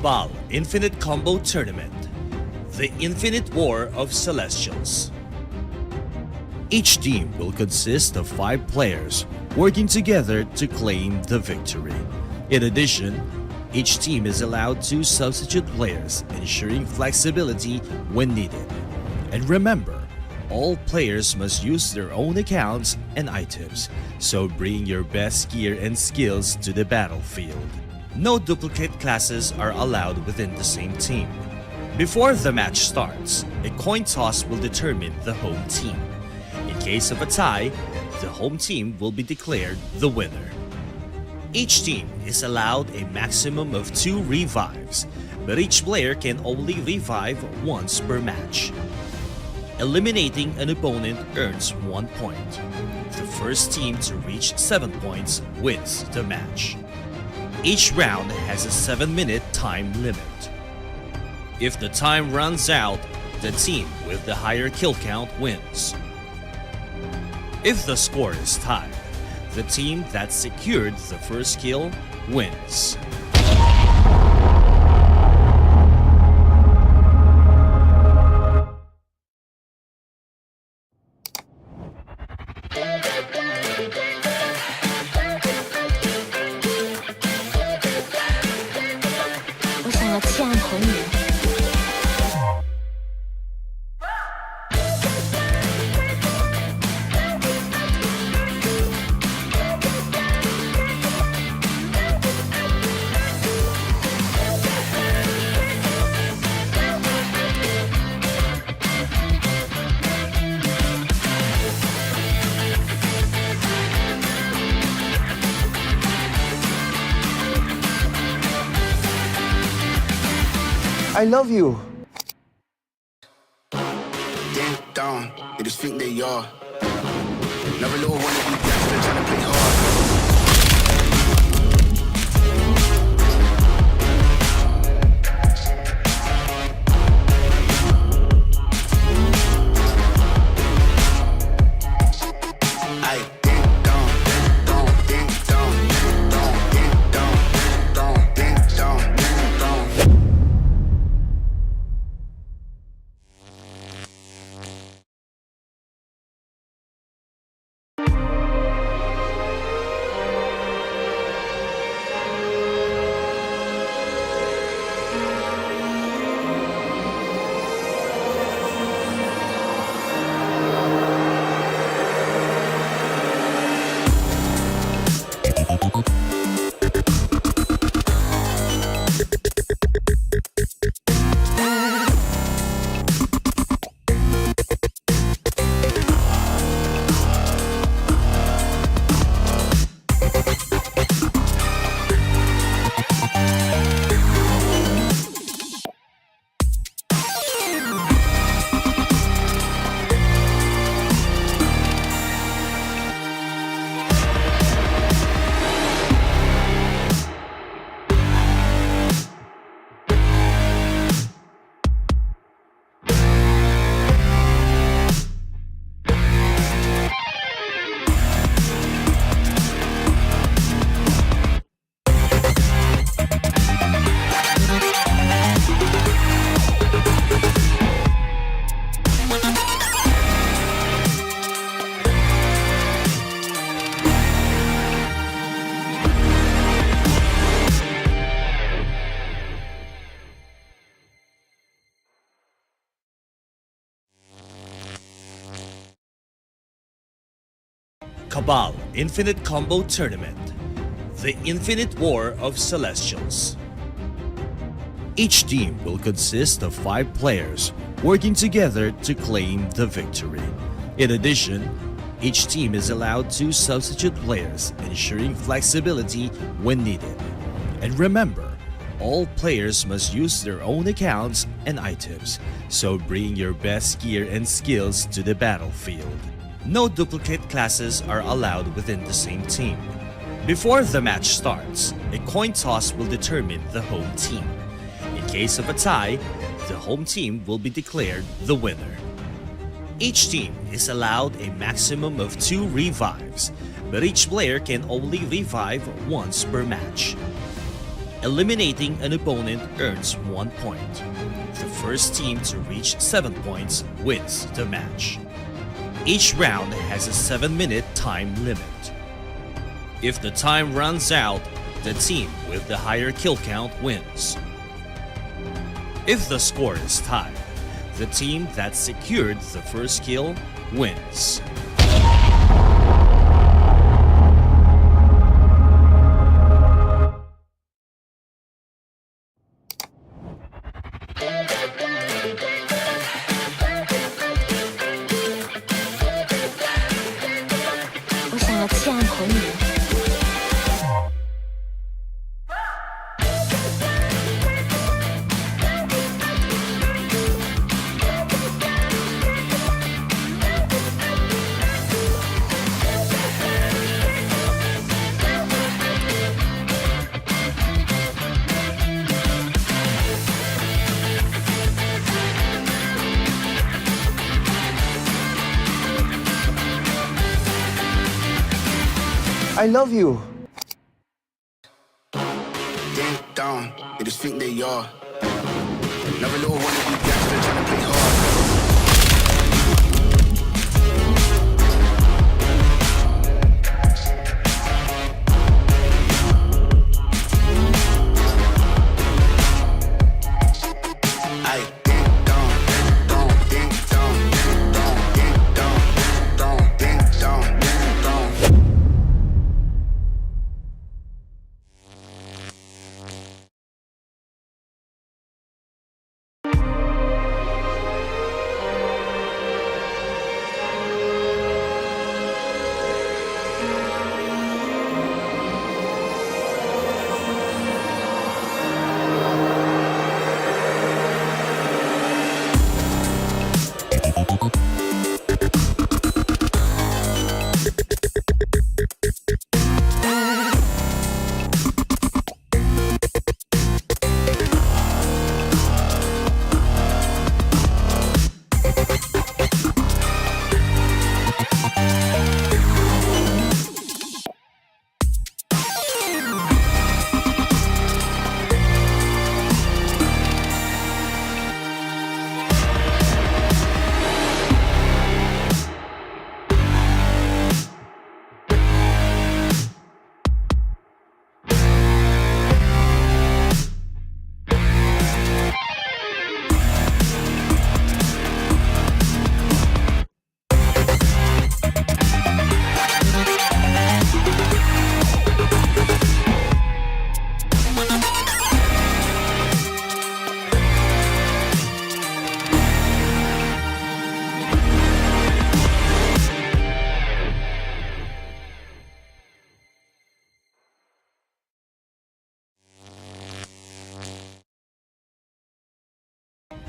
Cabal Infinite Combo Tournament, the Infinite War of Celestials. Each team will consist of 5 players working together to claim the victory. In addition, each team is allowed 2 substitute players, ensuring flexibility when needed. And remember, all players must use their own accounts and items, so bring your best gear and skills to the battlefield. No duplicate classes are allowed within the same team. Before the match starts, a coin toss will determine the home team. In case of a tie, the home team will be declared the winner. Each team is allowed a maximum of 2 revives, but each player can only revive once per match. Eliminating an opponent earns 1 point. The first team to reach 7 points wins the match. Each round has a 7-minute time limit. If the time runs out, the team with the higher kill count wins. If the score is tied, the team that secured the first kill wins. I love you. Ding dong, they just think they are. Never little one of these guys that trying to play hard. Cabal Infinite Combo Tournament, the Infinite War of Celestials. Each team will consist of 5 players working together to claim the victory. In addition, each team is allowed 2 substitute players, ensuring flexibility when needed. And remember, all players must use their own accounts and items, so bring your best gear and skills to the battlefield. No duplicate classes are allowed within the same team. Before the match starts, a coin toss will determine the home team. In case of a tie, the home team will be declared the winner. Each team is allowed a maximum of 2 revives, but each player can only revive once per match. Eliminating an opponent earns 1 point. The first team to reach 7 points wins the match. Each round has a 7-minute time limit. If the time runs out, the team with the higher kill count wins. If the score is tied, the team that secured the first kill wins. I love you. Ding down, they just think they are. Never little wanna be gangster trying to play hard.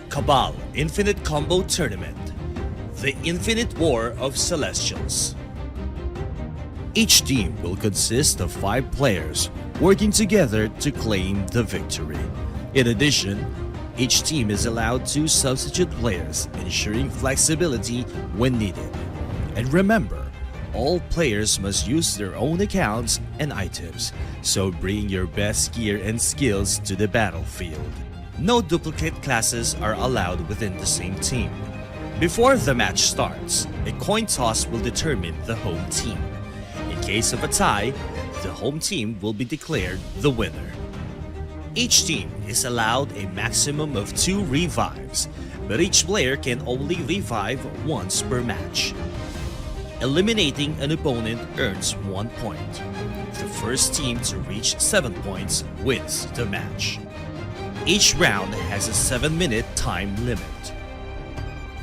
Cabal Infinite Combo Tournament, the Infinite War of Celestials. Each team will consist of 5 players working together to claim the victory. In addition, each team is allowed 2 substitute players, ensuring flexibility when needed. And remember, all players must use their own accounts and items, so bring your best gear and skills to the battlefield. No duplicate classes are allowed within the same team. Before the match starts, a coin toss will determine the home team. In case of a tie, the home team will be declared the winner. Each team is allowed a maximum of 2 revives, but each player can only revive once per match. Eliminating an opponent earns 1 point. The first team to reach 7 points wins the match. Each round has a 7-minute time limit.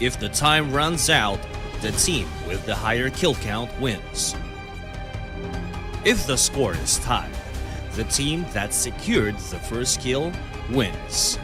If the time runs out, the team with the higher kill count wins. If the score is tied, the team that secured the first kill wins.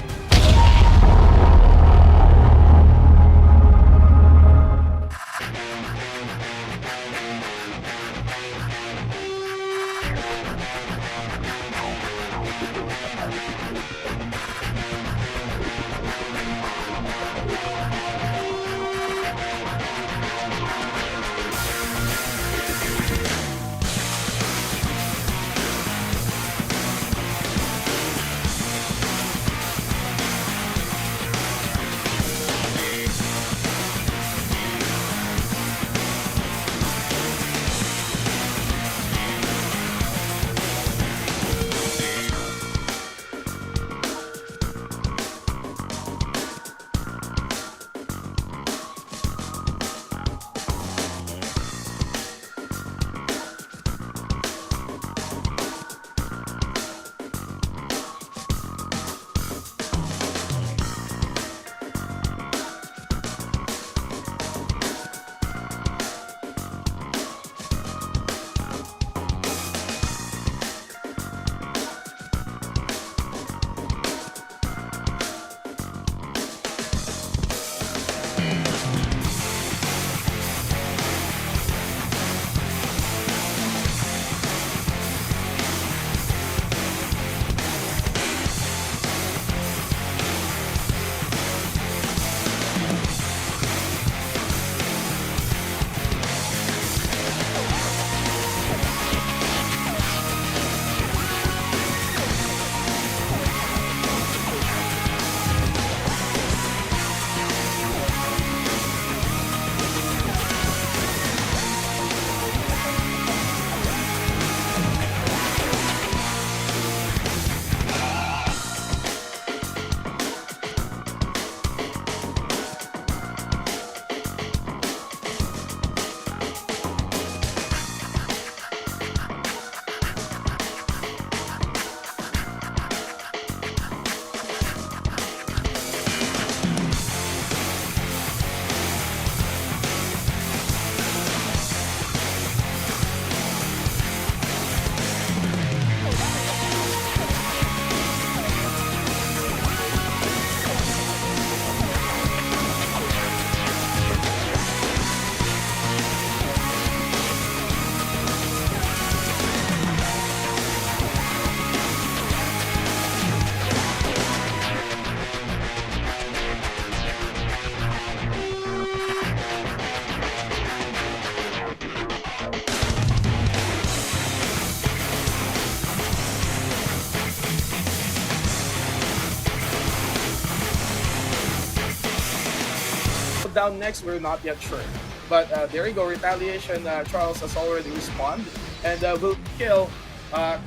Down next, we're not yet sure. But there you go, Retaliation. Charles has already responded and will kill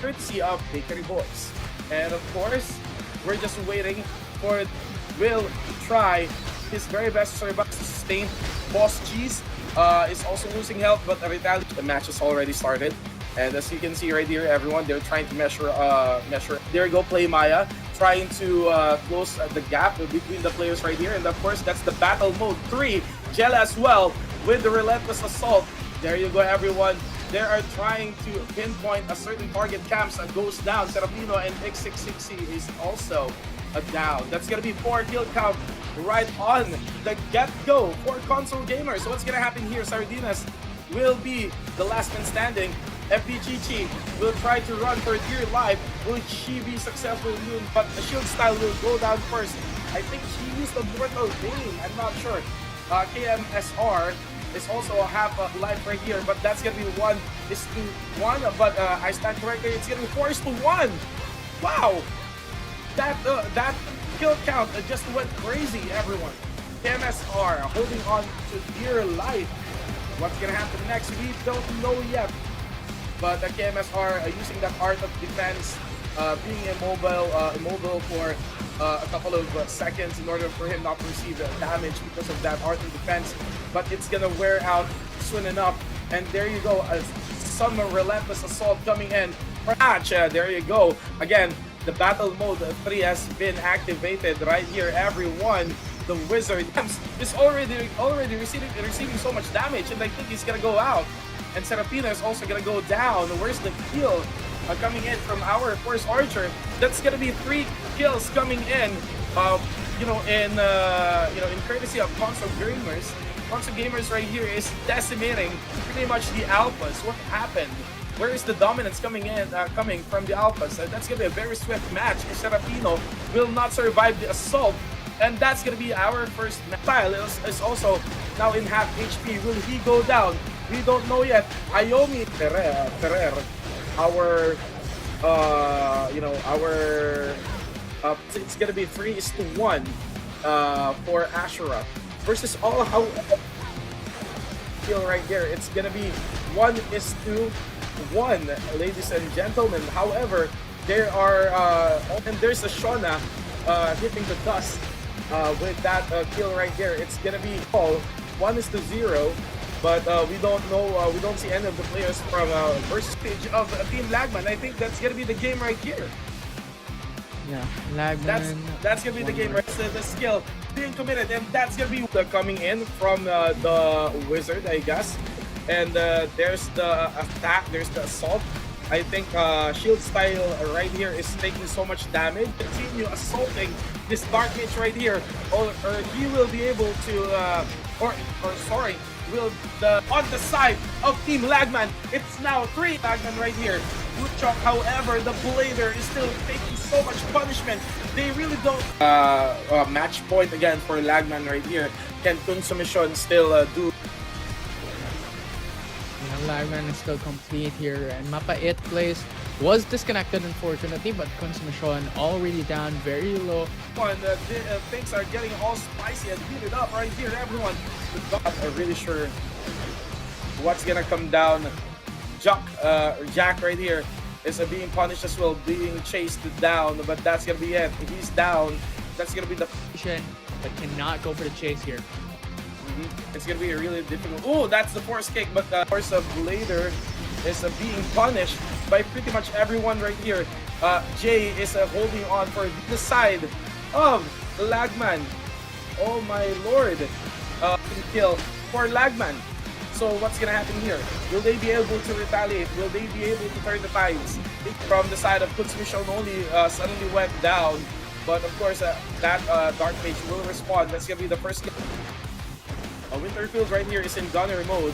courtesy of Bakery Boys. And of course, we're just waiting for Will to try his very best to survive, to sustain. Boss Cheese is also losing health, but the match has already started. And as you can see right here, everyone, they're trying to measure. There you go, Play Maya, trying to close the gap between the players right here. And of course, that's the battle mode 3. Jella as well with the relentless assault. There you go, everyone. They are trying to pinpoint a certain target. Camps goes down. Serafino and X660 is also down. That's gonna be 4 kill count right on the get-go for console gamers. So what's gonna happen here? Sardinas will be the last man standing. FBGG will try to run for dear life. Will she be successful? But the shield style will go down first. I think she used the Mortal Bane. I'm not sure. KMSR is also a half life right here, but that's gonna be 1:1. But I stand corrected. It's gonna be 4:1. Wow, that kill count just went crazy, everyone. KMSR holding on to dear life. What's gonna happen next? We don't know yet. But the KMSR using that art of defense, being immobile for a couple of seconds in order for him not to receive damage because of that art of defense. But it's gonna wear out soon enough. And there you go, some relentless assault coming in. Match, there you go. Again, the battle mode 3 has been activated right here. Everyone, the wizard is already receiving so much damage, and I think he's gonna go out. And Serafina is also gonna go down. Where's the kill coming in from our first archer? That's gonna be 3 kills coming in. In courtesy of console gamers. Console gamers right here is decimating pretty much the alphas. What happened? Where is the dominance coming from the alphas? That's gonna be a very swift match. Serafino will not survive the assault, and that's gonna be our first match. Style is also now in half HP. Will he go down? We don't know yet. Ayomi Ferrer, it's gonna be 3-1 for Ashura versus all. How feel right there? It's gonna be 1-1, ladies and gentlemen. However, there are and there's a Shona hitting the dust with that kill right there. It's gonna be all 1-0. But we don't know, we don't see any of the players from versus stage of Team Lagman. I think that's gonna be the game right here. Yeah, Lagman. That's gonna be the game right there. The skill being committed, and that's gonna be coming in from the wizard, I guess. And there's the attack, there's the assault. I think shield style right here is taking so much damage. Continue assaulting this dark mage right here, or he will be able to, on the side of Team Lagman, it's now 3 Lagman right here. Woodchuck, however, the Blader is still taking so much punishment. They really don't. Match point again for Lagman right here. Can Consummation still do? Lagman is still complete here, and Mapait plays was disconnected unfortunately, but Consummation already down very low. Things are getting all spicy and heated up right here, everyone. I'm not really sure what's gonna come down. Jack right here is being punished as well, being chased down, but that's gonna be it. He's down. That's gonna be the but cannot go for the chase here. It's gonna be a really difficult. Oh, that's the force kick, but the force of Blader is being punished by pretty much everyone right here. Jay is holding on for the side of Lagman. Oh my lord! Kill for Lagman. So what's gonna happen here? Will they be able to retaliate? Will they be able to turn the tides? From the side of Consummation only suddenly went down, but of course that Dark Mage will respond. That's gonna be the first kill. Winterfield right here is in gunner mode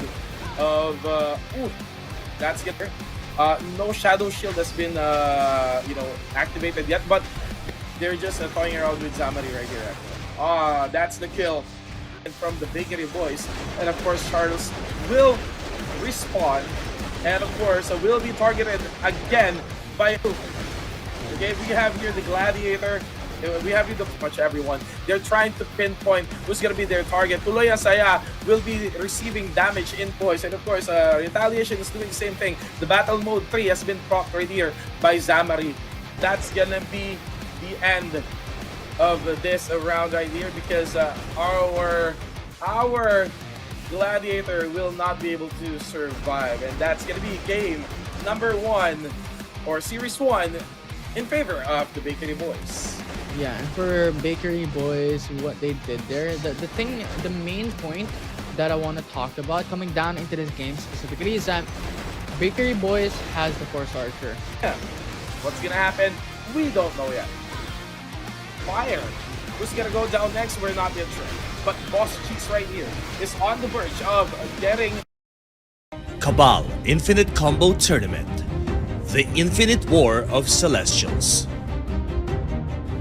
of that's good. No shadow shield has been activated yet, but they're just toying around with Zamari right here. That's the kill and from the Bakery Boys, and of course Charles will respawn, and of course will be targeted again by. Okay, we have here the Gladiator. We have you much everyone. They're trying to pinpoint who's gonna be their target. Tuloy Saya will be receiving damage in voice, and of course Retaliation is doing the same thing. The battle mode 3 has been procced right here by Zamari. That's gonna be the end of this round right here, because our Gladiator will not be able to survive, and that's gonna be game number 1 or series 1 in favor of the Bakery Boys. Yeah, and for Bakery Boys, what they did there, the main point that I want to talk about coming down into this game specifically is that Bakery Boys has the Force Archer. Yeah. What's gonna happen? We don't know yet. Fire. Who's gonna go down next? We're not yet sure. But Boss Cheese right here is on the verge of getting Cabal Infinite Combo Tournament. The Infinite War of Celestials.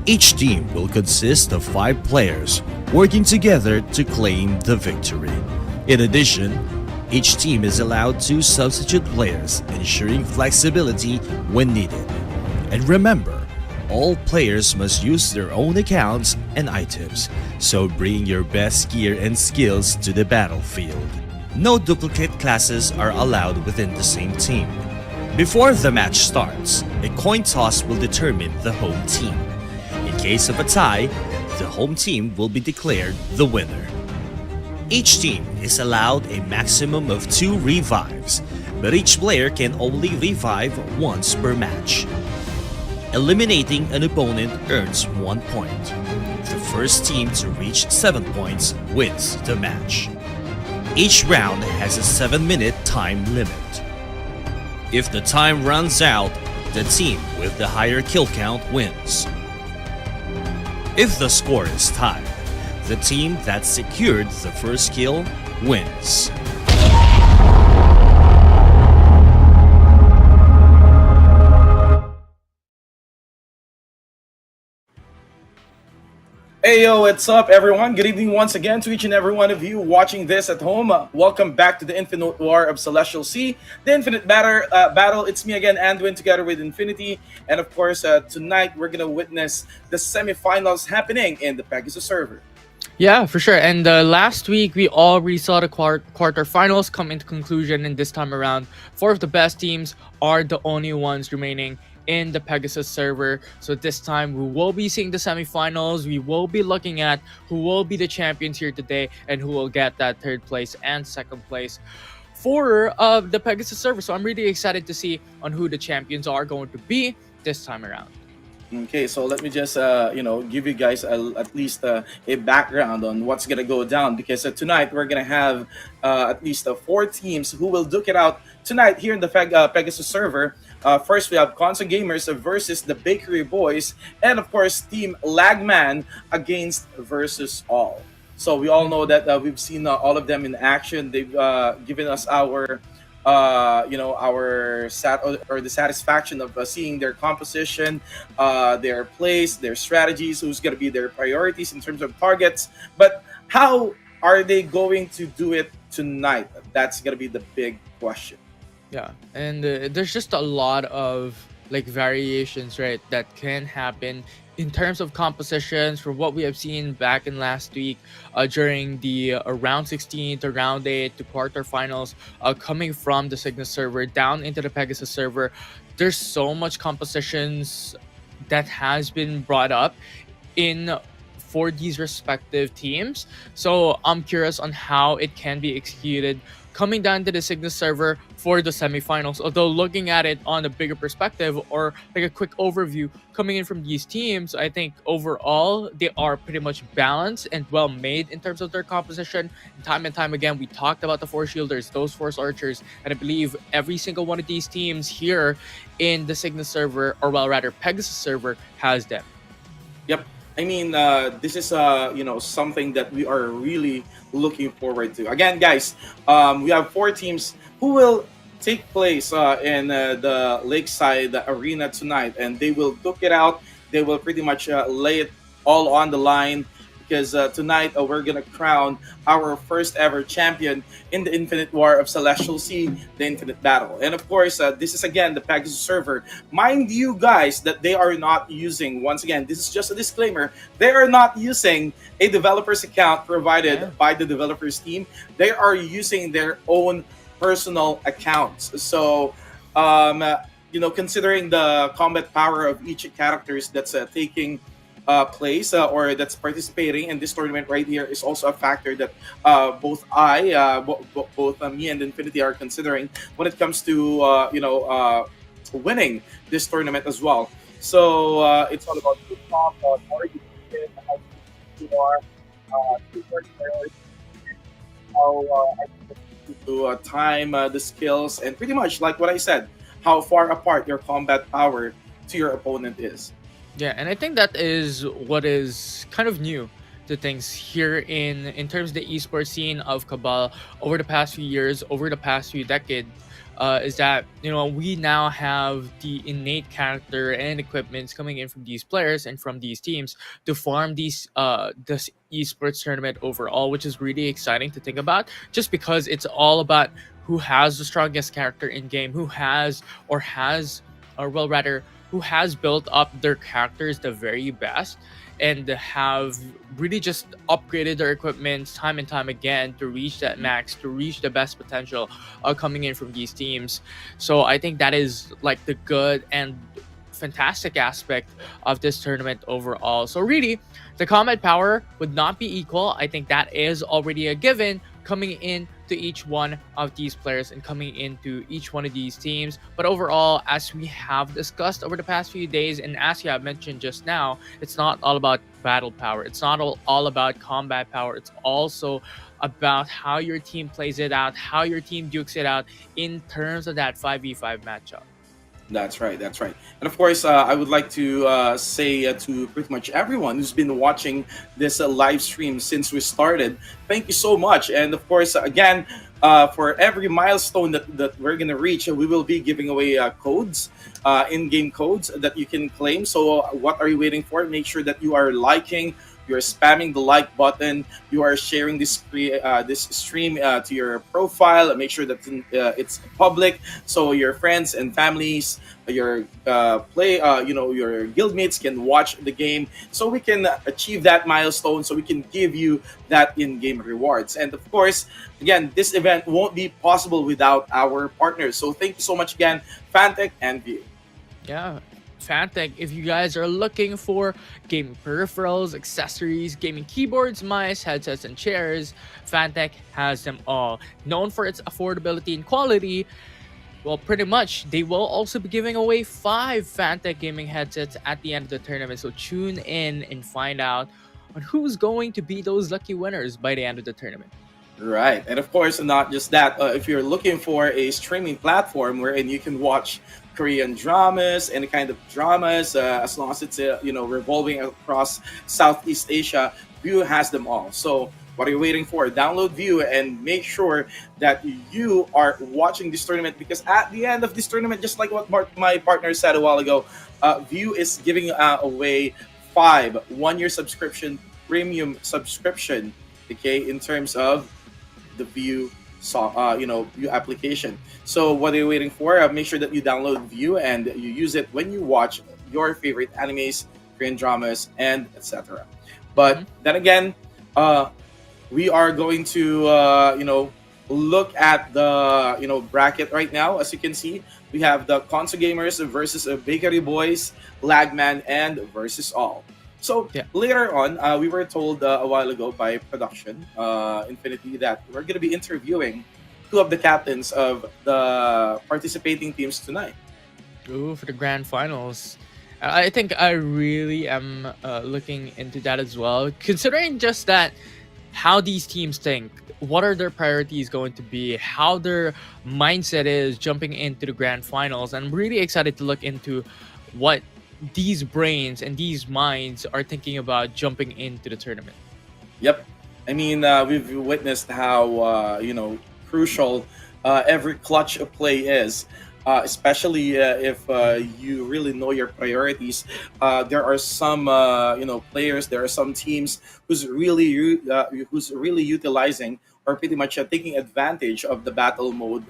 Each team will consist of 5 players working together to claim the victory. In addition, each team is allowed 2 substitute players, ensuring flexibility when needed. And remember, all players must use their own accounts and items, so bring your best gear and skills to the battlefield. No duplicate classes are allowed within the same team. Before the match starts, a coin toss will determine the home team. In case of a tie, the home team will be declared the winner. Each team is allowed a maximum of 2 revives, but each player can only revive once per match. Eliminating an opponent earns 1 point. The first team to reach 7 points wins the match. Each round has a 7-minute time limit. If the time runs out, the team with the higher kill count wins. If the score is tied, the team that secured the first kill wins. Hey yo, what's up everyone? Good evening once again to each and every one of you watching this at home. Welcome back to the Infinite War of Celestial Sea, the Infinite Battle. It's me again, Anduin, together with Infinity. And of course, tonight we're going to witness the semifinals happening in the Pegasus server. Yeah, for sure. And last week, we already saw the quarterfinals come into conclusion. And this time around, 4 of the best teams are the only ones remaining in the Pegasus server. So this time, we will be seeing the semifinals. We will be looking at who will be the champions here today and who will get that 3rd place and 2nd place for the Pegasus server. So I'm really excited to see on who the champions are going to be this time around. Okay, so let me just give you guys at least a background on what's gonna go down, because tonight we're gonna have at least 4 teams who will duke it out tonight here in the Pegasus server. First, we have Console Gamers versus the Bakery Boys, and of course, Team Lagman against Versus All. So we all know that we've seen all of them in action. They've given us our the satisfaction of seeing their composition, their plays, their strategies, who's going to be their priorities in terms of targets. But how are they going to do it tonight? That's going to be the big question. Yeah, and there's just a lot of like variations, right, that can happen in terms of compositions from what we have seen back in last week during the round 16 to round 8 to quarterfinals, coming from the Cygnus server down into the Pegasus server. There's so much compositions that has been brought up in for these respective teams. So I'm curious on how it can be executed coming down to the Cygnus server for the semifinals. Although looking at it on a bigger perspective or like a quick overview coming in from these teams, I think overall they are pretty much balanced and well made in terms of their composition. Time and time again, we talked about the Force Shielders, those Force Archers, and I believe every single one of these teams here in the Cygnus server, or well rather Pegasus server, has them. Yep. I mean, this is something that we are really looking forward to. Again, guys, we have 4 teams who will take place in the Lakeside Arena tonight, and they will duke it out. They will pretty much lay it all on the line, because tonight we're gonna crown our first ever champion in the Infinite War of Celestial Sea, the Infinite Battle. And of course, this is again the Pegasus server. Mind you guys that they are not using, once again, this is just a disclaimer, they are not using a developer's account provided by the developers team. They are using their own personal accounts. So considering the combat power of each characters that's taking place or that's participating in this tournament right here is also a factor that both me and Infinity are considering when it comes to winning this tournament as well. So it's all about the top, target, how you are, how to time the skills, and pretty much like what I said, how far apart your combat power to your opponent is. Yeah, and I think that is what is kind of new to things here in terms of the esports scene of Cabal over the past few years, over the past few decades, is that we now have the innate character and equipments coming in from these players and from these teams to form this esports tournament overall, which is really exciting to think about, just because it's all about who has the strongest character in game, who has built up their characters the very best and have really just upgraded their equipment time and time again to reach that max, to reach the best potential coming in from these teams. So I think that is like the good and fantastic aspect of this tournament overall. So really, the combat power would not be equal. I think that is already a given coming in to each one of these players and coming into each one of these teams. But overall, as we have discussed over the past few days, and as you have mentioned just now, it's not all about battle power. It's not all about combat power. It's also about how your team plays it out, how your team dukes it out in terms of that 5v5 matchup. That's right. That's right. And of course, I would like to say to pretty much everyone who's been watching this live stream since we started, thank you so much. And of course, again, for every milestone that we're going to reach, we will be giving away codes, in-game codes that you can claim. So what are you waiting for? Make sure that you are liking, you're spamming the like button, you are sharing this stream to your profile. Make sure that it's public, so your friends and families, your your guildmates can watch the game, so we can achieve that milestone, so we can give you that in-game rewards. And of course, again, this event won't be possible without our partners. So thank you so much again, Fantech and VIU. Yeah, Fantech, if you guys are looking for gaming peripherals, accessories, gaming keyboards, mice, headsets, and chairs, Fantech has them all. Known for its affordability and quality, well, pretty much, they will also be giving away 5 Fantech gaming headsets at the end of the tournament. So tune in and find out on who's going to be those lucky winners by the end of the tournament. Right. And of course, not just that, if you're looking for a streaming platform wherein you can watch Korean dramas, any kind of dramas, as long as it's revolving across Southeast Asia, VIU has them all. So what are you waiting for? Download VIU and make sure that you are watching this tournament, because at the end of this tournament, just like what my partner said a while ago, VIU is giving away 5 1-year subscription, premium subscription, okay, in terms of the VIU VIU application. So what are you waiting for? Make sure that you download VIU and you use it when you watch your favorite animes, Korean dramas, and etc. But then again, we are going to look at the bracket right now. As you can see, we have the Console Gamers versus Bakery Boys, Lagman, and versus All. So later on, we were told a while ago by production, Infinity, that we're going to be interviewing 2 of the captains of the participating teams tonight. Ooh, for the grand finals. I think I really am looking into that as well, considering just that, how these teams think, what are their priorities going to be, how their mindset is jumping into the grand finals. I'm really excited to look into what these brains and these minds are thinking about jumping into the tournament. Yep. I mean, we've witnessed how, crucial every clutch play is, especially if you really know your priorities. There are some, players, there are some teams who's really utilizing or pretty much taking advantage of the battle mode,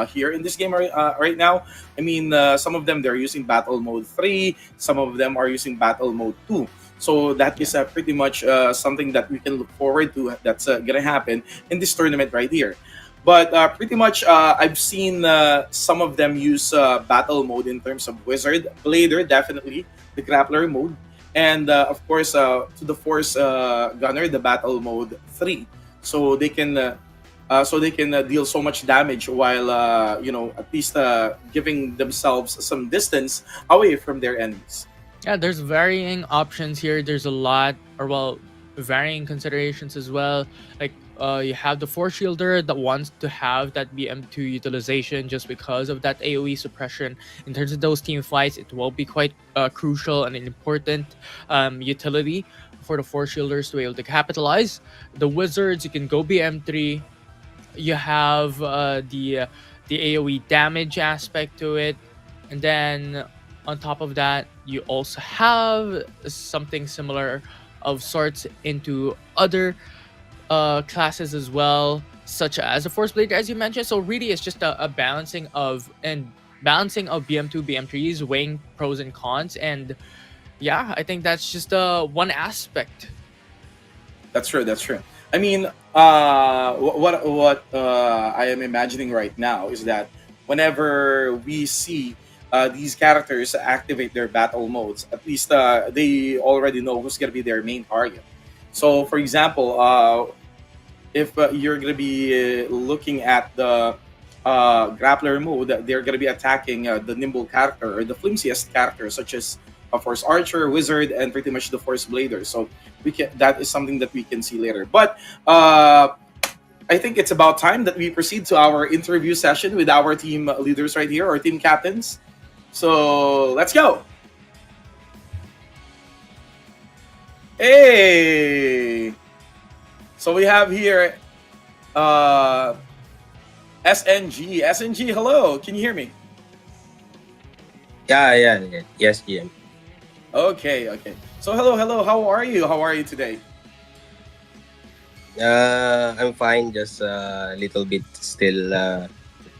here in this game right now. I mean, some of them, they're using battle mode 3, some of them are using battle mode 2. So that is pretty much something that we can look forward to, that's going to happen in this tournament right here. But pretty much, I've seen some of them use battle mode in terms of Wizard, Blader, definitely, the Grappler mode, and of course, to the Force Gunner, the battle mode 3. So they can deal so much damage while at least giving themselves some distance away from their enemies. Yeah, there's varying options here. There's a lot, varying considerations as well. Like you have the Force Shielder that wants to have that BM2 utilization just because of that AoE suppression. In terms of those team fights, it will be quite crucial and an important utility for the Force Shielders to be able to capitalize. The Wizards, you can go BM3. You have the AoE damage aspect to it. And then on top of that, you also have something similar of sorts into other classes as well, such as a Force Blader, as you mentioned. So really, it's just a balancing of BM2, BM3s, weighing pros and cons. And yeah, I think that's just one aspect. That's true. That's true. I mean, what I am imagining right now is that whenever we see these characters activate their battle modes, at least they already know who's going to be their main target. So, for example, if you're going to be looking at the grappler mode, they're going to be attacking the nimble character or the flimsiest character, such as Force Archer, Wizard, and pretty much the Force Blader. So that is something that we can see later. But I think it's about time that we proceed to our interview session with our team leaders right here, our team captains. So let's go. Hey! So we have here SNG. SNG, hello. Can you hear me? Yeah. Yes, GM. Okay. So hello. How are you? How are you today? I'm fine. Just a little bit still.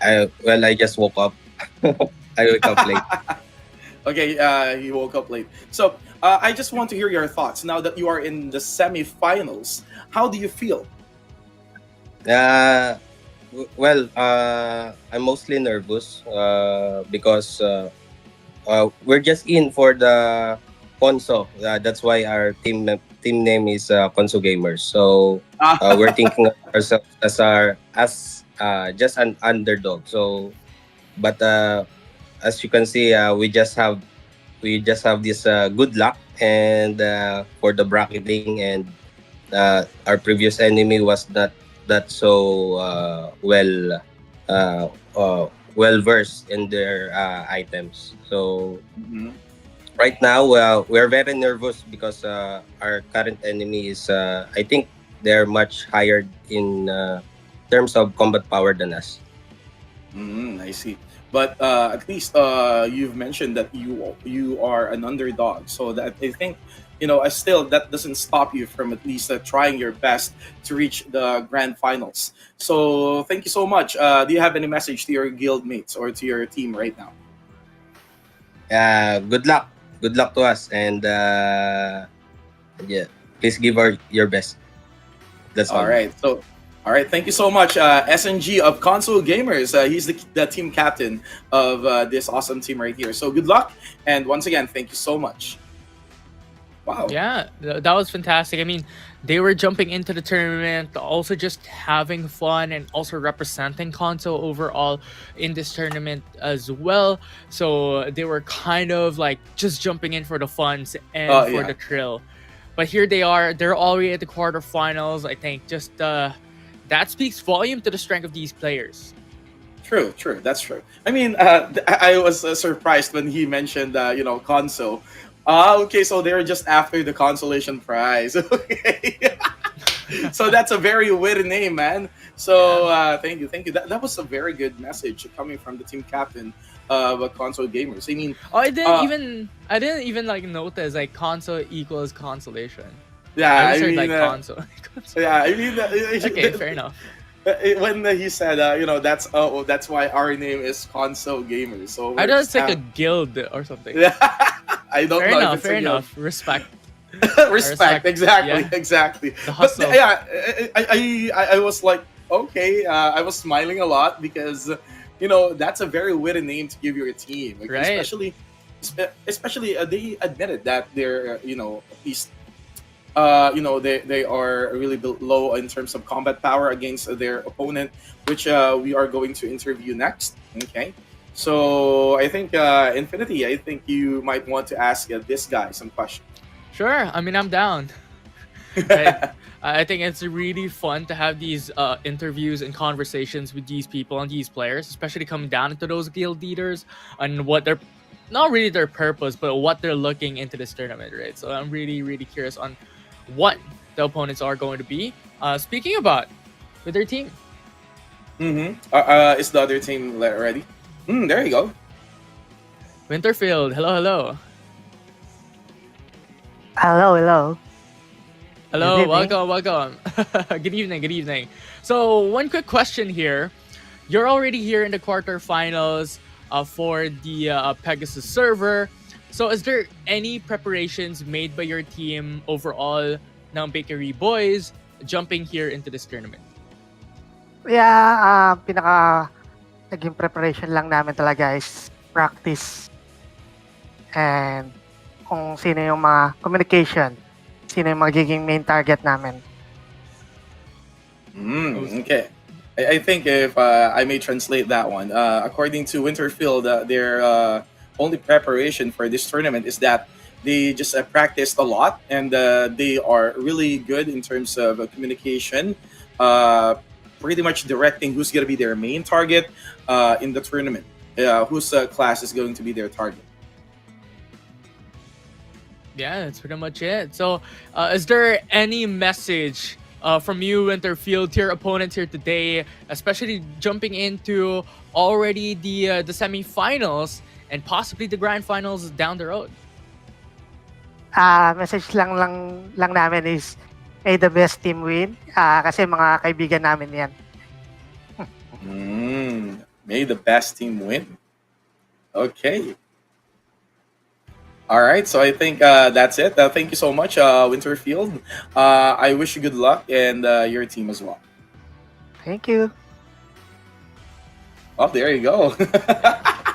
I just woke up. I woke up late. Okay, you woke up late. So I just want to hear your thoughts now that you are in the semifinals. How do you feel? I'm mostly nervous because we're just in for the Conso. That's why our team name is Conso Gamers. So we're thinking of ourselves as just an underdog. So, but as you can see, we just have this good luck and for the bracketing, and our previous enemy was not that so well versed in their items. So Mhm. right now we're very nervous because our current enemy is I think they're much higher in terms of combat power than us. I see. But at least you've mentioned that you are an underdog, so that I think still that doesn't stop you from at least trying your best to reach the grand finals. So thank you so much. Do you have any message to your guild mates or to your team right now? Good luck to us, and yeah, please give your best. That's All all. right. So, all right. Thank you so much, SNG of Console Gamers. He's the team captain of this awesome team right here. So good luck, and once again, thank you so much. Wow. Yeah, that was fantastic. I mean, they were jumping into the tournament, also just having fun and also representing console overall in this tournament as well. So they were kind of like just jumping in for the funs and for Yeah. the thrill. But here they are, they're already at the quarterfinals. I think just that speaks volume to the strength of these players. True. That's true. I mean, I was surprised when he mentioned, console. Okay. So they're just after the consolation prize. Okay. So that's a very witty name, man. So thank you. That was a very good message coming from the team captain of Console Gamers. I mean, Oh, I didn't even like notice like console equals consolation. yeah. I just I heard mean, like console. yeah. I mean, Okay, fair enough. when he said, that's why our name is Console Gamers. So I we're thought just it's like a guild or something. yeah. I don't Fair know enough, if it's fair a guild. enough. Respect. Respect, exactly, Yeah. exactly. The But hustle. yeah, I was like, okay, I was smiling a lot because that's a very witty name to give your team, like, Right. especially they admitted that they're at least they are really low in terms of combat power against their opponent, which we are going to interview next. Okay. So I think Infinity, I think you might want to ask this guy some questions. Sure. I mean, I'm down. Right. I think it's really fun to have these interviews and conversations with these people and these players, especially coming down into those guild leaders and what they're not really their purpose, but what they're looking into this tournament, right? So I'm really curious on what the opponents are going to be. Speaking about with their team. Is the other team ready? There you go. Winterfield, hello. Hello. Hello, Good evening. welcome. Good evening. So one quick question here. You're already here in the quarterfinals for the Pegasus server. So is there any preparations made by your team overall ng Bakery Boys jumping here into this tournament? Yeah, pinaka naging preparation lang namin talaga is practice and kung sino yung mga communication, sino yung magiging main target namin. Okay. I think if I may translate that one, according to Winterfield, their only preparation for this tournament is that they just practiced a lot and they are really good in terms of communication, pretty much directing who's going to be their main target in the tournament, whose class is going to be their target. Yeah, that's pretty much it. So, is there any message from you, Winterfield, to your opponents here today, especially jumping into already the semifinals and possibly the grand finals down the road? Message lang namin is may the best team win kasi mga kaibigan namin yan. May the best team win. Okay. All right, so I think that's it. Thank you so much, Winterfield. I wish you good luck and your team as well. Thank you. Oh, there you go.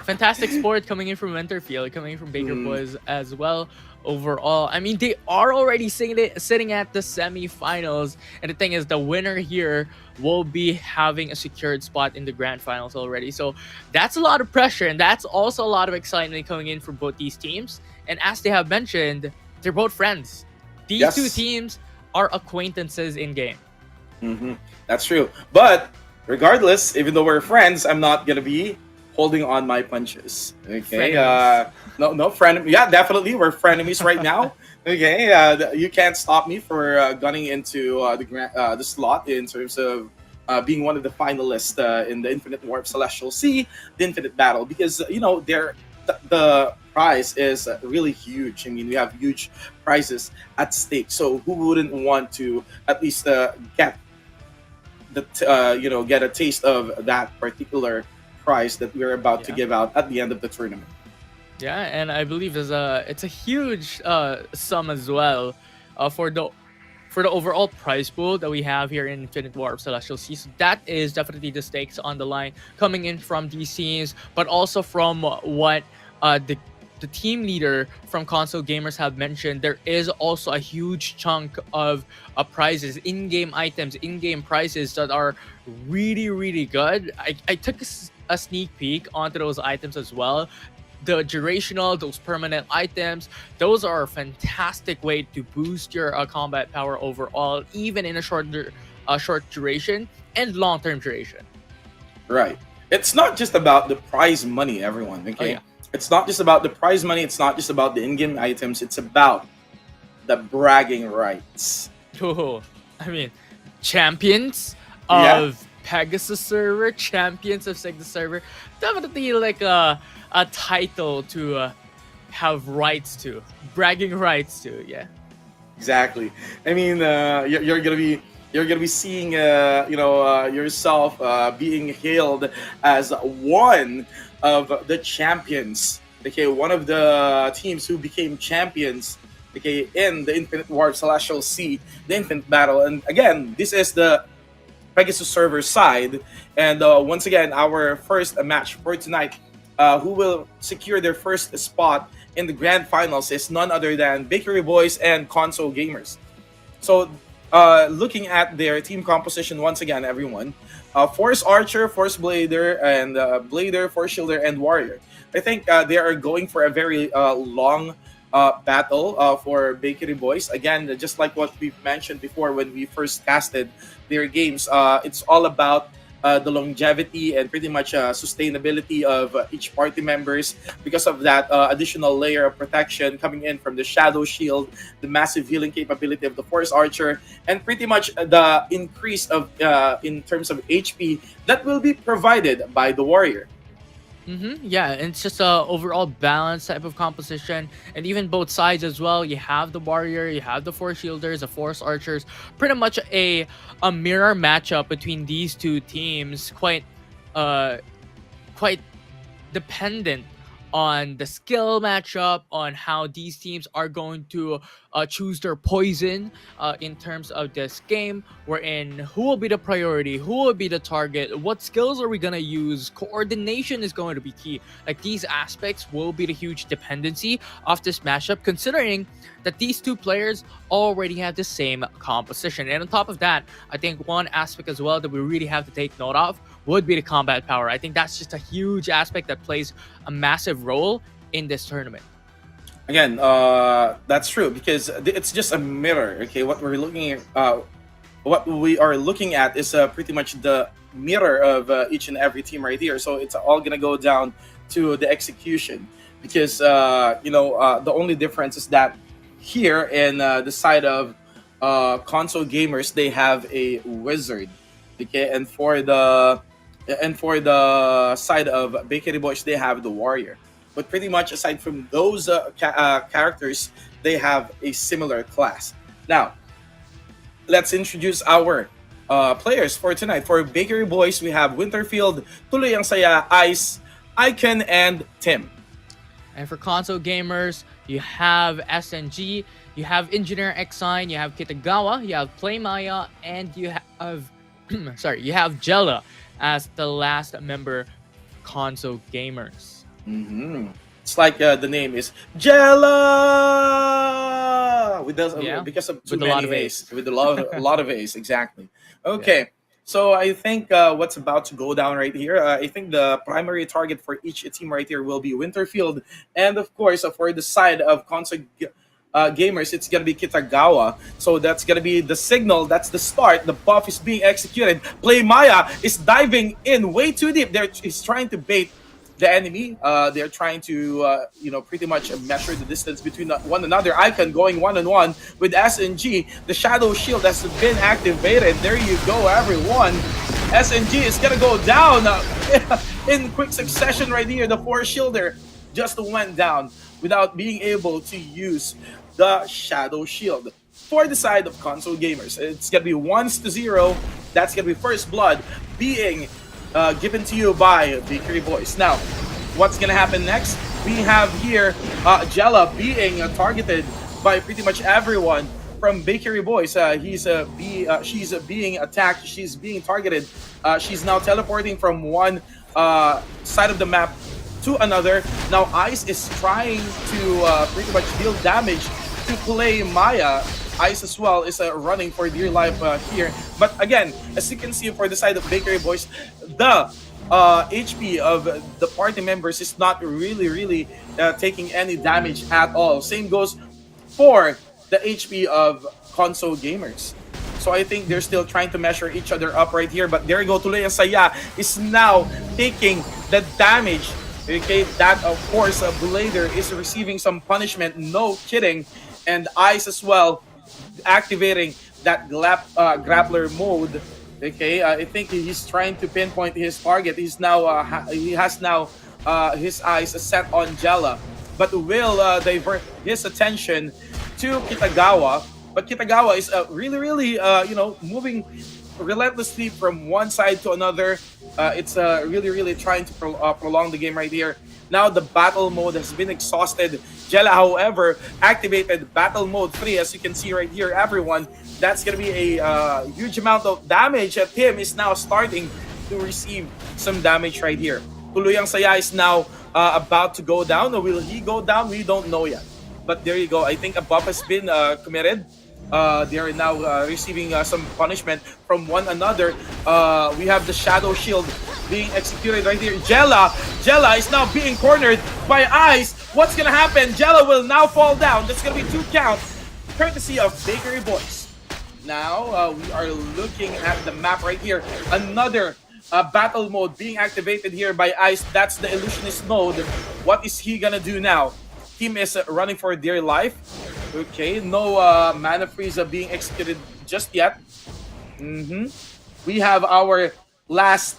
Fantastic sport coming in from Winterfield, coming in from Baker Boys as well. Overall, I mean, they are already sitting at the semifinals, and the thing is, the winner here will be having a secured spot in the grand finals already. So that's a lot of pressure, and that's also a lot of excitement coming in from both these teams. And as they have mentioned, they're both friends. These two teams are acquaintances in game. That's true. But regardless, even though we're friends, I'm not gonna be holding on my punches. Okay. No friend. Yeah, definitely, we're frenemies right now. Okay. You can't stop me for gunning into the slot in terms of being one of the finalists in the Infinite War of Celestial Sea, the Infinite Battle, because the prize is really huge. I mean, we have huge prizes at stake. So who wouldn't want to at least get get a taste of that particular prize that we're about to give out at the end of the tournament? Yeah, and I believe it's a huge sum as well for the overall prize pool that we have here in Infinite War of Celestial Sea. So that is definitely the stakes on the line coming in from these scenes, but also from what the team leader from Console Gamers have mentioned. There is also a huge chunk of prizes, in-game items, in-game prizes that are really, really good. I took a sneak peek onto those items as well. The durational, those permanent items, those are a fantastic way to boost your combat power overall, even in a short duration and long-term duration. Right. It's not just about the prize money, everyone. Okay. Oh, yeah. It's not just about the prize money. It's not just about the in-game items. It's about the bragging rights. Oh, I mean, champions of Pegasus server, champions of Sigma server, definitely like a title to have rights to, bragging rights to. Yeah, exactly. I mean, you're gonna be seeing yourself being hailed as one of the champions. Okay, one of the teams who became champions. Okay, in the Infinite War of Celestial Sea, the Infinite Battle, and again, this is the Pegasus server side, and once again, our first match for tonight, who will secure their first spot in the grand finals is none other than Bakery Boys and Console Gamers. So, looking at their team composition once again, everyone, Force Archer, Force Blader, and Blader, Force Shielder, and Warrior. I think they are going for a very long battle for Bakery Boys. Again, just like what we've mentioned before when we first casted their games, it's all about the longevity and pretty much sustainability of each party members because of that additional layer of protection coming in from the Shadow Shield, the massive healing capability of the Force Archer, and pretty much the increase of in terms of HP that will be provided by the Warrior. Yeah, and it's just a overall balanced type of composition, and even both sides as well. You have the Warrior, you have the Force Shielders, the Force Archers. Pretty much a mirror matchup between these two teams. Quite dependent on the skill matchup, on how these teams are going to choose their poison in terms of this game. Wherein who will be the priority, who will be the target, what skills are we gonna use? Coordination is going to be key. Like these aspects will be the huge dependency of this matchup, considering that these two players already have the same composition. And on top of that, I think one aspect as well that we really have to take note of would be the combat power. I think that's just a huge aspect that plays a massive role in this tournament. Again, that's true because it's just a mirror. Okay, what we are looking at is pretty much the mirror of each and every team right here. So it's all gonna go down to the execution because the only difference is that here in the side of console gamers they have a wizard, okay, and for the side of Bakery Boys they have the warrior. But pretty much aside from those characters, they have a similar class. Now, let's introduce our players for tonight. For Bakery Boys, we have Winterfield, Tuloy Ang Saya, Ice, Icon, and Tim. And for console gamers, you have SNG, you have Engineer Exine, you have Kitagawa, you have Playmaya, and you have you have Jella as the last member console gamers. Mm-hmm. It's like the name is Jella because of too with a many lot of A's. A's. With a lot of A's, exactly. Okay, so I think what's about to go down right here, I think the primary target for each team right here will be Winterfield, and of course for the side of console gamers, it's gonna be Kitagawa. So that's gonna be the signal. That's the start. The buff is being executed. Play Maya is diving in way too deep. He's trying to bait the enemy. They're trying to pretty much measure the distance between one another. Icon going one-on-one with SNG. The Shadow Shield has been activated. There you go, everyone. SNG is gonna go down in quick succession right here. The 4-shielder just went down without being able to use the Shadow Shield. For the side of console gamers, it's gonna be 1-0. That's gonna be first blood being given to you by Bakery Boys. Now, what's gonna happen next? We have here Jella being targeted by pretty much everyone from Bakery Boys. She's being attacked. She's being targeted. She's now teleporting from one side of the map to another. Now, Ice is trying to pretty much deal damage to Play Maya. Ice as well is running for dear life here. But again, as you can see for the side of Bakery Boys, the HP of the party members is not really taking any damage at all. Same goes for the HP of console gamers. So I think they're still trying to measure each other up right here. But there you go, Tuloy Ang Saya is now taking the damage. Okay, that of course Blader is receiving some punishment, no kidding. And Ice as well activating that grappler mode. Okay, I think he's trying to pinpoint his target. He has now his eyes set on Jella, but will divert his attention to Kitagawa. But Kitagawa is really moving relentlessly from one side to another. It's really trying to prolong the game right here. Now the battle mode has been exhausted. Jella, however, activated battle mode 3, as you can see right here, everyone. That's going to be a huge amount of damage. Tim is now starting to receive some damage right here. Tuloy Ang Saya is now about to go down. Will he go down? We don't know yet. But there you go. I think a buff has been committed. They are now receiving some punishment from one another. We have the Shadow Shield being executed right here. Jella is now being cornered by Ice. What's gonna happen? Jella will now fall down. That's gonna be 2 count, courtesy of Bakery Boys. Now we are looking at the map right here. Another battle mode being activated here by Ice. That's the illusionist mode. What is he gonna do now? Team is running for dear life. Okay, no mana freeze being executed just yet. We have our last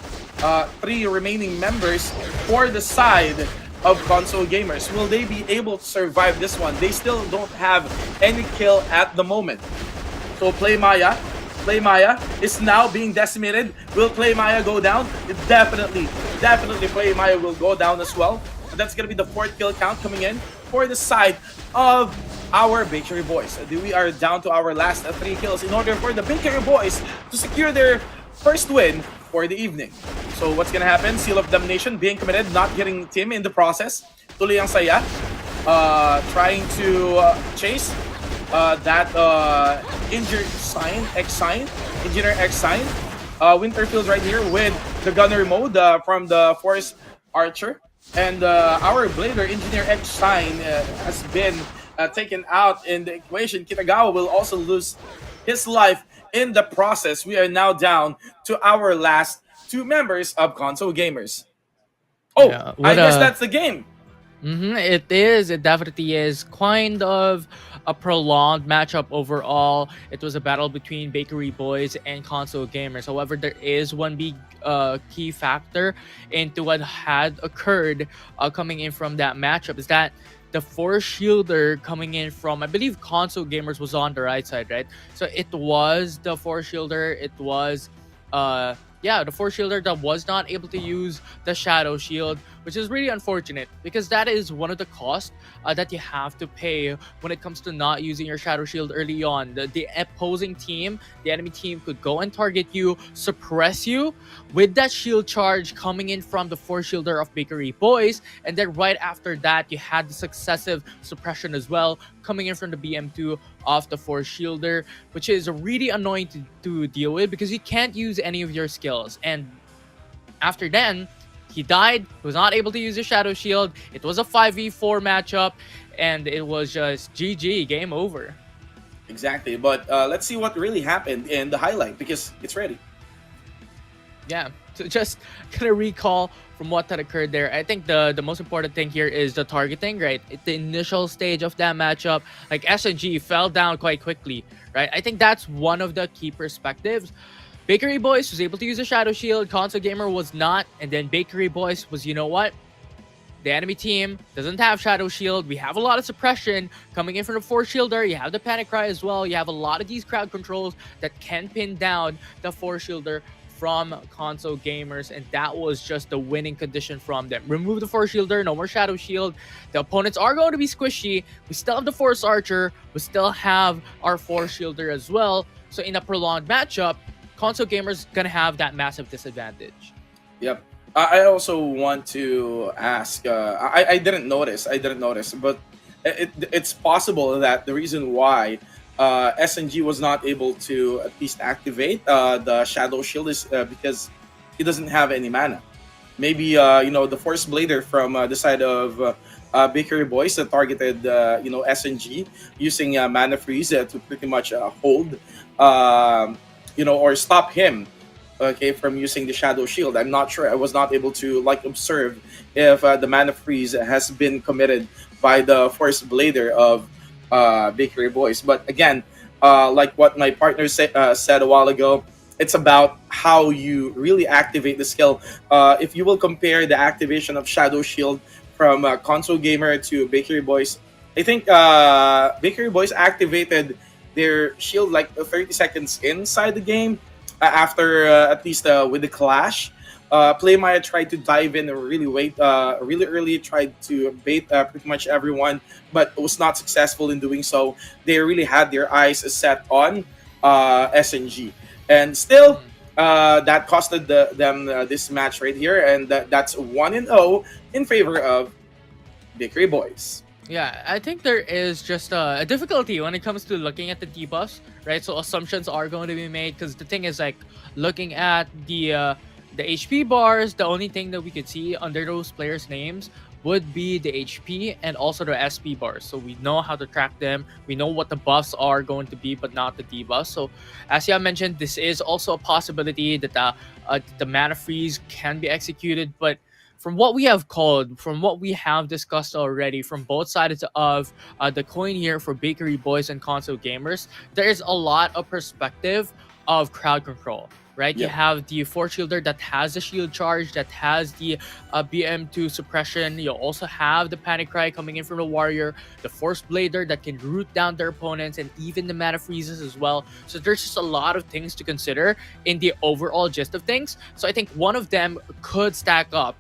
3 remaining members for the side of console gamers. Will they be able to survive this one? They still don't have any kill at the moment. So Play Maya is now being decimated. Will Play Maya go down? Definitely Play Maya will go down as well. that's gonna be the fourth kill count coming in for the side of our Bakery Boys. We are down to our last 3 kills in order for the Bakery Boys to secure their first win for the evening. So what's gonna happen? Seal of Damnation being committed, not getting Tim in the process. Tuloy ang saya. Trying to chase that injured sign, X sign, engineer X sign. Winterfield's right here with the gunner mode from the Force Archer. And our Blader engineer X sign has been taken out in the equation. Kitagawa will also lose his life in the process. We are now down to our last 2 members of Console Gamers. Oh, Yeah, I guess that's the game. It is. It definitely is. Kind of a prolonged matchup overall. It was a battle between Bakery Boys and Console Gamers. However, there is one big key factor into what had occurred coming in from that matchup, is that the Force Shielder coming in from, I believe, Console Gamers was on the right side, right? So it was the Force Shielder. It was the Force Shielder that was not able to use the Shadow Shield, which is really unfortunate because that is one of the costs that you have to pay when it comes to not using your Shadow Shield early on. The opposing team, the enemy team, could go and target you, suppress you with that shield charge coming in from the Force Shielder of Bakery Boys, and then right after that, you had the successive suppression as well coming in from the BM2 of the Force Shielder, which is really annoying to deal with because you can't use any of your skills. And after then, he died. He was not able to use his Shadow Shield. It was a 5v4 matchup, and it was just GG, game over. Exactly, but let's see what really happened in the highlight because it's ready. Yeah, so just gonna recall from what that occurred there. I think the most important thing here is the targeting, right? At the initial stage of that matchup, like SNG fell down quite quickly, right? I think that's one of the key perspectives. Bakery Boys was able to use a Shadow Shield, Console Gamer was not, and then Bakery Boys was, you know what? The enemy team doesn't have Shadow Shield. We have a lot of suppression coming in from the Force Shielder. You have the Panic Cry as well. You have a lot of these crowd controls that can pin down the Force Shielder from Console Gamers, and that was just the winning condition from them. Remove the Force Shielder, no more Shadow Shield. The opponents are going to be squishy. We still have the Force Archer. We still have our Force Shielder as well. So in a prolonged matchup, Console Gamers gonna have that massive disadvantage. Yep. I also want to ask. I didn't notice. But it's possible that the reason why SNG was not able to at least activate the Shadow Shield is because he doesn't have any mana. Maybe the Force Blader from the side of Bakery Boys that targeted SNG using mana freeze to pretty much hold or stop him, okay, from using the Shadow Shield. I'm not sure. I was not able to observe if the mana freeze has been committed by the Force Blader of Bakery Boys. But again, like what my partner said a while ago, it's about how you really activate the skill. If you will compare the activation of Shadow Shield from Console Gamer to Bakery Boys, I think Bakery Boys activated their shield 30 seconds inside the game after at least with the clash. Playmaya tried to dive in and really early, tried to bait pretty much everyone, but was not successful in doing so. They really had their eyes set on SNG, and still that costed them this match right here, and that's 1-0 in favor of Bakery Boys. Yeah, I think there is just a difficulty when it comes to looking at the debuffs, right? So assumptions are going to be made because the thing is, looking at the HP bars, the only thing that we could see under those players' names would be the HP and also the SP bars. So we know how to track them. We know what the buffs are going to be, but not the debuffs. So as you mentioned, this is also a possibility that the mana freeze can be executed, but from what we have called, from what we have discussed already, from both sides of the coin here for Bakery Boys and Console Gamers, there is a lot of perspective of crowd control, right? Yeah. You have the Force Shielder that has the shield charge, that has the BM2 suppression. You also have the Panic Cry coming in from the Warrior, the Force Blader that can root down their opponents, and even the mana freezes as well. So there's just a lot of things to consider in the overall gist of things. So I think one of them could stack up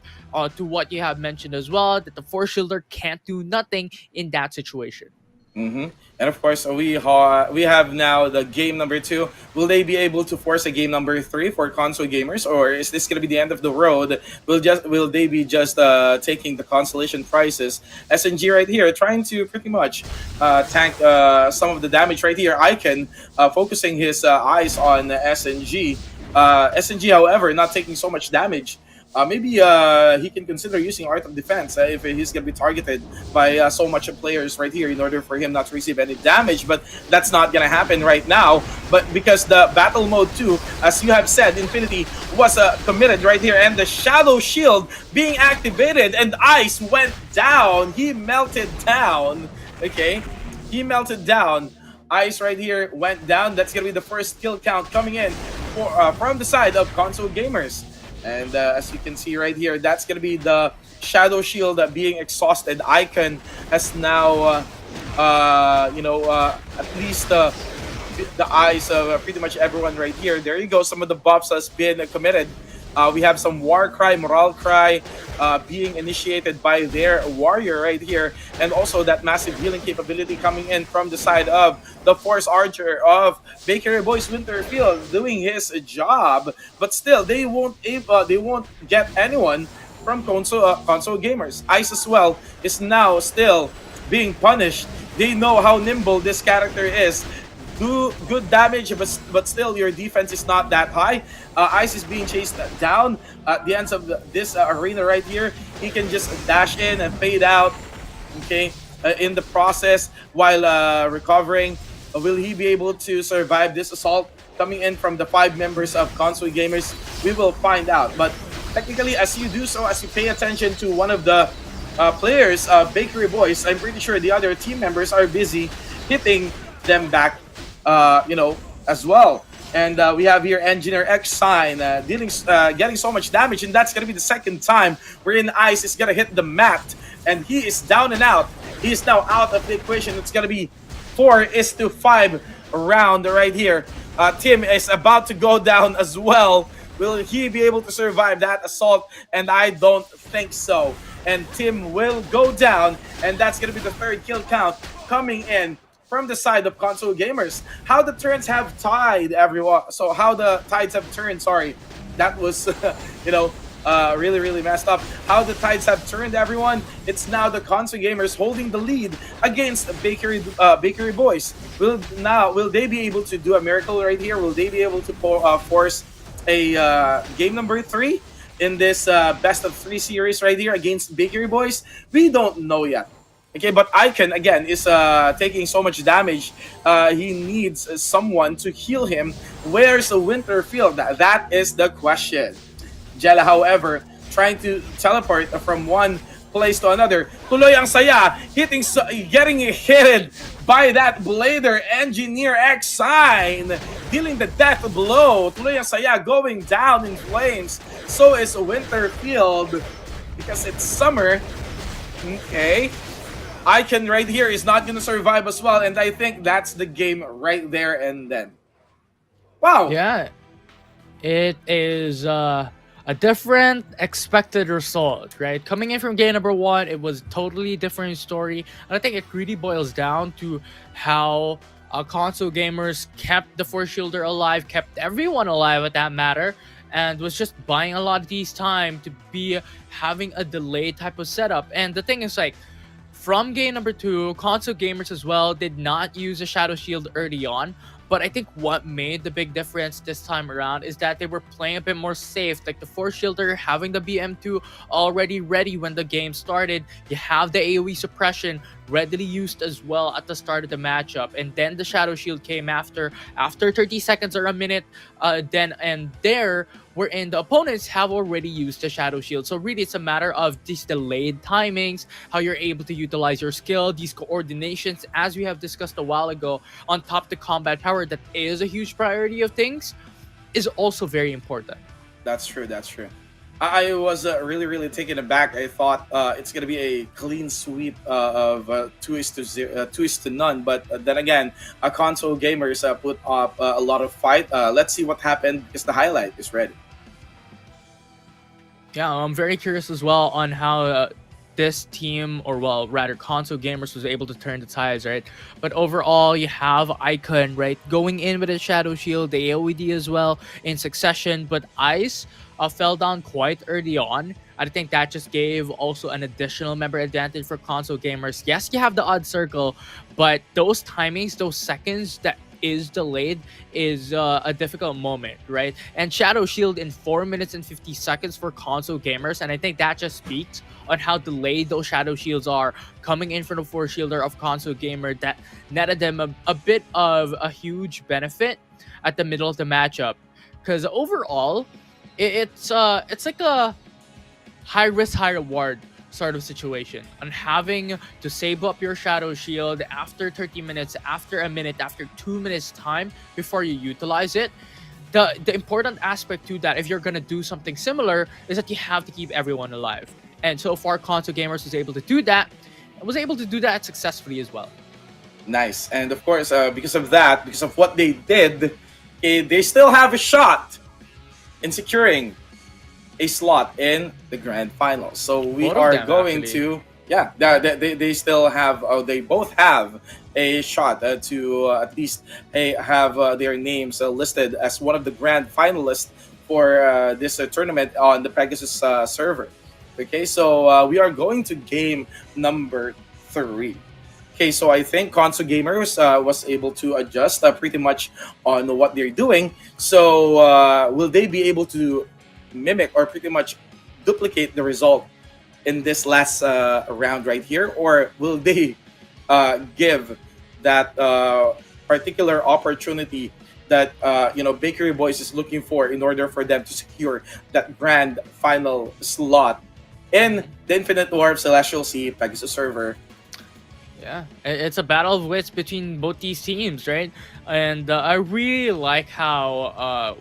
to what you have mentioned as well, that the Force Shielder can't do nothing in that situation. And of course, we have now the game number 2. Will they be able to force a game number 3 for console gamers, or is this gonna be the end of the road? Will they be just taking the consolation prizes? SNG right here trying to pretty much tank some of the damage right here. Icon focusing his eyes on SNG. SNG, however, not taking so much damage. Maybe he can consider using Art of Defense if he's going to be targeted by so much of players right here in order for him not to receive any damage. But that's not going to happen right now. But because the Battle Mode 2, as you have said, Infinity was committed right here. And the Shadow Shield being activated and Ice went down. He melted down. Okay, he melted down. Ice right here went down. That's going to be the first kill count coming in from the side of console gamers. And as you can see right here, that's going to be the Shadow Shield being exhausted. Icon has now, at least the eyes of pretty much everyone right here. There you go. Some of the buffs has been committed. We have some War Cry, Morale Cry being initiated by their warrior right here. And also that massive healing capability coming in from the side of the Force Archer of Bakery Boys Winterfield doing his job. But still, they won't get anyone from console gamers. Ice as well is now still being punished. They know how nimble this character is. Do good damage, but still your defense is not that high. Ice is being chased down at the ends of this arena right here. He can just dash in and fade out, okay, in the process while recovering. Will he be able to survive this assault coming in from the 5 members of console gamers? We will find out. But technically, as you do so, as you pay attention to one of the players, Bakery Boys, I'm pretty sure the other team members are busy hitting them back as well. And we have here Engineer X Sign getting so much damage, and that's gonna be the second time wherein Ice is gonna hit the mat, and he is down and out. He is now out of the equation. It's gonna be 4-5 round right here. Tim is about to go down as well. Will he be able to survive that assault? And I don't think so. And Tim will go down, and that's gonna be the third kill count coming in from the side of console gamers. How the turns have tied, everyone. So how the tides have turned, sorry. That was, really, really messed up. How the tides have turned, everyone. It's now the console gamers holding the lead against Bakery Boys. Will they be able to do a miracle right here? Will they be able to force a game number 3 in this best of 3 series right here against Bakery Boys? We don't know yet. Okay, but Icon, again, is taking so much damage. He needs someone to heal him. Where's the Winterfield? That is the question. Jella, however, trying to teleport from one place to another. Tuloy ang saya, getting hit by that Blader Engineer X Sign, dealing the death blow. Tuloy ang saya going down in flames. So is Winterfield because it's summer. Okay. Icon right here is not going to survive as well, and I think that's the game right there and then. Wow. Yeah, it is a different expected result, right? Coming in from game number 1, it was totally different story, and I think it really boils down to how console gamers kept the Force Shielder alive, kept everyone alive at that matter, and was just buying a lot of these time to be having a delay type of setup. And the thing is, like, from game number 2, console gamers as well did not use a Shadow Shield early on. But I think what made the big difference this time around is that they were playing a bit more safe. Like the Force Shielder having the BM2 already ready when the game started. You have the AoE suppression readily used as well at the start of the matchup. And then the Shadow Shield came after 30 seconds or a minute. Wherein the opponents have already used the Shadow Shield. So really, it's a matter of these delayed timings, how you're able to utilize your skill, these coordinations, as we have discussed a while ago, on top the combat power that is a huge priority of things, is also very important. That's true, that's true. I was really, really taken aback. I thought it's going to be a clean sweep of 2-0, but then again, console gamers put up a lot of fight. Let's see what happened because the highlight is ready. Yeah, I'm very curious as well on how this team, or well, rather, console gamers was able to turn the tides, right? But overall, you have Icon, right, going in with a Shadow Shield, the AOED as well in succession. But Ice fell down quite early on. I think that just gave also an additional member advantage for console gamers. Yes, you have the odd circle, but those timings, those seconds that is delayed is a difficult moment, right? And Shadow Shield in 4 minutes and 50 seconds for console gamers, and I think that just speaks on how delayed those Shadow Shields are coming in from the 4 shielder of console gamer that netted them a bit of a huge benefit at the middle of the matchup. Because overall, it's like a high risk, high reward sort of situation on having to save up your Shadow Shield after 30 minutes, after a minute, after 2 minutes time before you utilize it. The important aspect to that, if you're gonna do something similar, is that you have to keep everyone alive. And so far, console gamers was able to do that, and was able to do that successfully as well. Nice. And of course, because of that, because of what they did, they still have a shot in securing a slot in the grand finals. So we Both of are them, going actually. to, yeah, they still have, they both have a shot to at least have their names listed as one of the grand finalists for this tournament on the Pegasus server. Okay, so we are going to game number 3. Okay, so I think console gamers was able to adjust pretty much on what they're doing. So will they be able to mimic or pretty much duplicate the result in this last round right here, or will they give that particular opportunity that Bakery Boys is looking for in order for them to secure that grand final slot in the Infinite War of Celestial Sea Pegasus server? Yeah, it's a battle of wits between both these teams, right? And I really like how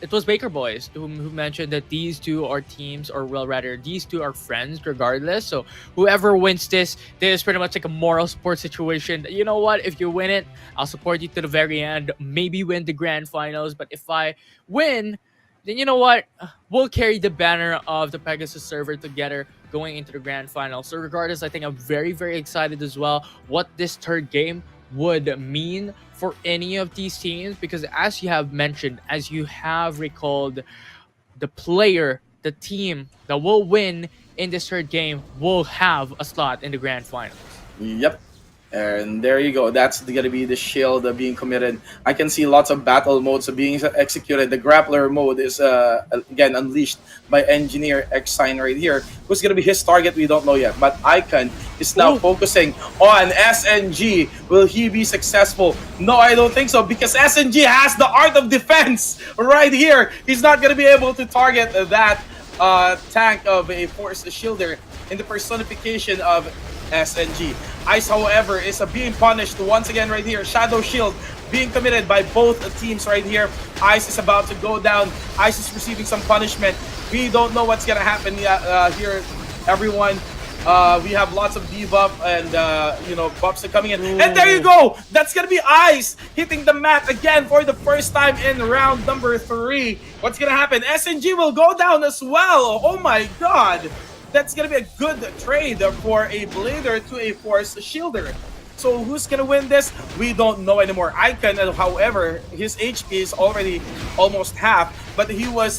it was Baker Boys who mentioned that these two are teams, or well, rather, these two are friends regardless. So whoever wins this is pretty much like a moral support situation. You know what? If you win it, I'll support you to the very end. Maybe win the grand finals, but if I win, then you know what? We'll carry the banner of the Pegasus server together going into the grand final. So regardless, I think I'm very, very excited as well what this third game would mean for any of these teams, because as you have mentioned, as you have recalled, the player, the team that will win in this third game will have a slot in the grand finals. Yep. And there you go. That's going to be the shield being committed. I can see lots of battle modes being executed. The grappler mode is, again, unleashed by Engineer X-Sign right here. Who's going to be his target? We don't know yet. But Icon is now focusing on SNG. Will he be successful? No, I don't think so, because SNG has the art of defense right here. He's not going to be able to target that tank of a force shielder in the personification of SNG. Ice, however, is being punished once again right here. Shadow Shield being committed by both teams right here. Ice is about to go down. Ice is receiving some punishment. We don't know what's going to happen here, everyone. We have lots of debuff and, buffs are coming in. Ooh. And there you go! That's going to be Ice hitting the mat again for the first time in round number 3. What's going to happen? SNG will go down as well. Oh my god! That's going to be a good trade for a Blader to a Force Shielder. So who's going to win this? We don't know anymore. Icon, however, his HP is already almost half, but he was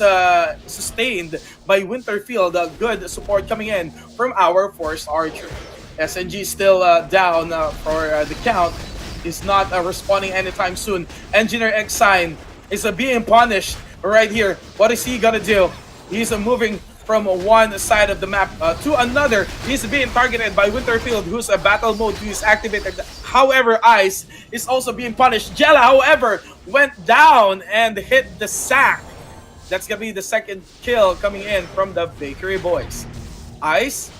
sustained by Winterfield. Good support coming in from our Force Archer. SNG still down for the count. He's not responding anytime soon. Engineer X-Sign is being punished right here. What is he going to do? He's moving from one side of the map to another. He's being targeted by Winterfield, who's a battle mode who is activated. However, Ice is also being punished. Jella, however, went down and hit the sack. That's gonna be the second kill coming in from the Bakery Boys. Ice,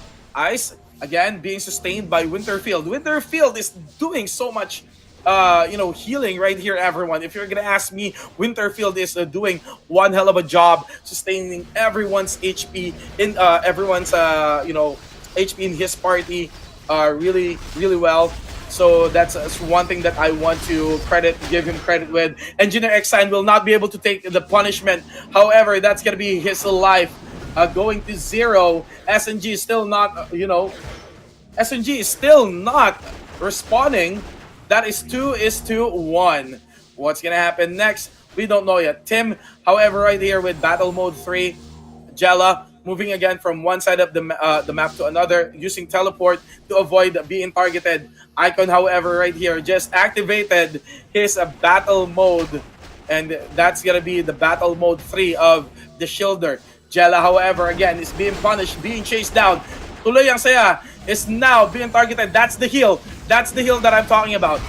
again, being sustained by Winterfield. Winterfield is doing so much healing right here, everyone. If you're gonna ask me, Winterfield is doing one hell of a job sustaining everyone's HP in everyone's HP in his party really, really well. So that's one thing that I want to give him credit with. Engineer X-Sign will not be able to take the punishment. However, that's gonna be his life going to 0. SNG is still not, SNG is still not responding. That is 2-1. What's gonna happen next? We don't know yet. Tim, however, right here with Battle Mode 3, Jella moving again from one side of the map to another using teleport to avoid being targeted. Icon, however, right here just activated his battle mode, and that's gonna be the battle mode 3 of the Shielder. Jella, however, again is being punished, being chased down. Tuloy ang saya is now being targeted. That's the heal. That's the heal that I'm talking about.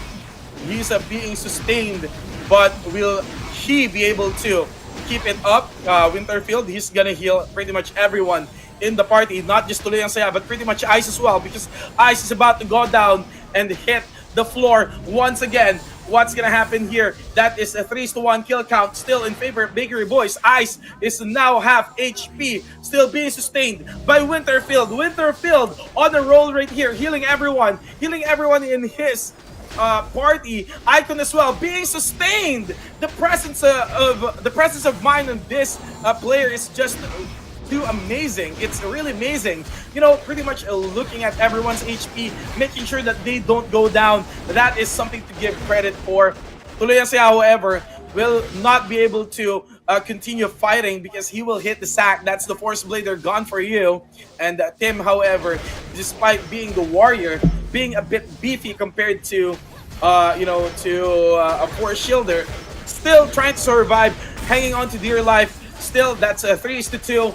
He's being sustained, but will he be able to keep it up? Winterfield, he's gonna heal pretty much everyone in the party, not just Tuloy ang Saya, but pretty much Ice as well, because Ice is about to go down and hit the floor once again. What's gonna happen here? That is a 3-1 kill count, still in favor of Bakery Boys. Ice is now half HP, still being sustained by Winterfield. Winterfield on the roll right here, healing everyone in his party. Icon as well being sustained. The presence of mind in this player is just too amazing. It's really amazing. Pretty much looking at everyone's HP, making sure that they don't go down. That is something to give credit for. Tuloy ang Saya, however, will not be able to continue fighting because he will hit the sack. That's the Force Blader gone for you. And Tim, however, despite being the warrior, being a bit beefy compared to a Force Shielder, still trying to survive, hanging on to dear life. Still, that's a 3-2.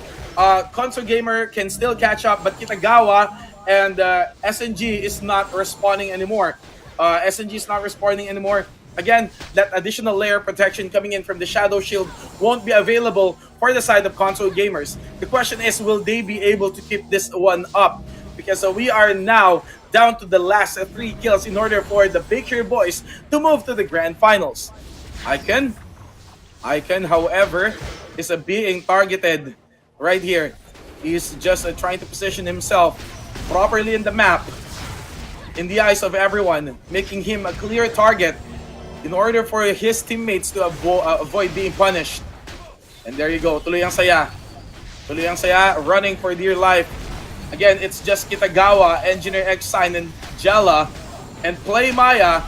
Console Gamer can still catch up, but Kitagawa and SNG is not responding anymore. SNG is not responding anymore. Again, that additional layer protection coming in from the Shadow Shield won't be available for the side of Console Gamers. The question is, will they be able to keep this one up? Because we are now down to the last 3 kills in order for the Bakery Boys to move to the Grand Finals. Icon, however, is being targeted right here. He's just trying to position himself properly in the map, in the eyes of everyone, making him a clear target in order for his teammates to avoid being punished. And there you go, Tuloy ang Saya. Tuloy ang Saya, running for dear life. Again, it's just Kitagawa, Engineer X Sign, and Jella, and Play Maya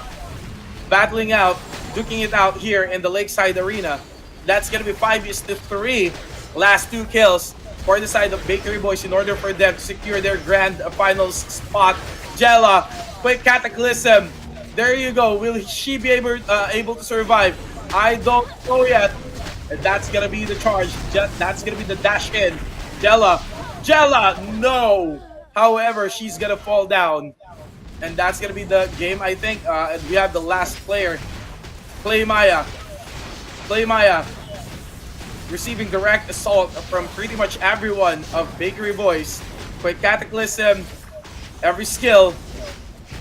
battling out, duking it out here in the Lakeside Arena. That's gonna be 5-3. Last 2 kills for the side of Bakery Boys in order for them to secure their Grand Finals spot. Jella, quick Cataclysm. There you go. Will she be able to survive? I don't know yet. And that's gonna be the charge. That's gonna be the dash in. Jella, no. However, she's gonna fall down, and that's gonna be the game, I think. And we have the last player, Play Maya, receiving direct assault from pretty much everyone of Bakery Boys. Quick Cataclysm, every skill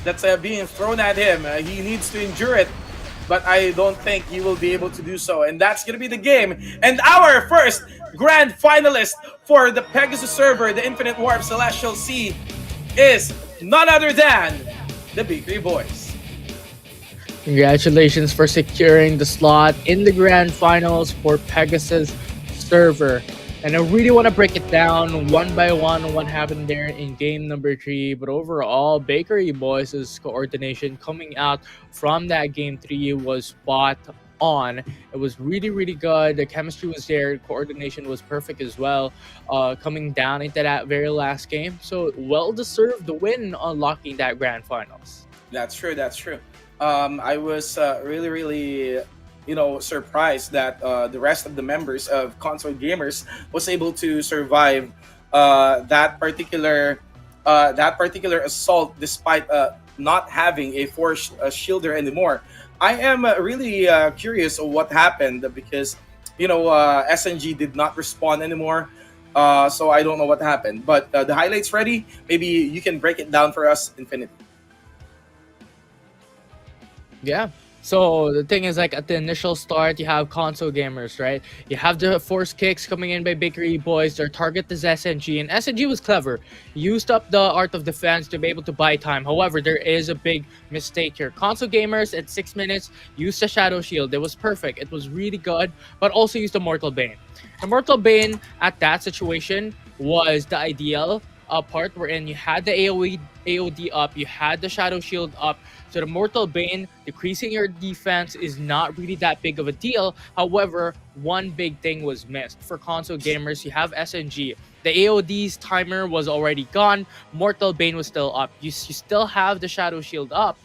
that's being thrown at him, he needs to endure it, but I don't think he will be able to do so. And that's gonna be the game. And our first Grand Finalist for the Pegasus server, the Infinite Warp Celestial Sea, is none other than the Bakery Boys. Congratulations for securing the slot in the Grand Finals for Pegasus server. And I really want to break it down one by one what happened there in game number 3. But overall, Bakery Boys' coordination coming out from that game 3 was spot on. It was really, really good. The chemistry was there. Coordination was perfect as well, coming down into that very last game. So well-deserved the win, unlocking that Grand Finals. That's true. I was really surprised that the rest of the members of Console Gamers was able to survive that particular assault despite not having a Force Shielder anymore. I am really curious what happened because SNG did not respond anymore. So I don't know what happened. But the highlights ready. Maybe you can break it down for us, Infinite. Yeah, So the thing is, like, at the initial start, you have console gamers, right? You have the force kicks coming in by Bakery Boys. Their target is SNG, and SNG was clever. He used up the art of defense to be able to buy time. However, there is a big mistake here. Console gamers at 6 minutes used the Shadow Shield. It was perfect. It was really good, but also used the Mortal Bane. The Mortal Bane at that situation was the ideal part wherein you had the AOD up, you had the Shadow Shield up. So the Mortal Bane decreasing your defense is not really that big of a deal. However, one big thing was missed. For console gamers, you have SNG. The AOD's timer was already gone. Mortal Bane was still up. You still have the Shadow Shield up.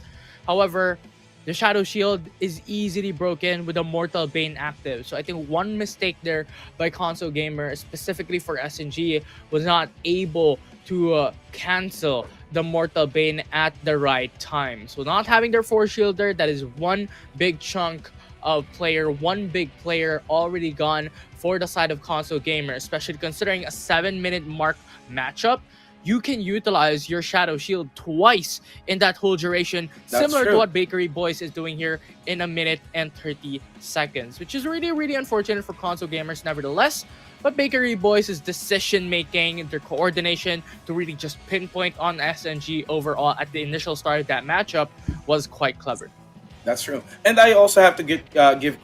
However, the Shadow Shield is easily broken with a Mortal Bane active. So I think one mistake there by console gamer, specifically for SNG, was not able to cancel the Mortal Bane at the right time. So not having their force shielder, that is one big chunk of player, one big player already gone for the side of console gamer, especially considering a 7-minute mark matchup. You can utilize your Shadow Shield twice in that whole duration, similar to what Bakery Boys is doing here in 1 minute and 30 seconds, which is really, really unfortunate for console gamers nevertheless. But Bakery Boys' decision making, their coordination to really just pinpoint on SNG overall at the initial start of that matchup was quite clever. That's true, and I also have to give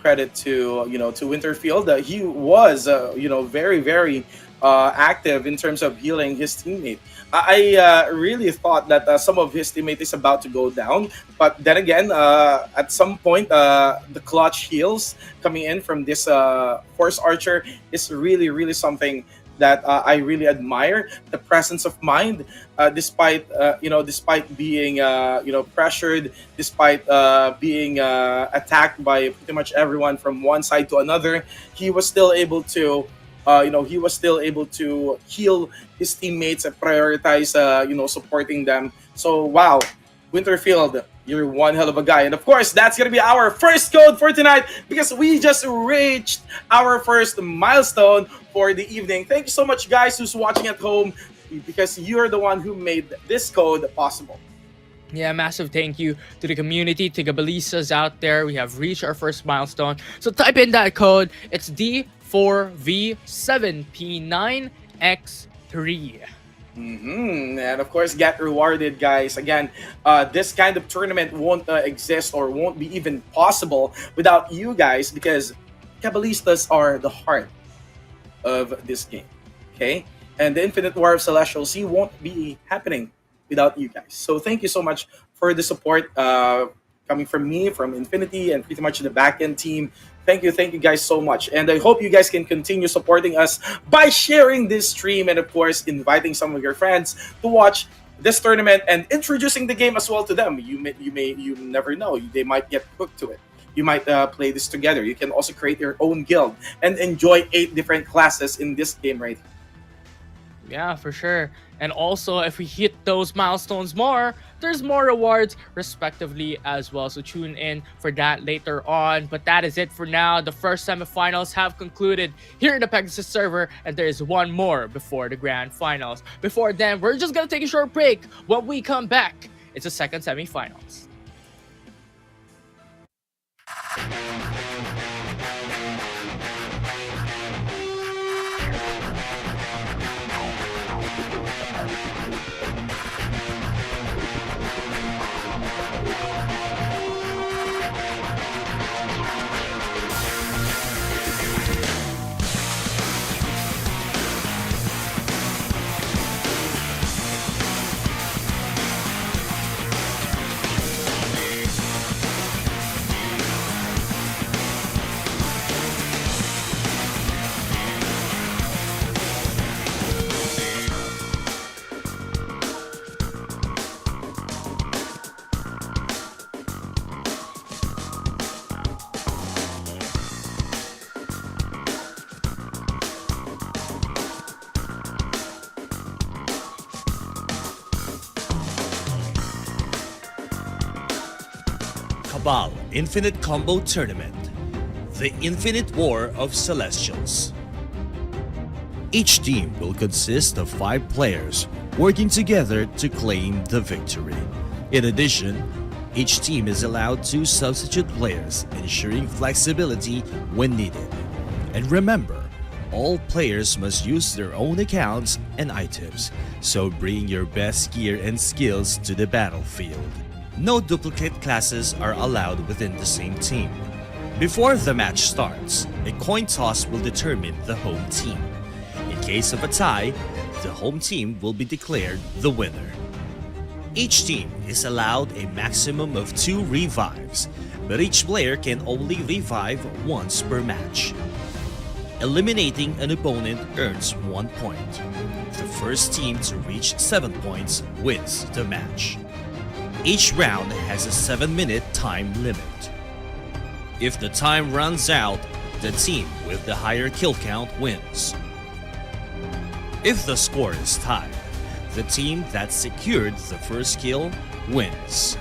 credit to to Winterfield. He was very very active in terms of healing his teammate. I really thought that some of his teammate is about to go down, but then again, at some point, the clutch heals coming in from this Force Archer is really really something that I really admire. The presence of mind, despite despite being pressured, despite being attacked by pretty much everyone from one side to another, he was still able to heal his teammates and prioritize supporting them. So wow, Winterfield, you're one hell of a guy. And of course, that's gonna be our first code for tonight because we just reached our first milestone for the evening. Thank you so much, guys, who's watching at home, because you're the one who made this code possible. Yeah, massive thank you to the community, to Gabalistas out there. We have reached our first milestone. So type in that code. It's D4V7P9X3. And of course, get rewarded, guys. Again, this kind of tournament won't exist or won't be even possible without you guys, because Cabalistas are the heart of this game. Okay, and the Infinite War of Celestial Sea won't be happening without you guys. So thank you so much for the support coming from me, from Infinity, and pretty much the backend team. Thank you guys so much. And I hope you guys can continue supporting us by sharing this stream and of course inviting some of your friends to watch this tournament and introducing the game as well to them. You never know, they might get hooked to it. You might play this together. You can also create your own guild and enjoy 8 different classes in this game right here. Yeah, for sure. And also, if we hit those milestones more, there's more rewards respectively as well. So tune in for that later on. But that is it for now. The first semifinals have concluded here in the Pegasus server, and there is one more before the grand finals. Before then, we're just gonna take a short break. When we come back, it's the second semifinals. Cabal Infinite Combo Tournament, the Infinite War of Celestials. Each team will consist of 5 players working together to claim the victory. In addition, Each team is allowed 2 substitute players, ensuring flexibility when needed. And remember, all players must use their own accounts and items, so bring your best gear and skills to the battlefield. No duplicate classes are allowed within the same team. Before the match starts, a coin toss will determine the home team. In case of a tie, the home team will be declared the winner. Each team is allowed a maximum of 2 revives, but each player can only revive once per match. Eliminating an opponent earns 1 point. The first team to reach 7 points wins the match. Each round has a 7-minute time limit. If the time runs out, the team with the higher kill count wins. If the score is tied, the team that secured the first kill wins.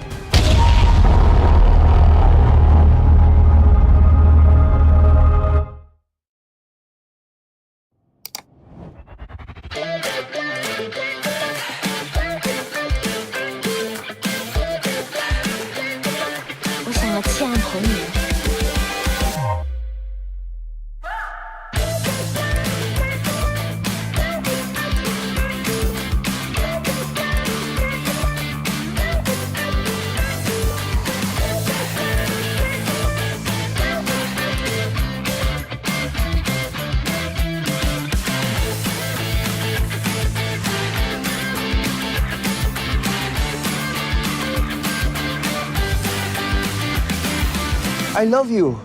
I love you.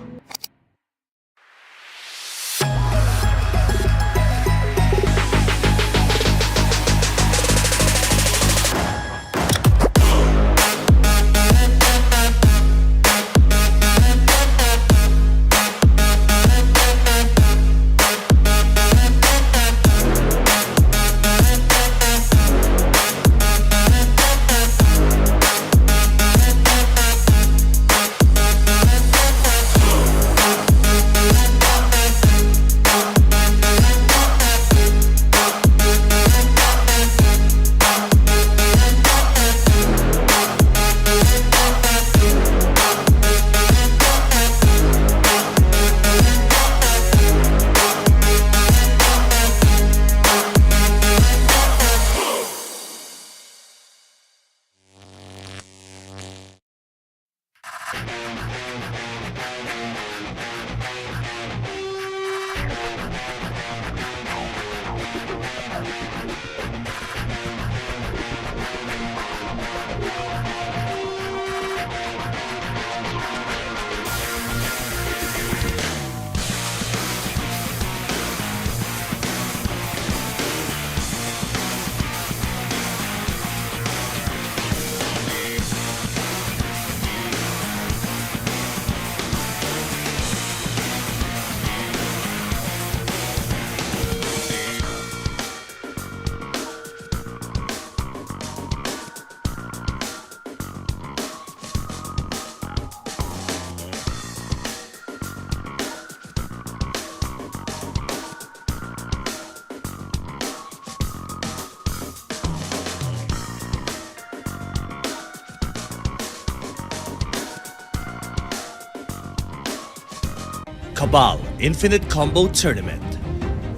Cabal Infinite Combo Tournament,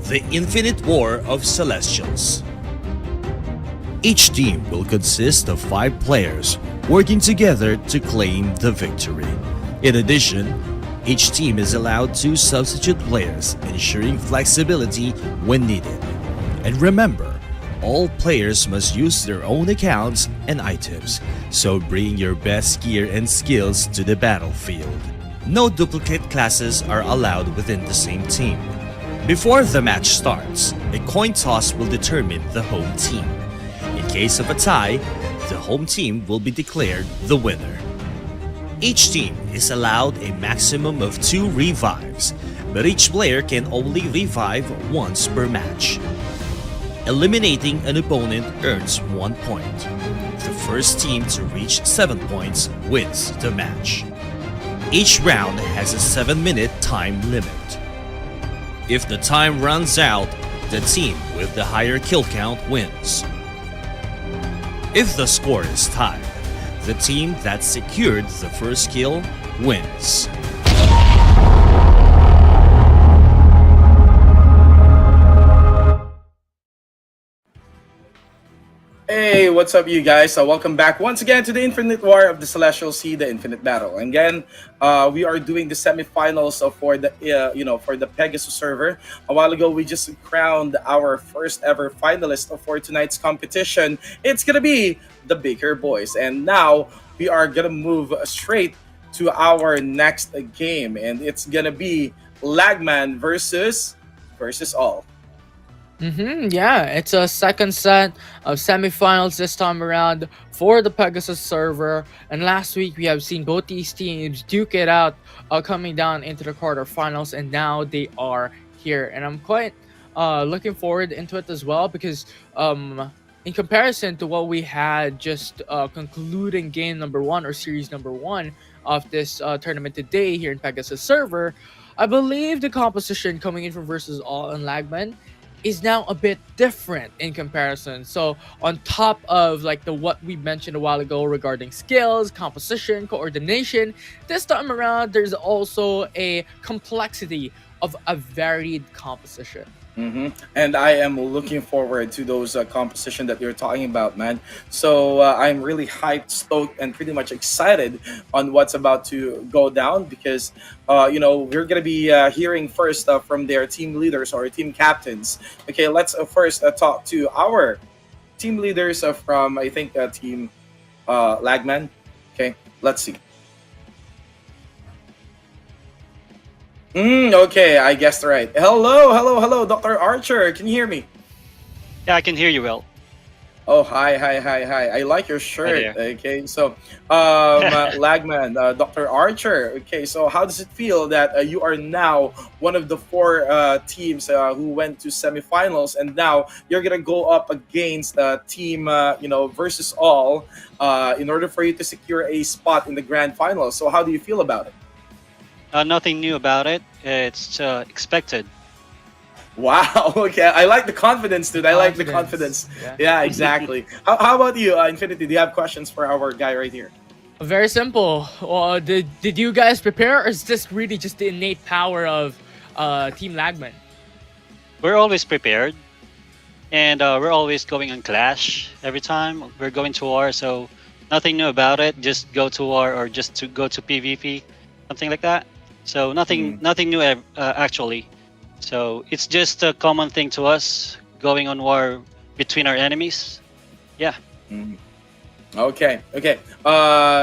the Infinite War of Celestials. Each team will consist of 5 players working together to claim the victory. In addition, each team is allowed 2 substitute players, ensuring flexibility when needed. And remember, all players must use their own accounts and items, so bring your best gear and skills to the battlefield. No duplicate classes are allowed within the same team. Before the match starts, a coin toss will determine the home team. In case of a tie, the home team will be declared the winner. Each team is allowed a maximum of 2 revives, but each player can only revive once per match. Eliminating an opponent earns 1 point. The first team to reach 7 points wins the match. Each round has a 7-minute time limit. If the time runs out, the team with the higher kill count wins. If the score is tied, The team that secured the first kill wins. Hey, what's up, you guys? Welcome back once again to the Infinite War of the Celestial Sea, the Infinite Battle. And again, we are doing the semifinals for the for the Pegasus server. A while ago, we just crowned our first ever finalist for tonight's competition. It's gonna be the Baker Boys, and now we are gonna move straight to our next game, and it's gonna be Lagman versus all. Yeah, it's a second set of semifinals this time around for the Pegasus server. And last week we have seen both these teams duke it out, coming down into the quarterfinals, and now they are here. And I'm quite looking forward into it as well because in comparison to what we had just concluding game number one or series number one of this tournament today here in Pegasus server, I believe the composition coming in from versus all and Lagman is now a bit different in comparison. So on top of like the what we mentioned a while ago regarding skills, composition, coordination, this time around there's also a complexity of a varied composition. And I am looking forward to those composition that you're talking about, man. So I'm really hyped, stoked, and pretty much excited on what's about to go down because, we're going to be hearing first from their team leaders or team captains. Okay, let's first talk to our team leaders from, I think, team Lagman. Okay, let's see. Okay, I guessed right. Hello, Dr. Archer. Can you hear me? Yeah, I can hear you well. Oh, hi. I like your shirt. Hi Okay, so, Lagman, Dr. Archer. Okay, so how does it feel that you are now one of the four teams who went to semifinals, and now you're gonna go up against team, versus all, in order for you to secure a spot in the grand final. So, how do you feel about it? Nothing new about it. It's expected. Wow. Okay. I like the confidence, dude. I like the confidence. Yeah, exactly. How about you, Infinity? Do you have questions for our guy right here? Very simple. Did you guys prepare, or is this really just the innate power of Team Lagman? We're always prepared, and we're always going on Clash every time we're going to war. So nothing new about it. Just go to war or just to go to PvP, something like that. So nothing new actually. So it's just a common thing to us going on war between our enemies. Yeah. Okay.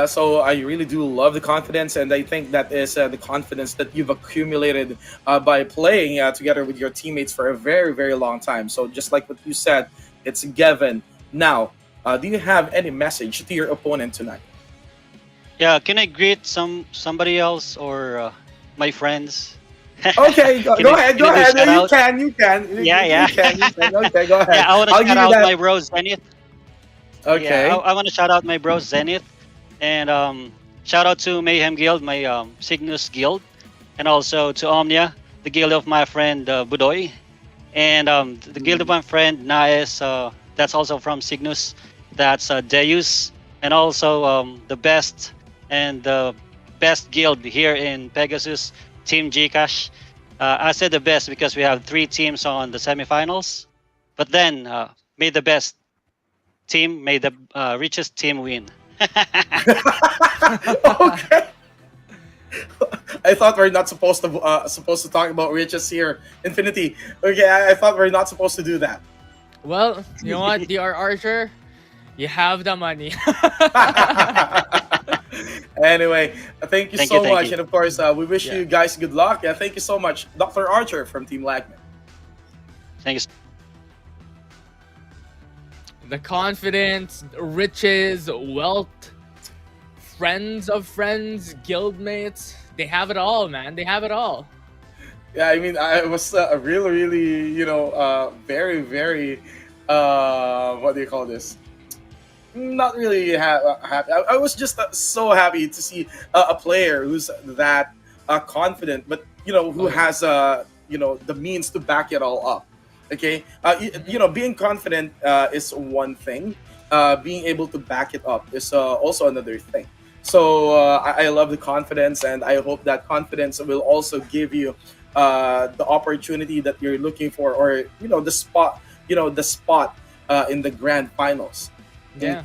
So I really do love the confidence, and I think that is the confidence that you've accumulated by playing together with your teammates for a very, very long time. So just like what you said, it's given. Now, do you have any message to your opponent tonight? Yeah. Can I greet somebody else or my friends? Okay, go ahead. Can I do shout out? You can. Yeah. You can. Okay, go ahead. Yeah, I want to shout out my bro Zenith. Okay. Yeah, I want to shout out my bro Zenith, and shout out to Mayhem Guild, my Cygnus Guild, and also to Omnia, the guild of my friend Budoy, and the guild of my friend Naes. That's also from Cygnus. That's Deus, and also the best guild here in Pegasus, Team Gcash. I said the best because we have 3 teams on the semifinals, but then may the best team, may the richest team win. Okay. I thought we're not supposed to talk about riches here, Infinity. Okay, I thought we're not supposed to do that. Well, you know what, Dr. Archer, you have the money. Anyway, thank you so much, you. and of course, we wish you guys good luck. Yeah, thank you so much, Dr. Archer from Team Lagman. Thank you. The confidence, riches, wealth, friends of friends, guildmates, they have it all, man. They have it all. Yeah, I mean, I was really, very, very, what do you call this? Not really happy. I was just so happy to see a player who's that confident, but who has the means to back it all up. Okay, being confident is one thing, being able to back it up is also another thing. So I love the confidence, and I hope that confidence will also give you the opportunity that you're looking for, or the spot in the grand finals. Yeah.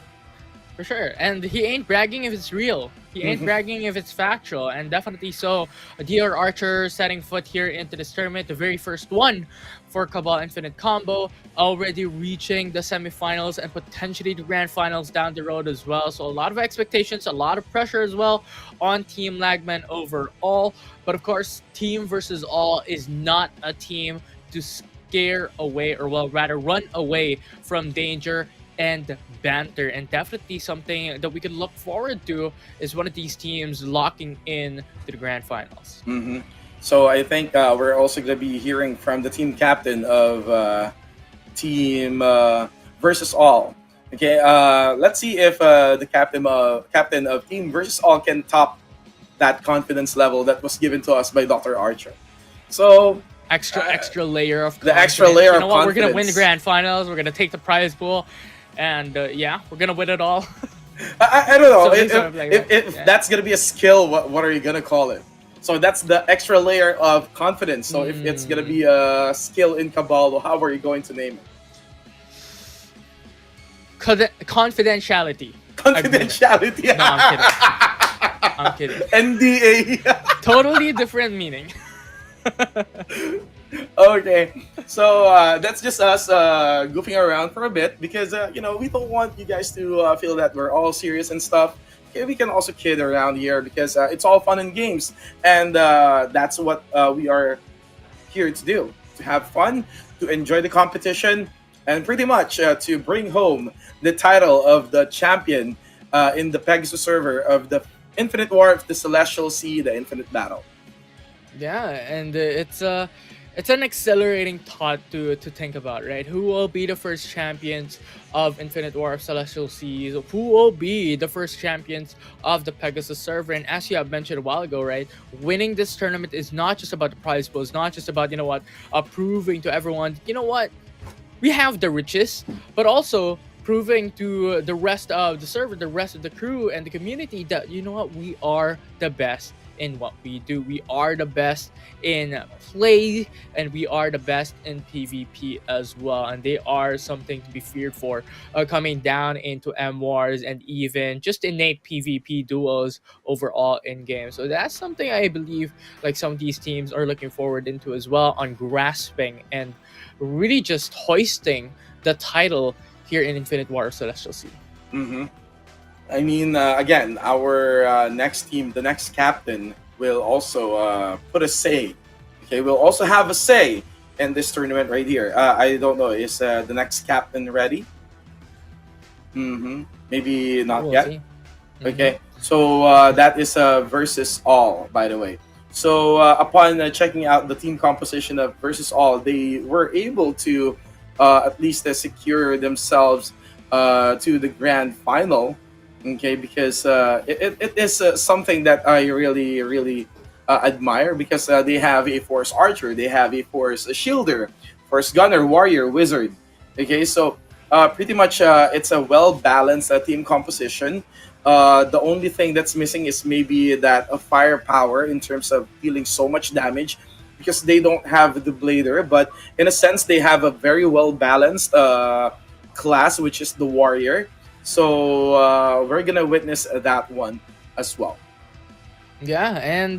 For sure. And he ain't bragging if it's real. He ain't bragging if it's factual. And definitely so. DR Archer setting foot here into this tournament, the very first one for Cabal Infinite Combo, already reaching the semifinals and potentially the grand finals down the road as well. So a lot of expectations, a lot of pressure as well on Team Lagman overall. But of course, team versus all is not a team to scare away, or well, rather run away from danger and banter. And definitely something that we can look forward to is one of these teams locking in to the grand finals. So I think we're also going to be hearing from the team captain of team versus all. Okay, let's see if the captain of team versus all can top that confidence level that was given to us by Dr. Archer. So Extra layer of the extra layer you know of what? confidence. We're gonna win the grand finals. We're gonna take the prize pool, and yeah, we're gonna win it all. I don't know Something like if that. that's gonna be a skill. What are you gonna call it? So that's the extra layer of confidence. So if it's gonna be a skill in Cabal, how are you going to name it? Confidentiality. Confidentiality. No, I'm kidding. I'm kidding. NDA. Totally different meaning. Okay, so that's just us goofing around for a bit because we don't want you guys to feel that we're all serious and stuff. Okay, we can also kid around here because it's all fun and games, and that's what we are here to do: to have fun, to enjoy the competition, and pretty much to bring home the title of the champion in the Pegasus server of the Infinite War of the Celestial Sea, the Infinite Battle. Yeah, and it's an accelerating thought to think about, right? Who will be the first champions of Infinite War of Celestial Seas? Who will be the first champions of the Pegasus server? And as you have mentioned a while ago, right, winning this tournament is not just about the prize pool. It's not just about proving to everyone, we have the riches, but also proving to the rest of the server, the rest of the crew, and the community that we are the best in what we do. We are the best in play, and we are the best in PvP as well. And they are something to be feared for coming down into M-Wars and even just innate PvP duels overall in game. So that's something I believe like some of these teams are looking forward into as well, on grasping and really just hoisting the title here in Infinite War of Celestial Sea. I mean, again, our next team, the next captain, will also put a say. Okay, we'll also have a say in this tournament right here. I don't know, is the next captain ready? Maybe not We'll yet. see. Okay, so that is versus all, by the way. So upon checking out the team composition of versus all, they were able to at least secure themselves to the grand final. Okay, because it is something that I really admire, because they have a force archer, they have a force shielder, force gunner, warrior, wizard. Okay, so pretty much it's a well balanced team composition. The only thing that's missing is maybe that firepower in terms of dealing so much damage, because they don't have the blader, but in a sense they have a very well balanced class, which is the warrior. So we're gonna witness that one as well. Yeah, and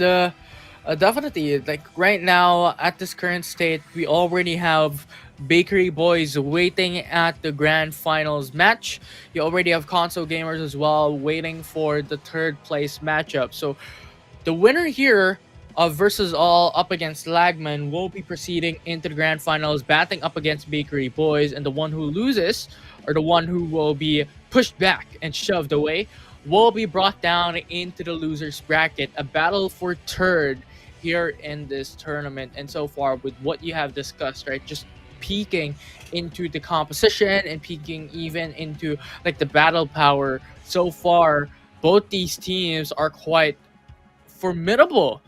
definitely, like right now at this current state, we already have Bakery Boys waiting at the grand finals match. You already have console gamers as well waiting for the third place matchup. So the winner here of versus all up against Lagman will be proceeding into the grand finals, batting up against Bakery Boys, and the one who loses, or the one who will be pushed back and shoved away, will be brought down into the losers bracket. A battle for third here in this tournament. And so far, with what you have discussed, right, just peeking into the composition and peeking even into like the battle power so far, both these teams are quite formidable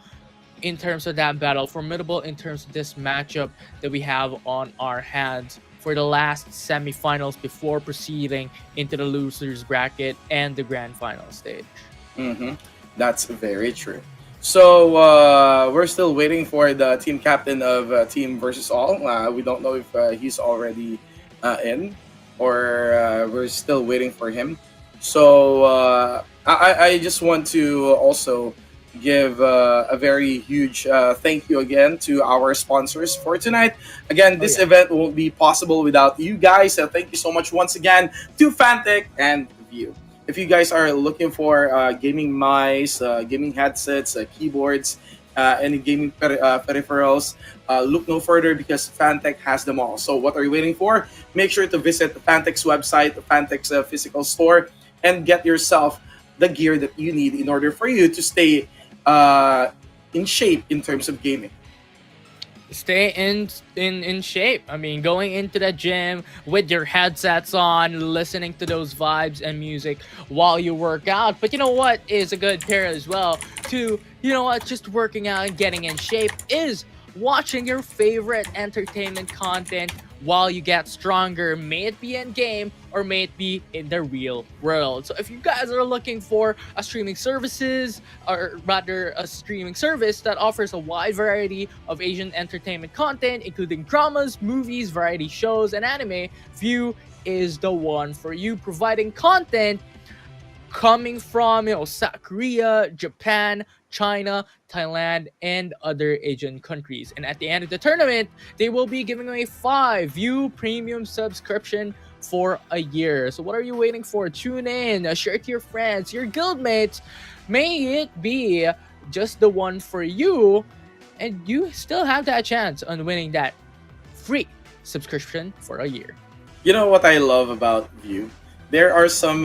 in terms of that battle, formidable in terms of this matchup that we have on our hands for the last semifinals before proceeding into the losers bracket and the grand final stage. Mm-hmm. That's very true. So we're still waiting for the team captain of Team versus All. We don't know if he's already in, or we're still waiting for him. So I just want to also give a very huge thank you again to our sponsors for tonight. Again, this event won't be possible without you guys. Thank you so much once again to Fantech and VIU. If you guys are looking for gaming mice, gaming headsets, keyboards, any gaming peripherals, look no further because Fantech has them all. So what are you waiting for? Make sure to visit Fantech's website, Fantech's physical store, and get yourself the gear that you need in order for you to stay in shape in terms of gaming. Stay in shape. I mean, going into the gym with your headsets on, listening to those vibes and music while you work out. But you know what is a good pair as well to, just working out and getting in shape is watching your favorite entertainment content while you get stronger, may it be in game or may it be in the real world. So if you guys are looking for a streaming services, or rather a streaming service that offers a wide variety of Asian entertainment content, including dramas, movies, variety shows, and anime, VIU is the one for you, providing content coming from South Korea, Japan, China, Thailand, and other Asian countries. And at the end of the tournament, they will be giving away 5 VIU premium subscription for a year. So what are you waiting for? Tune in, share it to your friends, your guildmates. May it be just the one for you, and you still have that chance on winning that free subscription for a year. You know what I love about VIU? There are some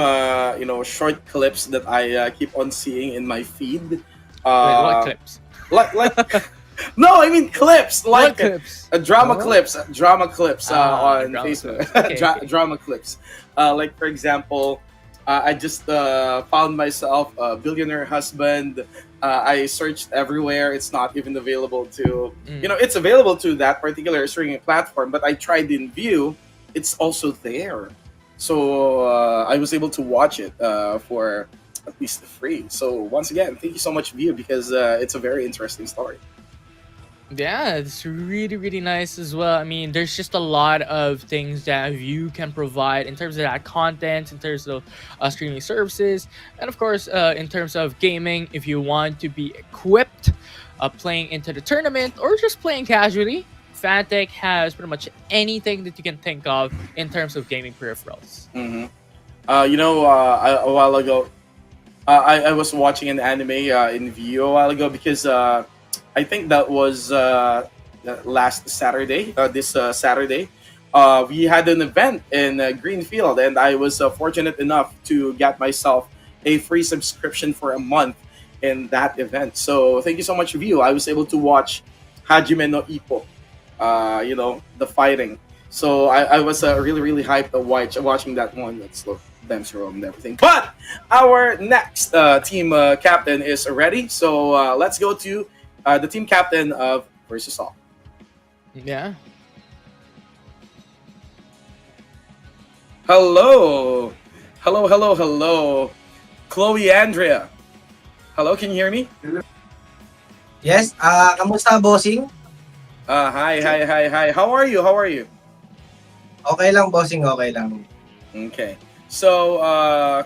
short clips that I keep on seeing in my feed. Wait, what clips? Like no, I mean clips, like clips? Drama clips on drama Facebook. clips. Okay. Drama clips. Like for example, I just found myself a billionaire husband. I searched everywhere. It's not even available to it's available to that particular streaming platform, but I tried in VIU. It's also there. So I was able to watch it for at least free. So once again, thank you so much, VIU, because it's a very interesting story. Yeah, it's really, really nice as well. I mean, there's just a lot of things that VIU can provide in terms of that content, in terms of streaming services, and of course, in terms of gaming. If you want to be equipped playing into the tournament or just playing casually, Fantech has pretty much anything that you can think of in terms of gaming peripherals. Mm-hmm. A while ago, I was watching an anime in VIU a while ago because I think that was last Saturday, this Saturday. We had an event in Greenfield, and I was fortunate enough to get myself a free subscription for a month in that event. So thank you so much, VIU. I was able to watch Hajime no Ippo. The fighting. So I was really, really hyped watching that one. That's Dance Room and everything. But our next team captain is ready. So let's go to the team captain of Versus All. Yeah. Hello. Hello. Chloe Andrea. Hello, can you hear me? Yes, kamusta, bossing? Hi. How are you? Okay lang, bossing, okay lang. Okay. So,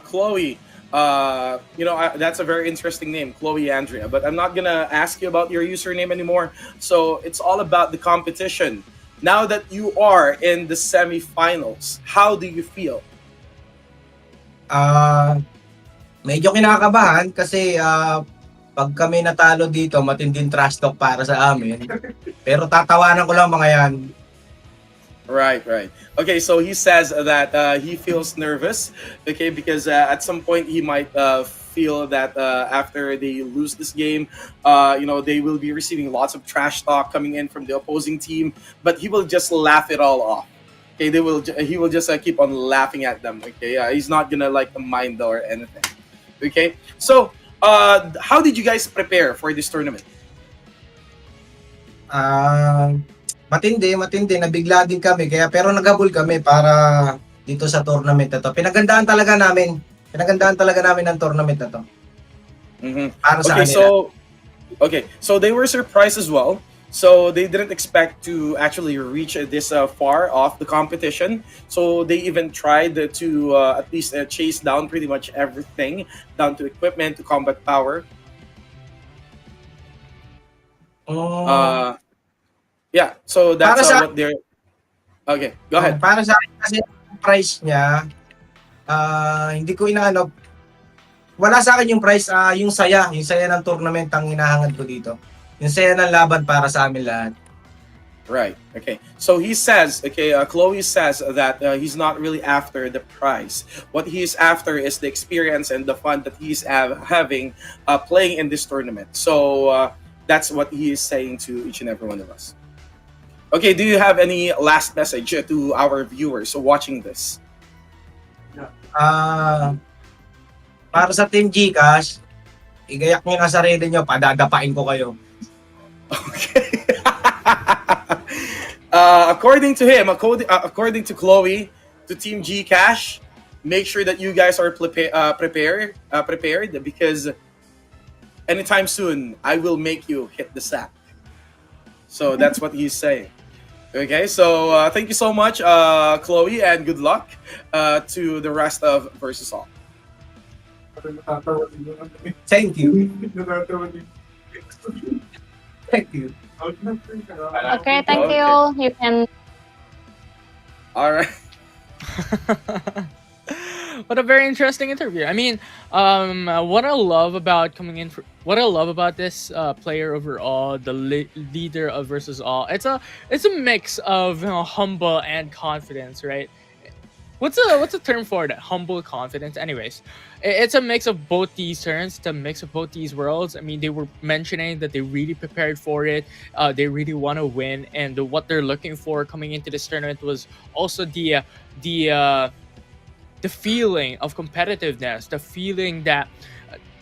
Chloe, that's a very interesting name, Chloe Andrea, but I'm not going to ask you about your username anymore. So, it's all about the competition. Now that you are in the semifinals, how do you feel? Medyo kinakabahan kasi pag kami natalo dito, matinding trash talk para sa amin. Pero tatawanan ko lang mga yan. Right. Okay, so he says that he feels nervous, okay, because at some point he might feel that after they lose this game, they will be receiving lots of trash talk coming in from the opposing team, but he will just laugh it all off. Okay, he will just keep on laughing at them. Okay, he's not gonna mind or anything. Okay, so how did you guys prepare for this tournament? Matindi. Nabigla din kami. Kaya, pero naghabol kami para dito sa tournament na to. Pinagandaan talaga namin ang tournament na to. Para sa Okay, kanila. so they were surprised as well. So they didn't expect to actually reach this far off the competition. So they even tried to at least chase down pretty much everything, down to equipment, to combat power. Oh, Yeah, so that's para sa what they're. Okay, go ahead. para sa akin kasi yung price niya, hindi ko inaano. Wala sa akin yung price, yung saya ng tournament ang hinahangad ko dito. Yung saya ng laban para sa amin lahat. Right. Okay. So he says, Chloe says that he's not really after the prize. What he's after is the experience and the fun that he's having playing in this tournament. So that's what he is saying to each and every one of us. Okay. Do you have any last message to our viewers watching this? Para sa Team Gcash, igayak nyo na sarili nyo, padadapain ko kayo. Okay. According to him, according to Chloe, to Team Gcash, make sure that you guys are prepared because anytime soon I will make you hit the sack. So that's what he's saying. Okay, so thank you so much, Chloe, and good luck to the rest of Versus All. Thank you. Thank you. Okay, thank you. You can. All right. What a very interesting interview. I mean, what I love about what I love about this player overall, the leader of Versus All, it's a mix of humble and confidence, right? What's a term for that? Humble confidence. Anyways, it's a mix of both these terms. It's a mix of both these worlds. I mean, they were mentioning that they really prepared for it. They really want to win, and what they're looking for coming into this tournament was also the feeling of competitiveness, the feeling that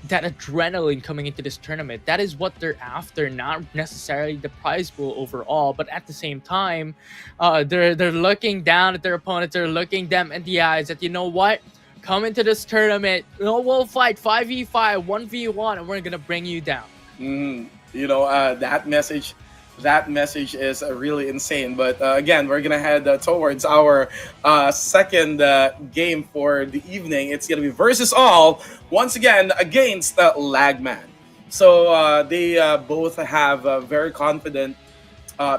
adrenaline coming into this tournament. That is what they're after, not necessarily the prize pool overall, but at the same time, they're looking down at their opponents, they're looking them in the eyes that, you know what, come into this tournament, we'll fight 5v5, 1v1, and we're gonna bring you down. That message is really insane. But again, we're gonna head towards our second game for the evening. It's gonna be Versus All once again against Lagman. So they both have very confident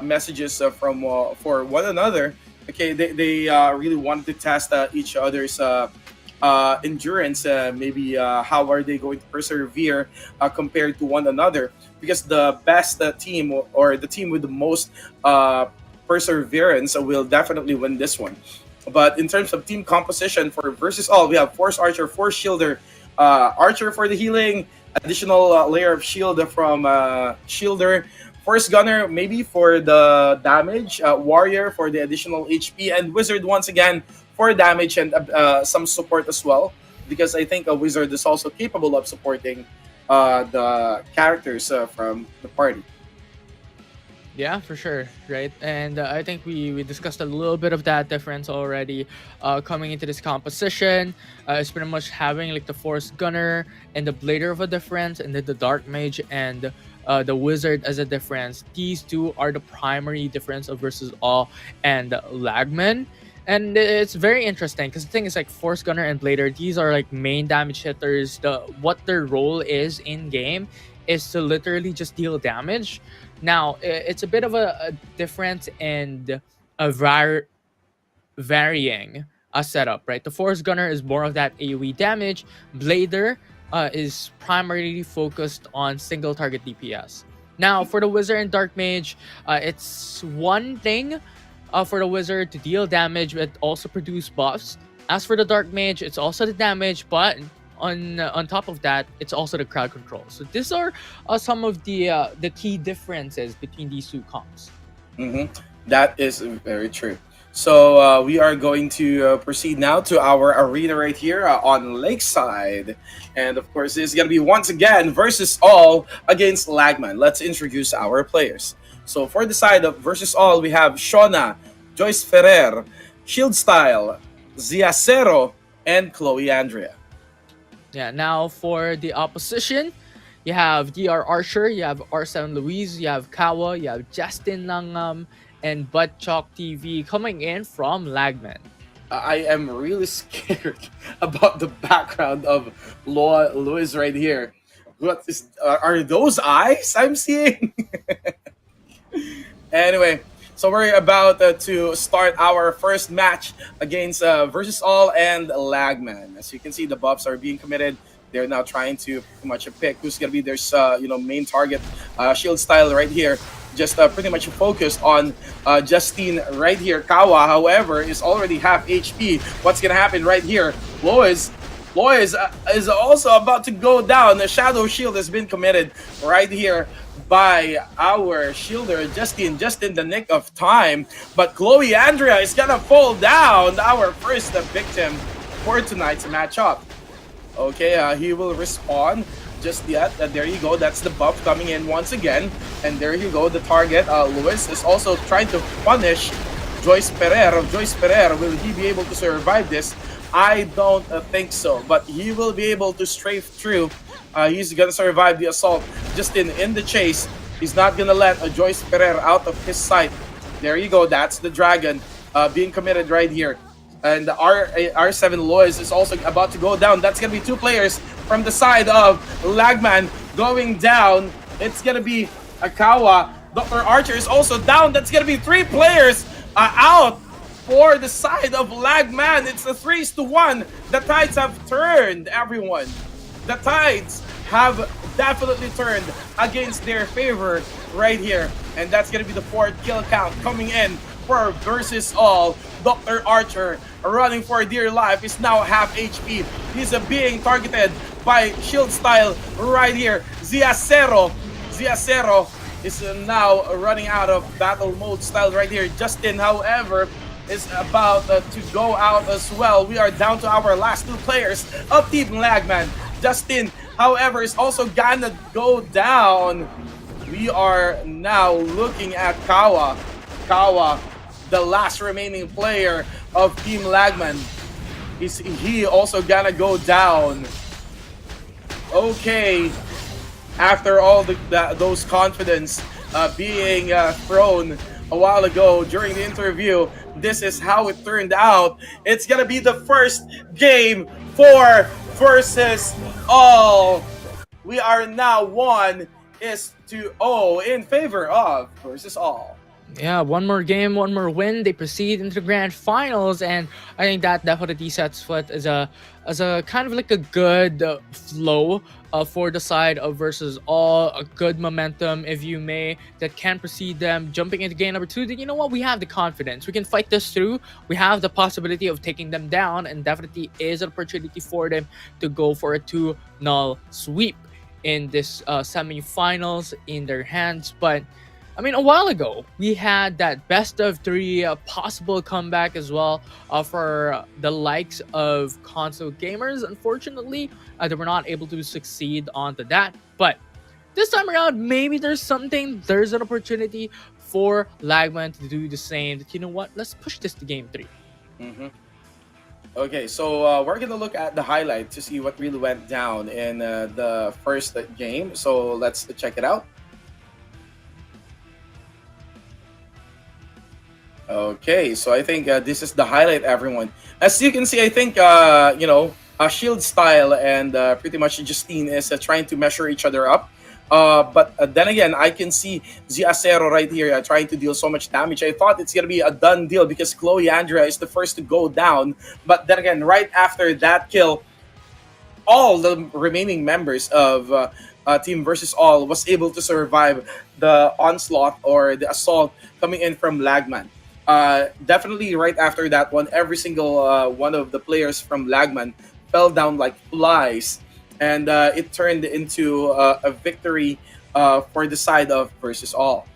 messages from for one another. Okay, they really wanted to test each other's endurance. Maybe how are they going to persevere compared to one another? Because the best team or the team with the most perseverance will definitely win this one. But in terms of team composition for Versus All, we have Force Archer, Force Shielder, Archer for the healing, additional layer of shield from Shielder, Force Gunner maybe for the damage, Warrior for the additional HP, and Wizard once again for damage and some support as well. Because I think a Wizard is also capable of supporting the characters from the party. Yeah, for sure, right? And I think we discussed a little bit of that difference already coming into this composition. It's pretty much having like the Force Gunner and the Blader of a difference, and then the Dark Mage and the Wizard as a difference. These two are the primary difference of Versus All and Lagman. And it's very interesting because the thing is, like, Force Gunner and Blader, these are like main damage hitters. What their role is in game is to literally just deal damage. Now it's a bit of a difference and a varying setup, right? The Force Gunner is more of that AoE damage. Blader is primarily focused on single target DPS. Now for the Wizard and Dark Mage, it's one thing for the Wizard to deal damage but also produce buffs. As for the Dark Mage, it's also the damage, but on top of that, it's also the crowd control. So these are some of the key differences between these two comps. That is very true. So we are going to proceed now to our arena right here on Lakeside. And of course, this is going to be once again Versus All against Lagman. Let's introduce our players. So for the side of versus all, we have Shona, Joyce Ferrer, Shield Style, Ziacero, and Chloe Andrea. Yeah, now for the opposition, you have DR Archer, you have R7 Louise, you have Kawa, you have Justin Langam, and Butchok TV coming in from Lagman. I am really scared about the background of Louis right here. What is are those eyes I'm seeing? Anyway, so we're about to start our first match against versus all and Lagman. As you can see, the buffs are being committed. They're now trying to pretty much pick who's gonna be their main target. Shield Style right here, just pretty much focused on Justine right here. Kawa, however, is already half HP. What's gonna happen right here? Lois is also about to go down. The Shadow Shield has been committed right here by our shielder, Justin, just in the nick of time. But Chloe Andrea is gonna fall down, our first victim for tonight's matchup. Okay, he will respawn just yet. There you go. That's the buff coming in once again. And there you go. The target, Luis, is also trying to punish Joyce Pereira. Joyce Pereira, will he be able to survive this? I don't think so. But he will be able to strafe through. He's going to survive the assault. Just in the chase. He's not going to let Joyce Pereira out of his sight. There you go. That's the dragon being committed right here. And the R7 Lois is also about to go down. That's going to be two players from the side of Lagman going down. It's going to be Akawa. Dr. Archer is also down. That's going to be three players out for the side of Lagman. It's a 3-1. The tides have turned, everyone. The tides have definitely turned against their favor right here. And that's going to be the fourth kill count coming in for versus all. Dr. Archer, running for dear life, is now half HP. He's being targeted by Shield Style right here. Ziacero is now running out of battle mode style right here. Justin, however, is about to go out as well. We are down to our last two players of Team Lagman. Justin, however, is also gonna go down. We are now looking at Kawa, the last remaining player of Team Lagman. Is he also gonna go down? Okay, after all those confidence being thrown a while ago during the interview, this is how it turned out. It's gonna be the first game for versus all. We are now 1-0 in favor of versus all. Yeah, one more game, one more win. They proceed into the grand finals, and I think that definitely sets foot as a kind of like a good flow for the side of versus all, a good momentum, if you may, that can precede them jumping into game number 2. Then you know what? We have the confidence. We can fight this through. We have the possibility of taking them down, and definitely is an opportunity for them to go for a 2-0 sweep in this semi-finals in their hands. But I mean, a while ago, we had that best of 3 possible comeback as well for the likes of console gamers. Unfortunately, they were not able to succeed onto that. But this time around, maybe there's an opportunity for Lagman to do the same. That, you know what, let's push this to game 3. Mm-hmm. Okay, so we're gonna look at the highlight to see what really went down in the first game. So let's check it out. Okay, so I think this is the highlight, everyone. As you can see, I think, Shield Style and pretty much Justine is trying to measure each other up. But then again, I can see Ziacero right here trying to deal so much damage. I thought it's going to be a done deal because Chloe Andrea is the first to go down. But then again, right after that kill, all the remaining members of Team versus All was able to survive the onslaught or the assault coming in from Lagman. Definitely right after that one, every single one of the players from Lagman fell down like flies, and it turned into a victory for the side of versus all.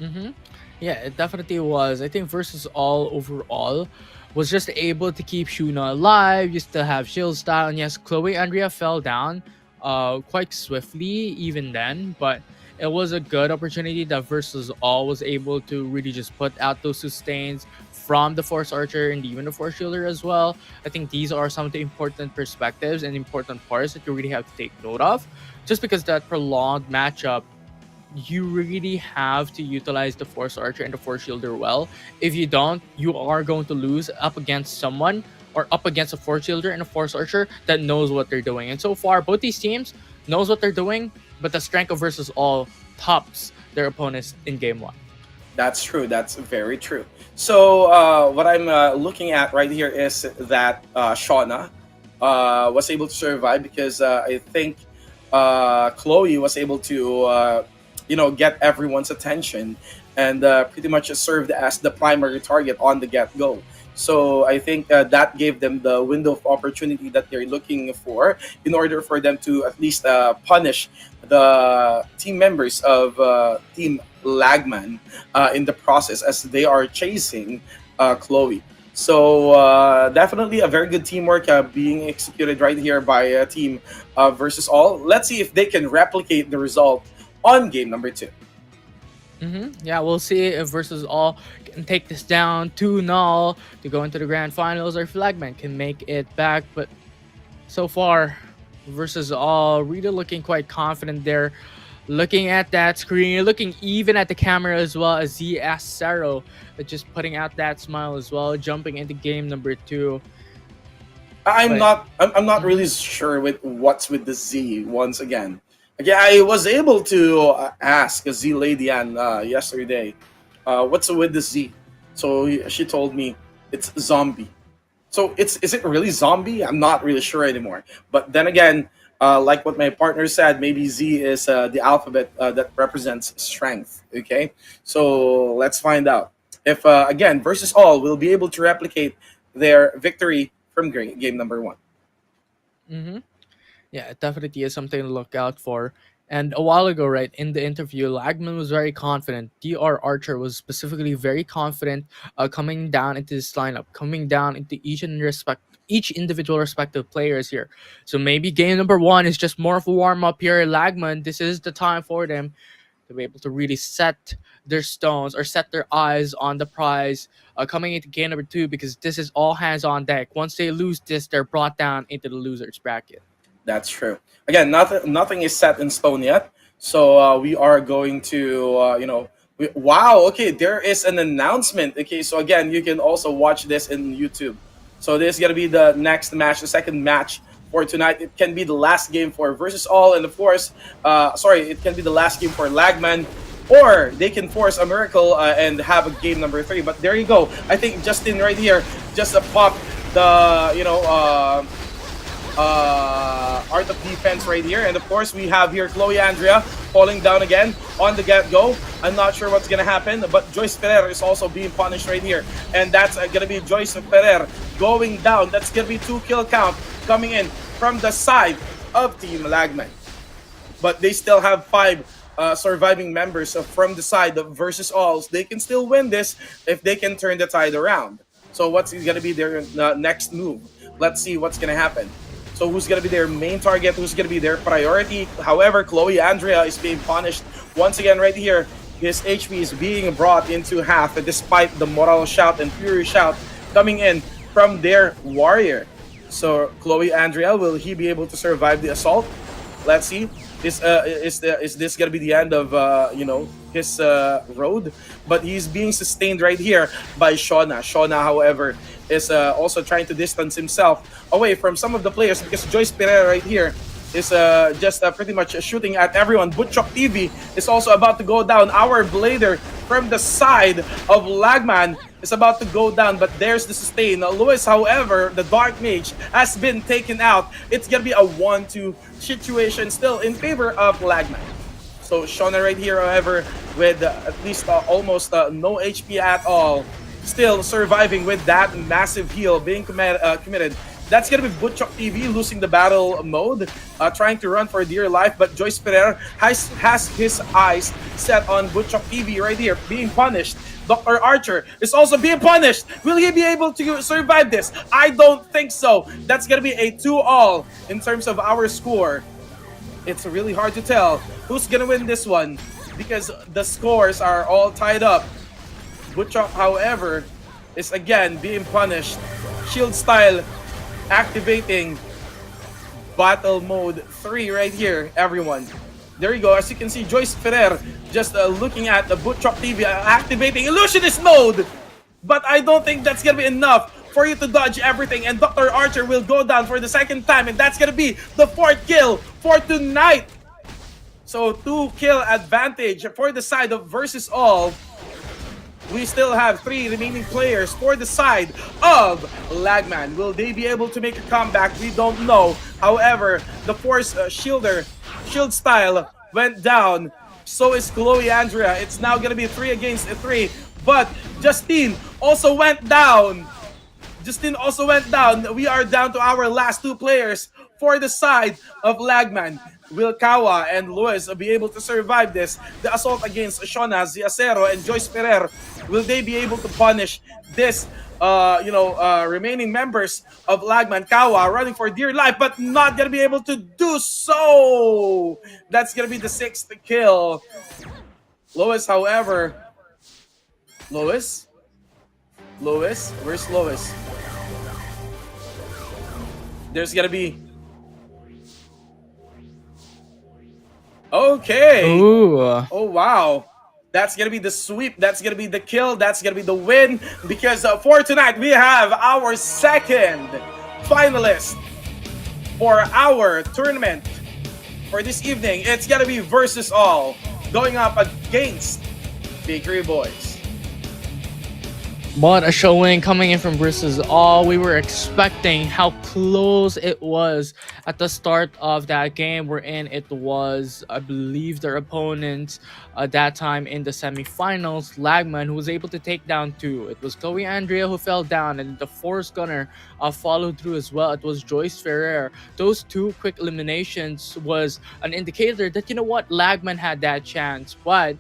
Mm-hmm. Yeah, it definitely was. I think versus all overall was just able to keep Shuna alive. You still have Shield Style, and yes, Chloe Andrea fell down quite swiftly even then, but it was a good opportunity that Versus All was able to really just put out those sustains from the Force Archer and even the Force Shielder as well. I think these are some of the important perspectives and important parts that you really have to take note of. Just because that prolonged matchup, you really have to utilize the Force Archer and the Force Shielder well. If you don't, you are going to lose up against someone or up against a Force Shielder and a Force Archer that knows what they're doing. And so far, both these teams knows what they're doing, but the strength of Versus All tops their opponents in game one. That's true. That's very true. So what I'm looking at right here is that Shauna was able to survive because I think Chloe was able to get everyone's attention and pretty much served as the primary target on the get-go. So I think that gave them the window of opportunity that they're looking for in order for them to at least punish the team members of Team Lagman in the process as they are chasing Chloe. So definitely a very good teamwork being executed right here by Team Versus All. Let's see if they can replicate the result on game number 2. Yeah, we'll see if Versus All can take this down 2-0 to go into the grand finals, or Flagman can make it back. But so far, Versus All really looking quite confident there. Looking at that screen, looking even at the camera as well as Z Acero, just putting out that smile as well, jumping into game number 2. I'm not really sure with what's with the Z once again. Again, I was able to ask Z Lady yesterday, what's with the Z? So she told me it's zombie. So is it really zombie? I'm not really sure anymore. But then again, like what my partner said, maybe Z is the alphabet that represents strength. Okay, so let's find out if again Versus All will be able to replicate their victory from game number 1. Yeah, it definitely is something to look out for. And a while ago, right, in the interview, Lagman was very confident. DR Archer was specifically very confident coming down into this lineup, coming down into each individual respective players here. So maybe game number 1 is just more of a warm-up here. Lagman, this is the time for them to be able to really set their stones or set their eyes on the prize coming into game number 2, because this is all hands on deck. Once they lose this, they're brought down into the losers bracket. That's true. Again, nothing is set in stone yet. So we are going to, wow, okay, there is an announcement. Okay, so again, you can also watch this in YouTube. So this is going to be the next match, the second match for tonight. It can be the last game for Versus All, and of course, it can be the last game for Lagman, or they can force a miracle and have a game number 3. But there you go. I think Justin right here just popped the, art of defense right here. And of course, we have here Chloe Andrea falling down again on the get-go. I'm not sure what's going to happen, but Joyce Ferrer is also being punished right here. And that's going to be Joyce Ferrer going down. That's going to be 2 kill count coming in from the side of Team Lagman. But they still have 5 surviving members from the side of Versus All. They can still win this if they can turn the tide around. So what's going to be their next move? Let's see what's going to happen. So who's going to be their main target? Who's going to be their priority? However, Chloe Andrea is being punished once again right here. His HP is being brought into half despite the moral shout and fury shout coming in from their warrior. So Chloe Andrea, will he be able to survive the assault? Let's see. Is this going to be the end of his road? But he's being sustained right here by Shauna. Shauna, however, is also trying to distance himself away from some of the players, because Joyce Pereira right here is just pretty much shooting at everyone. Butchok TV is also about to go down. Our Blader from the side of Lagman is about to go down, but there's the sustain. Lewis, however, the Dark Mage, has been taken out. It's going to be a 1-2 situation still in favor of Lagman. So Shauna right here, however, with at least almost no HP at all, still surviving with that massive heal being committed. That's going to be Butchok TV losing the battle mode, trying to run for dear life, but Joyce Pereira has his eyes set on Butchok TV right here, being punished. Dr. Archer is also being punished. Will he be able to survive this? I don't think so. That's going to be a 2-all in terms of our score. it's really hard to tell who's gonna win this one because the scores are all tied up. Butchok, however, is again being punished. Shield style activating battle mode 3 right here, everyone. There you go. As you can see, Joyce Ferrer just looking at the Butchok TV activating illusionist mode. But I don't think that's gonna be enough for you to dodge everything, and Dr. Archer will go down for the second time, and that's gonna be the 4th kill for tonight. So 2 kill advantage for the side of versus all. We still have 3 remaining players for the side of Lagman. Will they be able to make a comeback? We don't know. However, the Force shield style went down. So is Chloe Andrea. It's now gonna be 3 against 3. But Justine also went down. We are down to our last 2 players for the side of Lagman. Will Kawa and Luis be able to survive this? The assault against Shona, Ziacero, and Joyce Ferrer. Will they be able to punish this, remaining members of Lagman? Kawa running for dear life, but not going to be able to do so. That's going to be the 6th kill. Lois, however... Lois? Where's Lois? There's gonna be... Okay! Ooh. Oh, wow. That's gonna be the sweep. That's gonna be the kill. That's gonna be the win. Because for tonight, we have our 2nd finalist for our tournament for this evening. It's gonna be versus all, going up against Bakery Boys. What a showing coming in from versus all. We were expecting how close it was at the start of that game. We're in. It was, I believe, their opponent at that time in the semifinals, Lagman, who was able to take down 2. It was Chloe Andrea who fell down, and the Force Gunner followed through as well. It was Joyce Ferrer. Those 2 quick eliminations was an indicator that, you know what, Lagman had that chance. But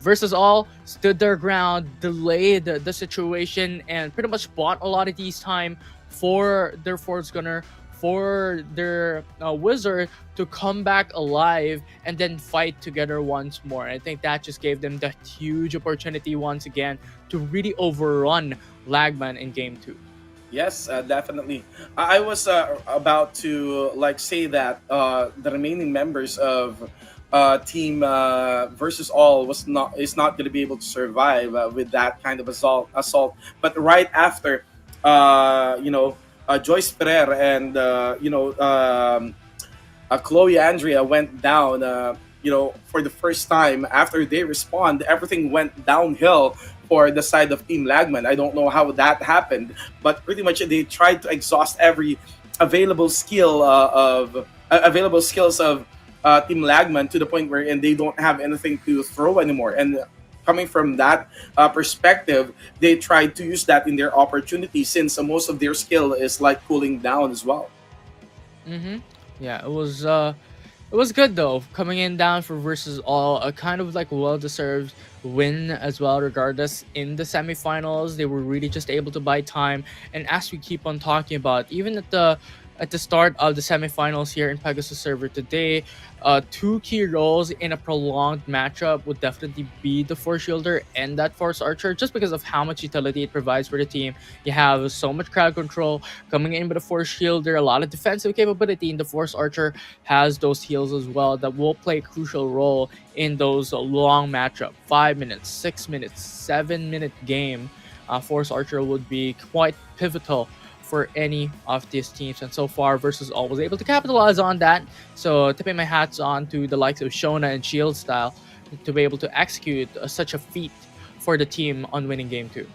versus all stood their ground, delayed the situation, and pretty much bought a lot of these time for their Force Gunner, for their Wizard to come back alive and then fight together once more. I think that just gave them that huge opportunity once again to really overrun Lagman in Game 2. Yes, definitely. I was about to say that the remaining members of team versus all is not going to be able to survive with that kind of assault. But right after, Joyce Ferrer and Chloe Andrea went down, for the first time after they respond, everything went downhill for the side of Team Lagman. I don't know how that happened, but pretty much they tried to exhaust every available skills of Team Lagman to the point where they don't have anything to throw anymore. And coming from that perspective, they tried to use that in their opportunity since most of their skill is cooling down as well. Yeah, it was good though, coming in down for versus all, a kind of well-deserved win as well. Regardless, in the semifinals, they were really just able to buy time, and as we keep on talking about, even at the start of the semifinals here in Pegasus server today, 2 key roles in a prolonged matchup would definitely be the Force Shielder and that Force Archer, just because of how much utility it provides for the team. You have so much crowd control coming in with the Force Shielder, a lot of defensive capability, and the Force Archer has those heals as well that will play a crucial role in those long matchup. 5 minutes, 6 minutes, 7-minute game. Force Archer would be quite pivotal for any of these teams, and so far versus all was able to capitalize on that. So tipping my hats on to the likes of Shona and Shield Style to be able to execute such a feat for the team on winning Game 2.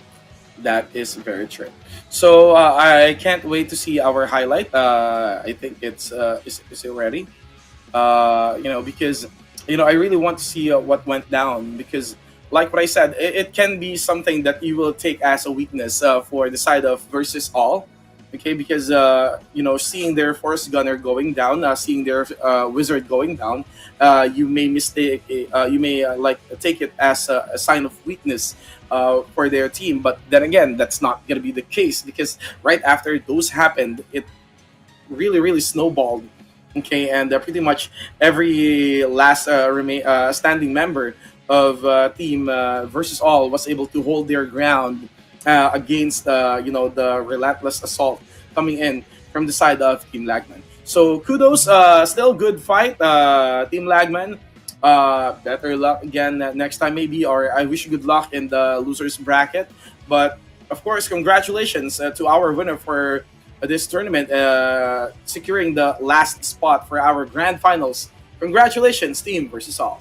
That is very true. So I can't wait to see our highlight. I think it's is it ready? Because I really want to see what went down, because like what I said, it can be something that you will take as a weakness for the side of versus all. Okay, because seeing their Force Gunner going down, seeing their Wizard going down, you may take it as a sign of weakness for their team. But then again, that's not gonna be the case, because right after those happened, it really snowballed Okay, and pretty much every last standing member of team versus all was able to hold their ground against the relentless assault coming in from the side of Team Lagman. So kudos, still good fight, Team Lagman. Better luck again next time maybe, or I wish you good luck in the losers bracket. But of course, congratulations to our winner for this tournament, securing the last spot for our grand finals. Congratulations, team versus all.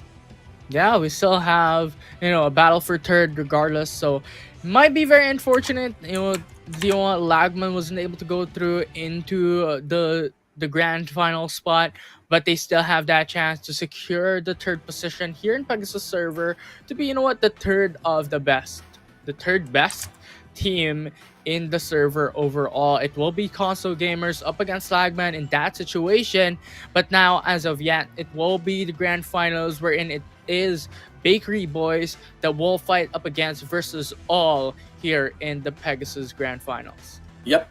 Yeah, we still have a battle for third regardless. So might be very unfortunate. Lagman wasn't able to go through into the grand final spot, but they still have that chance to secure the third position here in Pegasus server to be the third of the best, the third best team in the server overall. It will be console gamers up against Lagman in that situation, but now as of yet, it will be the grand finals wherein it is Bakery Boys that will fight up against versus all here in the Pegasus Grand Finals. Yep.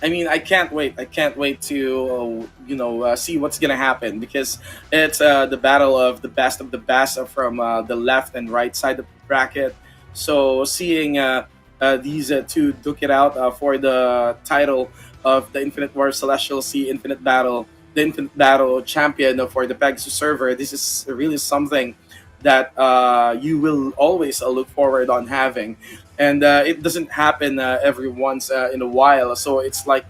I mean, I can't wait. I can't wait to see what's gonna happen, because it's the battle of the best from the left and right side of the bracket. So seeing these two duke it out for the title of the Infinite War Celestial Sea Infinite Battle, the Infinite Battle champion for the Pegasus server, this is really something that you will always look forward on having, and it doesn't happen every once in a while. So it's like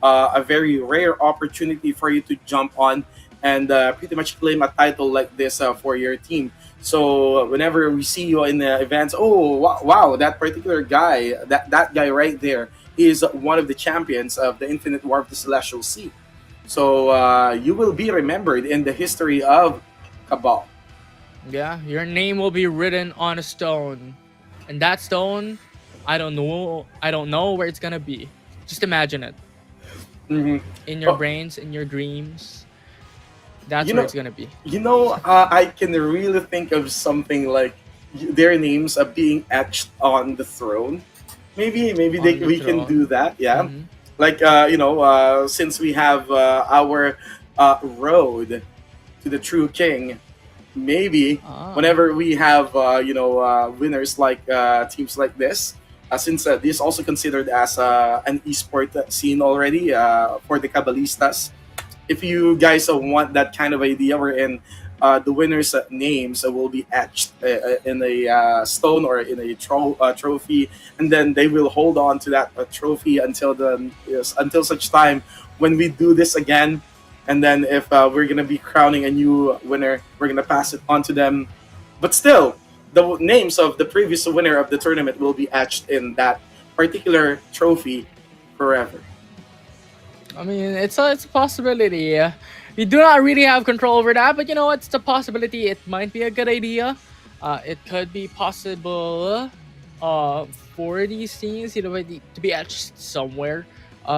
a very rare opportunity for you to jump on and pretty much claim a title like this for your team. So whenever we see you in the events, oh wow, that particular guy, that guy right there is one of the champions of the Infinite War of the Celestial Sea. So you will be remembered in the history of Cabal. Yeah, your name will be written on a stone. And that stone, I don't know where it's gonna be. Just imagine it. Mhm. In your Oh, brains, in your dreams. That's you where know, it's gonna be. I can really think of something like their names are being etched on the throne. Maybe On the we can do throne. that. Yeah, Hmm. like since we have our road to the true king, maybe Ah. whenever we have winners like teams like this, since this is also considered as an esport scene already for the Cabalistas. If you guys want that kind of idea, wherein the winners' names will be etched in a stone or in a trophy, and then they will hold on to that trophy until until such time when we do this again. And then if we're gonna be crowning a new winner, we're gonna pass it on to them. But still, the names of the previous winner of the tournament will be etched in that particular trophy forever. I mean, it's a possibility. We do not really have control over that, but it's a possibility. It might be a good idea. It could be possible for these things, to be etched somewhere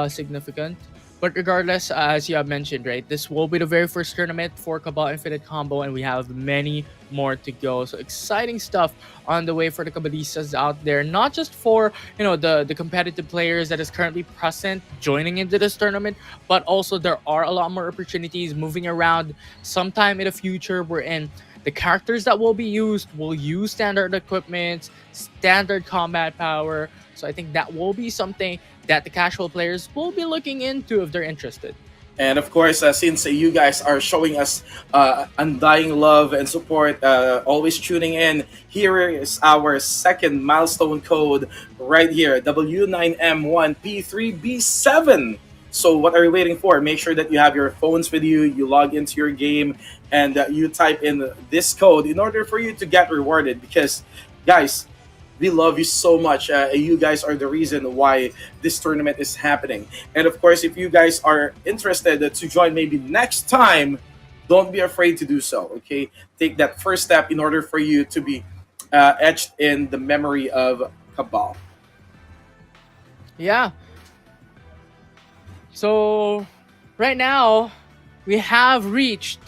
significant. But regardless, as you have mentioned, right, this will be the very first tournament for Cabal Infinite Combo, and we have many more to go. So exciting stuff on the way for the Cabalistas out there, not just for the competitive players that is currently present joining into this tournament, but also there are a lot more opportunities moving around sometime in the future. We're in the characters that will be used will use standard equipment, standard combat power. So I think that will be something that the casual players will be looking into if they're interested. And of course, since you guys are showing us undying love and support, always tuning in, here is our second milestone code right here, W9M1P3B7. So what are you waiting for? Make sure that you have your phones with you, you log into your game, and you type in this code in order for you to get rewarded. Because, guys, we love you so much. You guys are the reason why this tournament is happening. And of course, if you guys are interested to join maybe next time, don't be afraid to do so. Okay, take that first step in order for you to be etched in the memory of Cabal. Yeah. So right now we have reached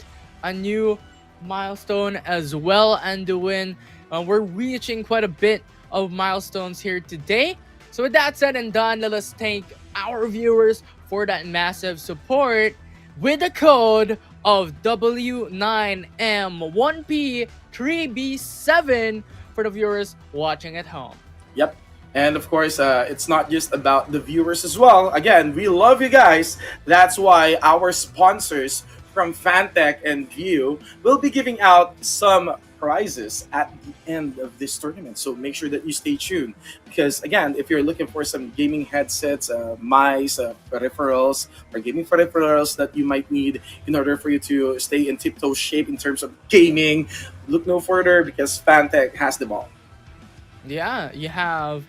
a new milestone as well, and the win. We're reaching quite a bit of milestones here today. So with that said and done, let us thank our viewers for that massive support. with the code of W9M1P3B7 for the viewers watching at home. Yep. And of course, it's not just about the viewers as well. Again, we love you guys. That's why our sponsors from Fantech and VIU will be giving out some prizes at the end of this tournament. So make sure that you stay tuned. Because again, if you're looking for some gaming headsets, mice, peripherals, or gaming peripherals that you might need in order for you to stay in tiptoe shape in terms of gaming, look no further because Fantech has them all. Yeah, you have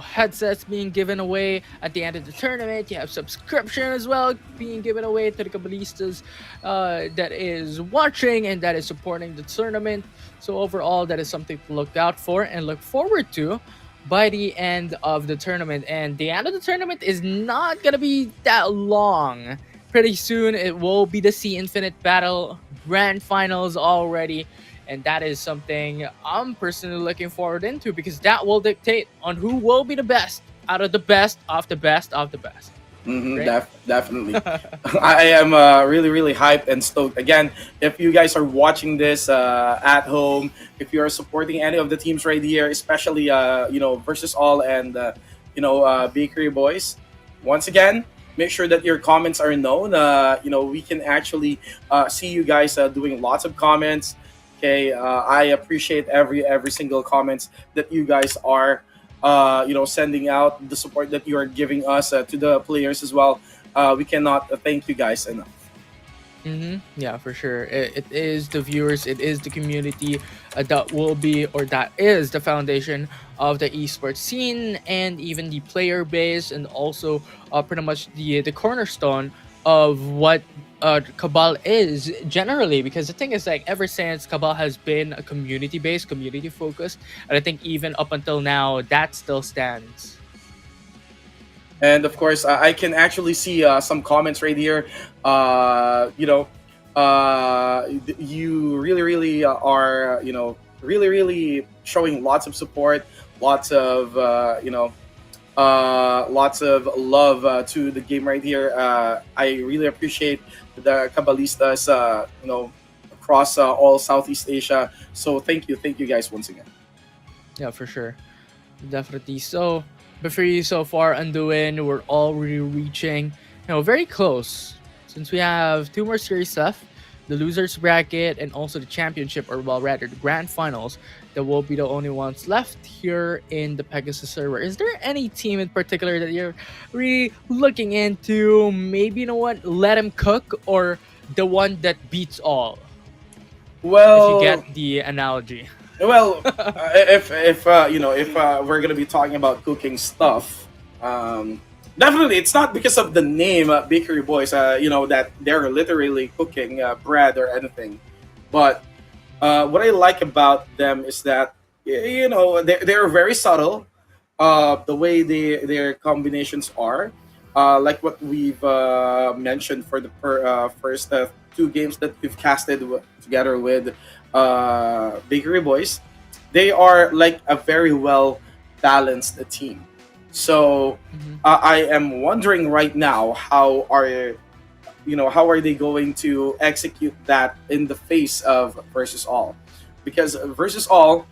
headsets being given away at the end of the tournament. You have subscription as well being given away to the Cabalistas that is watching and that is supporting the tournament. So overall, that is something to look out for and look forward to by the end of the tournament. And the end of the tournament is not gonna be that long. Pretty soon, it will be the Sea Infinite Battle Grand Finals already. And that is something I'm personally looking forward into because that will dictate on who will be the best out of the best of the best of the best. Right? Definitely. I am really, really hyped and stoked. Again, if you guys are watching this at home, if you are supporting any of the teams right here, especially versus all and Bakery Boys, once again, make sure that your comments are known. We can actually see you guys doing lots of comments. Okay, I appreciate every single comments that you guys are, sending out, the support that you are giving us to the players as well. We cannot thank you guys enough. Yeah, for sure. It is the viewers, it is the community that will be, or that is the foundation of the esports scene and even the player base and also pretty much the cornerstone of what Cabal is generally, because the thing is, like, ever since Cabal has been a community-based, community-focused, and I think even up until now, that still stands. And of course, I can actually see some comments right here. You really, really are, really, really showing lots of support, lots of, lots of love to the game right here. I really appreciate the Cabalistas, across all Southeast Asia. So thank you guys once again. Yeah, for sure. Definitely. So, but for you so far, Anduin, we're already reaching, very close. Since we have 2 more series left, the losers bracket and also the championship, or well, rather the grand finals, that will be the only ones left here in the Pegasus server. Is there any team in particular that you're really looking into? Maybe, let them cook, or the one that beats all? Well, if you get the analogy. Well, if we're gonna be talking about cooking stuff, definitely it's not because of the name Bakery Boys. That they're literally cooking bread or anything, but what I like about them is that they're very subtle. The way their combinations are, like what we've mentioned for the first 2 games that we've casted together with Bakery Boys. They are like a very well balanced team. So I am wondering right now how are they going to execute that in the face of versus all, because versus all,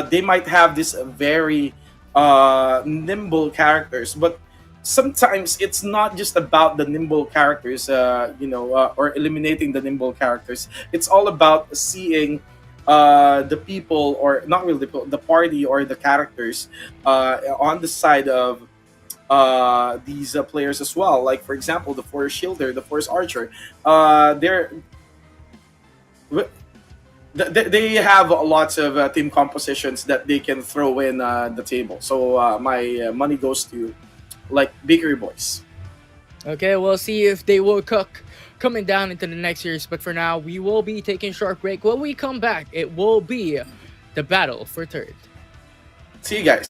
they might have this very nimble characters, but sometimes it's not just about the nimble characters, or eliminating the nimble characters. It's all about seeing the people, or not really the party or the characters on the side of these players as well. Like, for example, the Force Shielder, the Force Archer. They have lots of team compositions that they can throw in the table. So my money goes to Bakery Boys. Okay, we'll see if they will cook coming down into the next series. But for now, we will be taking a short break. When we come back, it will be the battle for third. See you guys.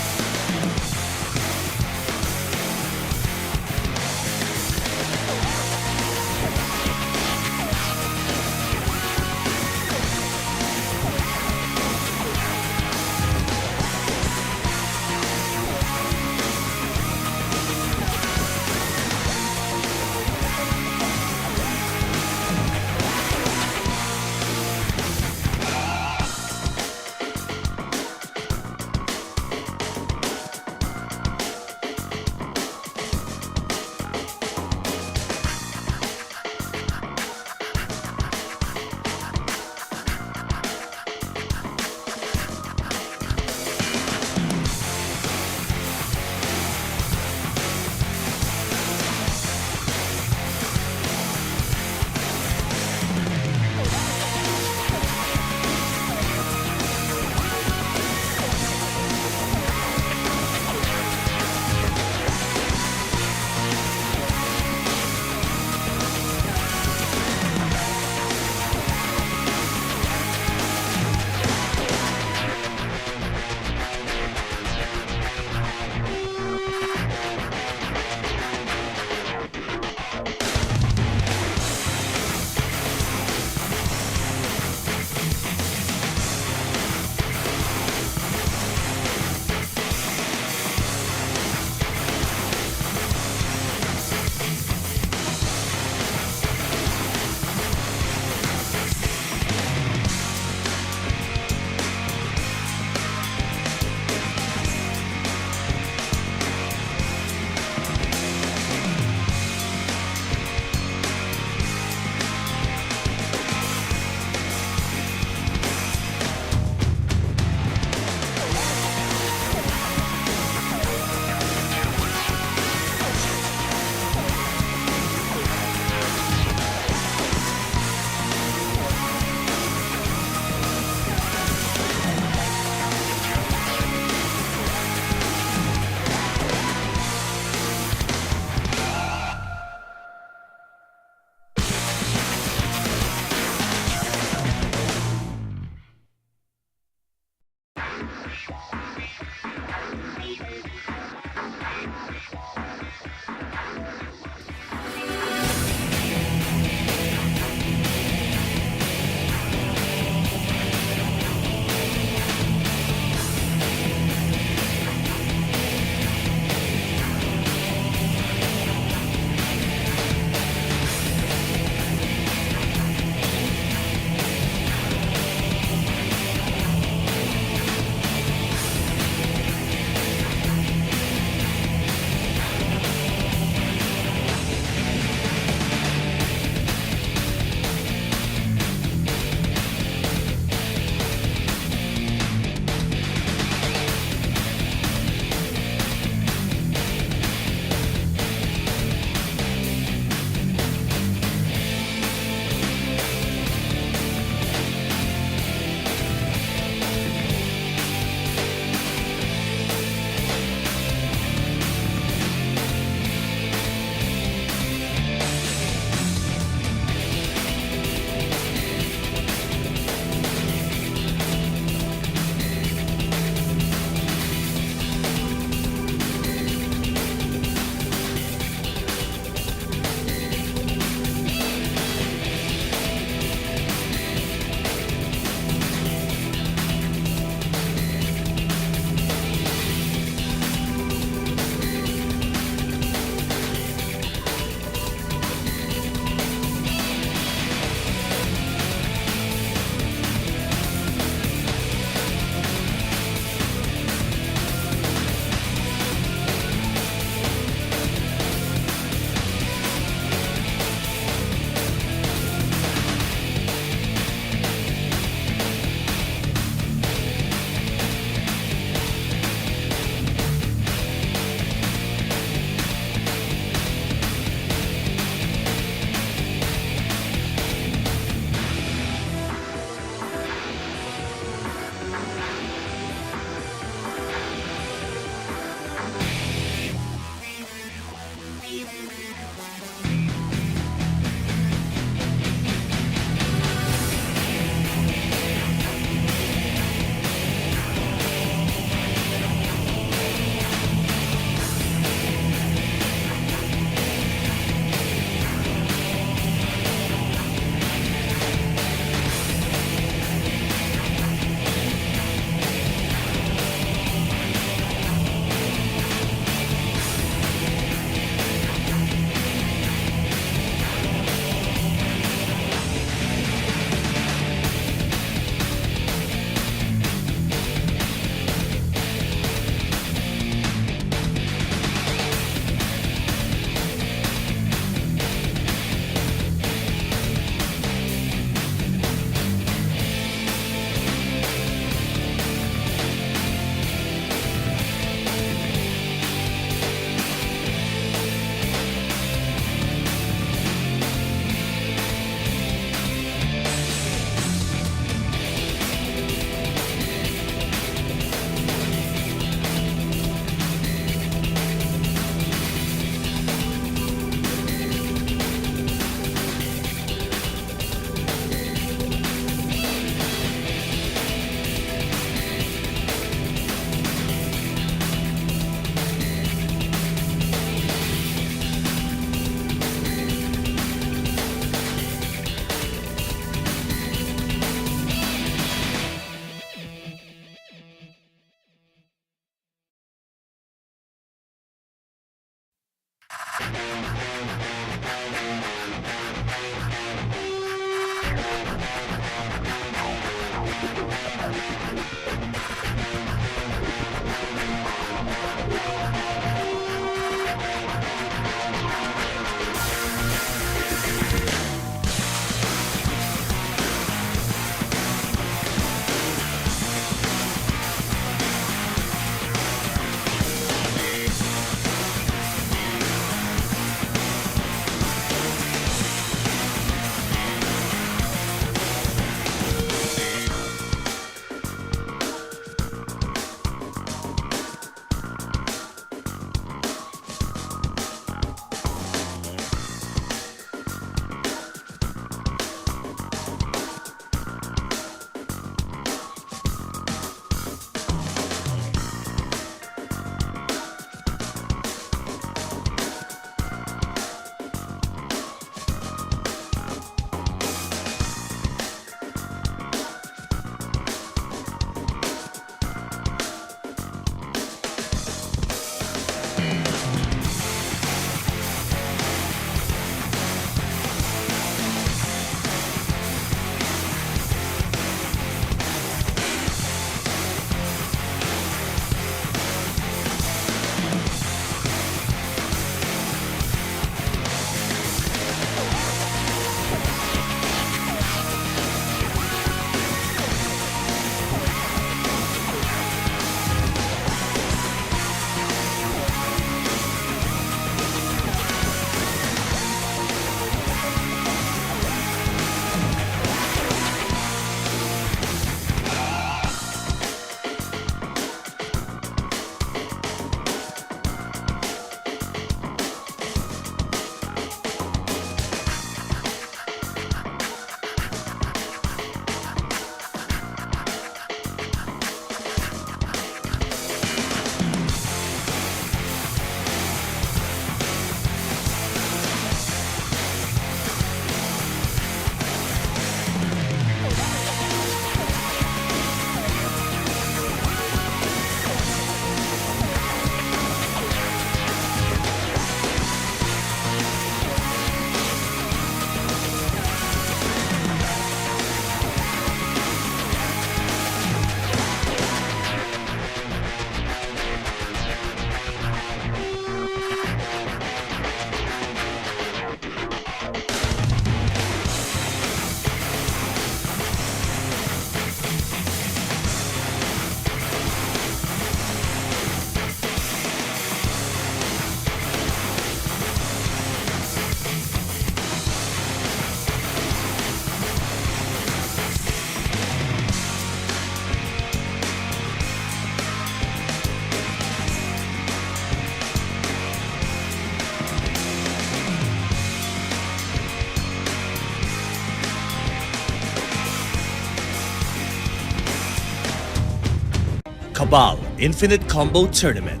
Cabal Infinite Combo Tournament,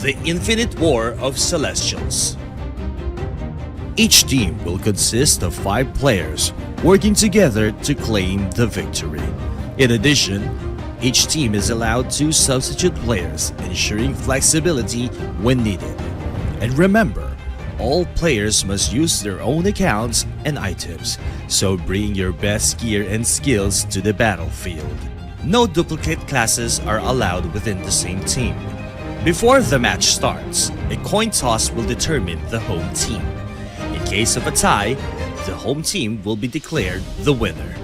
the Infinite War of Celestials. Each team will consist of 5 players working together to claim the victory. In addition, each team is allowed 2 substitute players, ensuring flexibility when needed. And remember, all players must use their own accounts and items, so bring your best gear and skills to the battlefield. No duplicate classes are allowed within the same team. Before the match starts, a coin toss will determine the home team. In case of a tie, the home team will be declared the winner.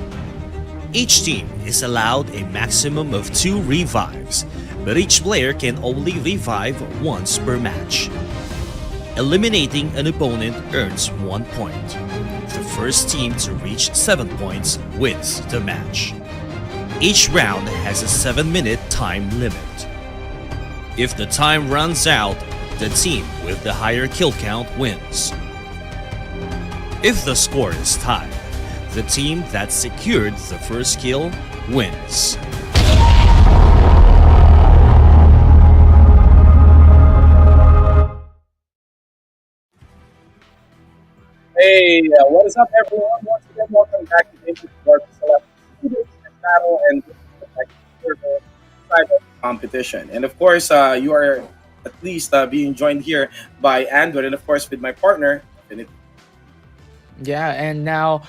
Each team is allowed a maximum of 2 revives, but each player can only revive once per match. Eliminating an opponent earns 1 point. The first team to reach 7 points wins the match. Each round has a 7-minute time limit. If the time runs out, the team with the higher kill count wins. If the score is tied, the team that secured the first kill wins. Hey, what is up, everyone? Once again, welcome back to the War Select Battle and side of competition. And of course, you are at least being joined here by Andrew and of course with my partner. Yeah, and now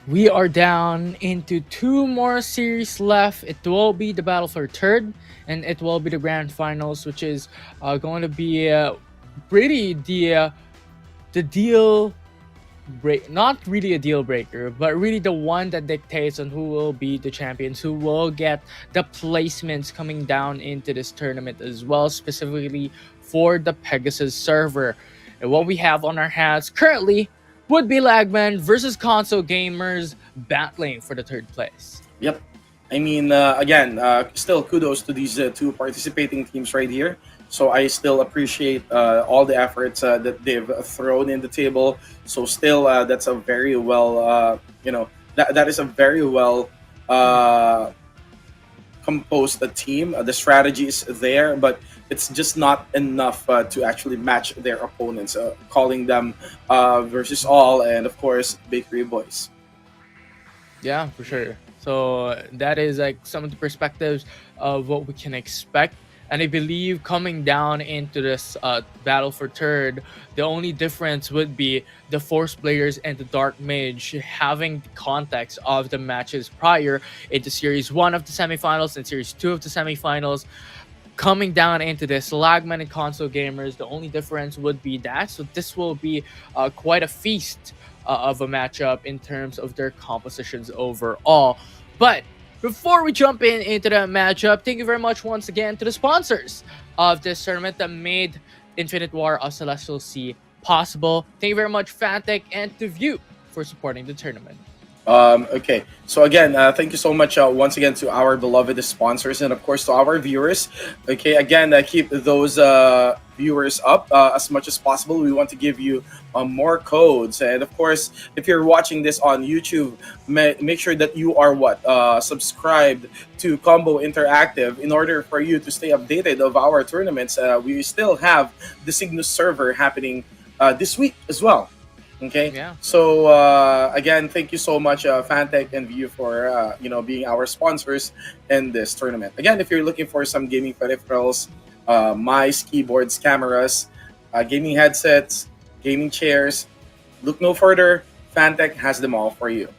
we are down into two more series left. It will be the battle for third, and it will be the grand finals, which is going to be pretty the deal break, not really a deal breaker, but really the one that dictates on who will be the champions, who will get the placements coming down into this tournament as well, specifically for the Pegasus server. And what we have on our hands currently would be Lagman versus console gamers battling for the third place. Yep. I mean, again, still kudos to these two participating teams right here. So I still appreciate all the efforts that they've thrown in the table. So still, that's a very well, that is a very well composed team. The strategy is there, but it's just not enough to actually match their opponents. Calling them versus all, and of course, Bakery Boys. Yeah, for sure. So that is like some of the perspectives of what we can expect. And I believe coming down into this battle for third, the only difference would be the Force players and the Dark Mage having the context of the matches prior into Series 1 of the semifinals and Series 2 of the semifinals. Coming down into this, Lagman and console gamers, the only difference would be that. So this will be quite a feast of a matchup in terms of their compositions overall. But before we jump into the matchup, thank you very much once again to the sponsors of this tournament that made Infinite War of Celestial Sea possible. Thank you very much, Fantech and VIU, for supporting the tournament. Okay, so again, thank you so much once again to our beloved sponsors and of course to our viewers. Okay, again, keep those viewers up as much as possible. We want to give you more codes, and of course, if you're watching this on YouTube, make sure that you are subscribed to Combo Interactive in order for you to stay updated of our tournaments. We still have the Cygnus server happening this week as well. Okay. Yeah. So again, thank you so much, Fantech and VIU, for being our sponsors in this tournament. Again, if you're looking for some gaming peripherals, mice, keyboards, cameras, gaming headsets, gaming chairs, look no further. Fantech has them all for you.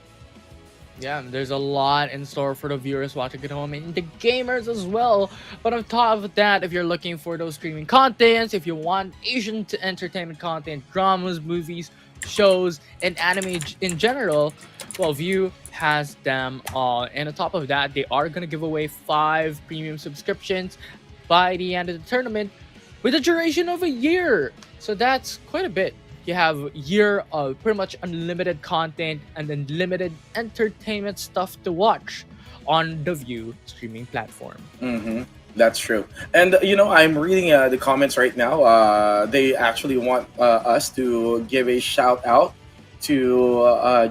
Yeah, there's a lot in store for the viewers watching at home and the gamers as well. But on top of that, if you're looking for those streaming contents, if you want Asian entertainment content, dramas, movies, shows, and anime in general, well, VIU has them all. And on top of that, they are going to give away 5 premium subscriptions by the end of the tournament with a duration of a year. So that's quite a bit. You have a year of pretty much unlimited content and unlimited entertainment stuff to watch on the VIU streaming platform. Mm-hmm. That's true. And, I'm reading the comments right now. They actually want us to give a shout out to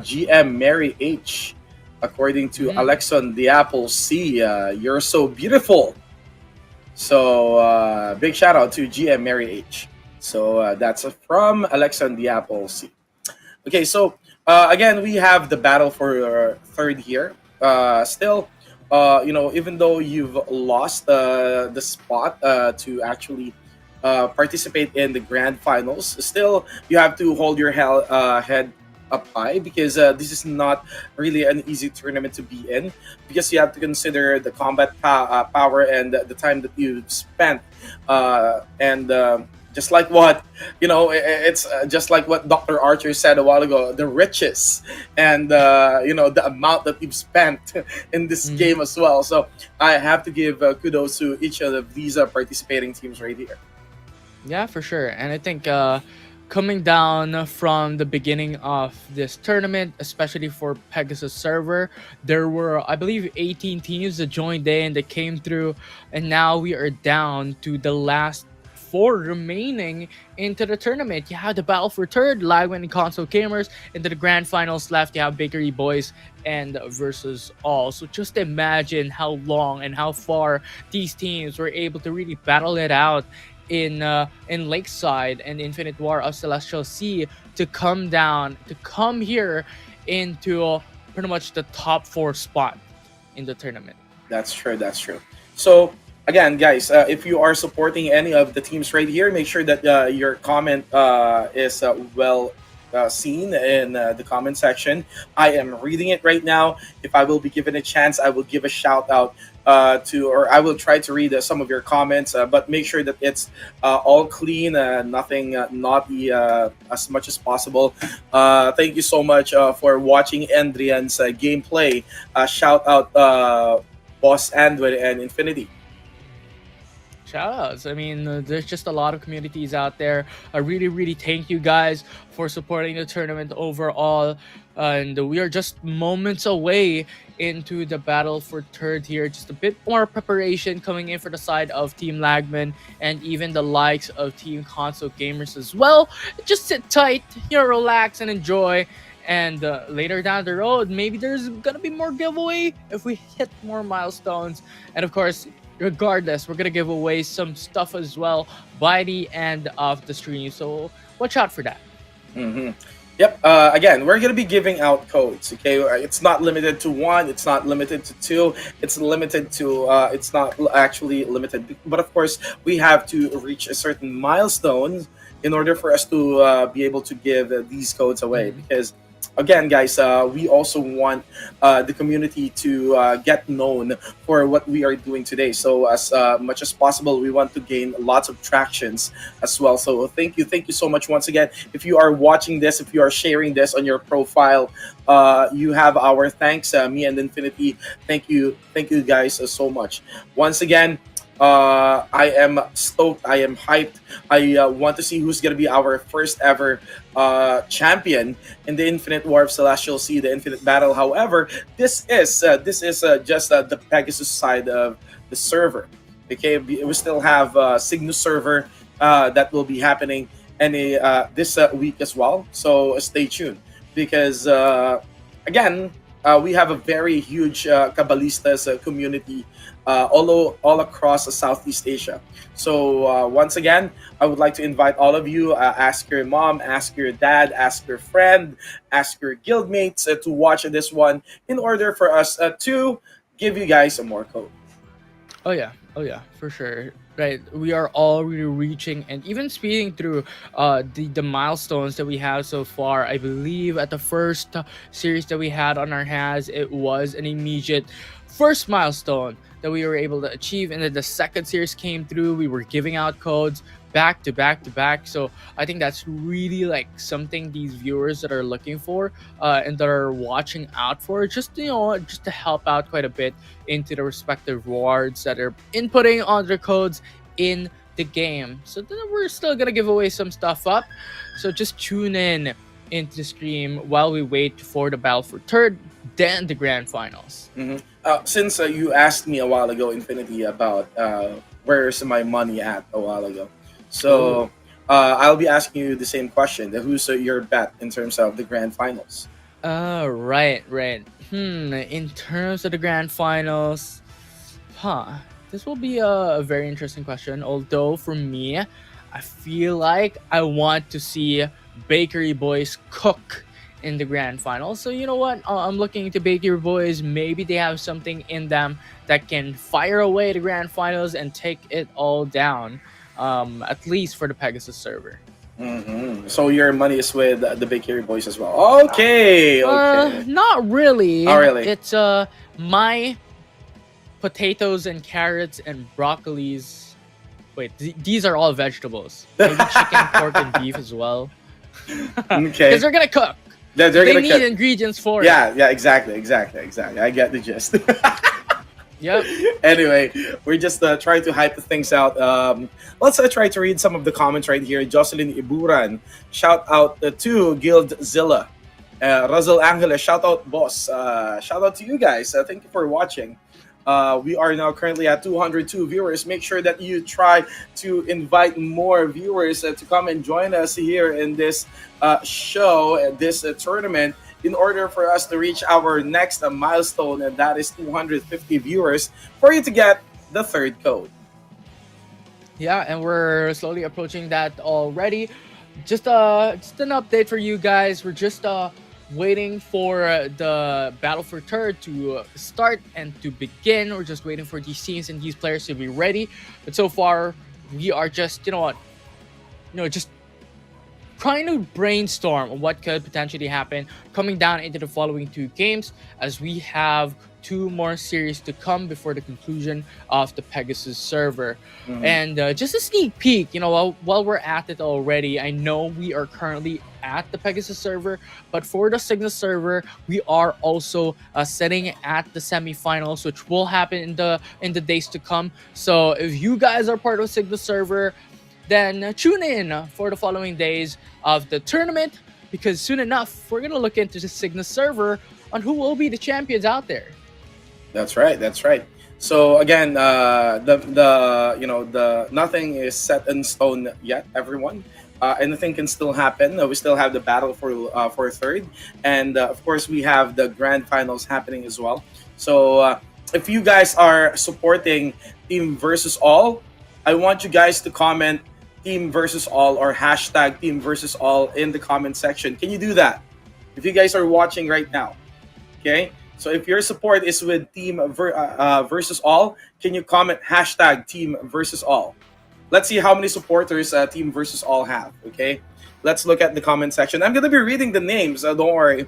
GM Mary H. According to Alexon the Apple C, you're so beautiful. So big shout out to GM Mary H. So that's from Alexon the Apple C. Okay, so again, we have the battle for third here. Still, even though you've lost the spot to actually participate in the grand finals, still you have to hold your head up high because this is not really an easy tournament to be in because you have to consider the combat power and the time that you've spent and just like what it's just like what Dr. Archer said a while ago, the riches and the amount that you've spent in this game as well. So I have to give kudos to each of these participating teams right here. Yeah, for sure. And I think coming down from the beginning of this tournament, especially for Pegasus server, there were, I believe, 18 teams that joined in, that came through, and now we are down to the last 4 remaining into the tournament. You have the battle for third, Lagman and console gamers. Into the grand finals left, you have Bakery Boys and versus all. So just imagine how long and how far these teams were able to really battle it out in Lakeside and Infinite War of Celestial Sea to come here into pretty much the top 4 spot in the tournament. That's true. So again, guys, if you are supporting any of the teams right here, make sure that your comment is well seen in the comment section. I am reading it right now. If I will be given a chance, I will give a shout out or I will try to read some of your comments, but make sure that it's all clean, nothing naughty as much as possible. Thank you so much for watching Andrian's gameplay. Shout out Boss Andwin and Infinity. Shoutouts. I mean, there's just a lot of communities out there. I really, really thank you guys for supporting the tournament overall. And we are just moments away into the battle for third here. Just a bit more preparation coming in for the side of Team Lagman and even the likes of Team Console Gamers as well. Just sit tight, relax and enjoy. And later down the road, maybe there's gonna be more giveaway if we hit more milestones. And of course, regardless, we're gonna give away some stuff as well by the end of the stream, so watch out for that. Mm-hmm. Yep. Again, we're gonna be giving out codes. Okay, it's not limited to one. It's not limited to two. It's limited to. It's not actually limited. But of course, we have to reach a certain milestone in order for us to be able to give these codes away. Because again, guys, we also want the community to get known for what we are doing today. So as much as possible, we want to gain lots of tractions as well. So thank you so much once again. If you are watching this, if you are sharing this on your profile, you have our thanks. Me and Infinity, thank you guys so much. Once again, I am stoked. I am hyped. I want to see who's going to be our first ever champion in the Infinite War of Celestial Sea, the Infinite Battle. However, this is just the Pegasus side of the server. Okay, we still have Cygnus server that will be happening this week as well. So stay tuned because again, we have a very huge Cabalistas community all across Southeast Asia. So once again, I would like to invite all of you, ask your mom, ask your dad, ask your friend, ask your guildmates to watch this one in order for us to give you guys some more code. Oh yeah, for sure. Right, we are already reaching and even speeding through the milestones that we have so far. I believe at the first series that we had on our hands, it was an immediate first milestone that we were able to achieve, and then the second series came through. We were giving out codes back to back. So I think that's really like something these viewers that are looking for and that are watching out for, just to help out quite a bit into the respective rewards that are inputting on their codes in the game. So then we're still gonna give away some stuff up, so just tune in into the stream while we wait for the battle for third, then the grand finals. Mm-hmm. Since you asked me a while ago, Infinity, about where's my money at a while ago, so I'll be asking you the same question. Who's your bet in terms of the grand finals? Right. In terms of the grand finals, this will be a very interesting question. Although for me, I feel like I want to see Bakery Boys cook in the grand final. So you know what? I'm looking into Bakery Boys. Maybe they have something in them that can fire away the grand finals and take it all down. At least for the Pegasus server. Mm-hmm. So your money is with the Bakery Boys as well. Okay. Not really. Not really. It's my potatoes and carrots and broccolis. Wait, these are all vegetables. Maybe chicken, pork, and beef as well. Okay. Because they're gonna cook. They need ingredients for it. Yeah, exactly. I get the gist. Yep. Anyway, we're just trying to hype the things out. Let's try to read some of the comments right here. Jocelyn Iburan, shout out to Guildzilla. Razel Angeles, shout out boss. Shout out to you guys. Thank you for watching. We are now currently at 202 viewers. Make sure that you try to invite more viewers to come and join us here in this show, this tournament, in order for us to reach our next milestone, and that is 250 viewers for you to get the third code. Yeah, and we're slowly approaching that already. Just an update for you guys. We're just waiting for the battle for third to start and to begin. We're just waiting for these teams and these players to be ready. But so far, we are just, just trying to brainstorm what could potentially happen coming down into the following two games, as we have two more series to come before the conclusion of the Pegasus server. And just a sneak peek, while we're at it already, I know we are currently at the Pegasus server, but for the Cygnus server, we are also sitting at the semifinals, which will happen in the days to come. So if you guys are part of Cygnus server, then tune in for the following days of the tournament, because soon enough we're gonna look into the Cygnus server on who will be the champions out there. That's right. That's right. So again, the nothing is set in stone yet. Everyone, anything can still happen. We still have the battle for third, and of course we have the grand finals happening as well. So if you guys are supporting Team versus All, I want you guys to comment Team versus All or hashtag Team versus All in the comment section. Can you do that? If you guys are watching right now, okay. So if your support is with Team versus All, can you comment hashtag Team versus All? Let's see how many supporters Team versus All have. Okay, let's look at the comment section. I'm gonna be reading the names. Don't worry.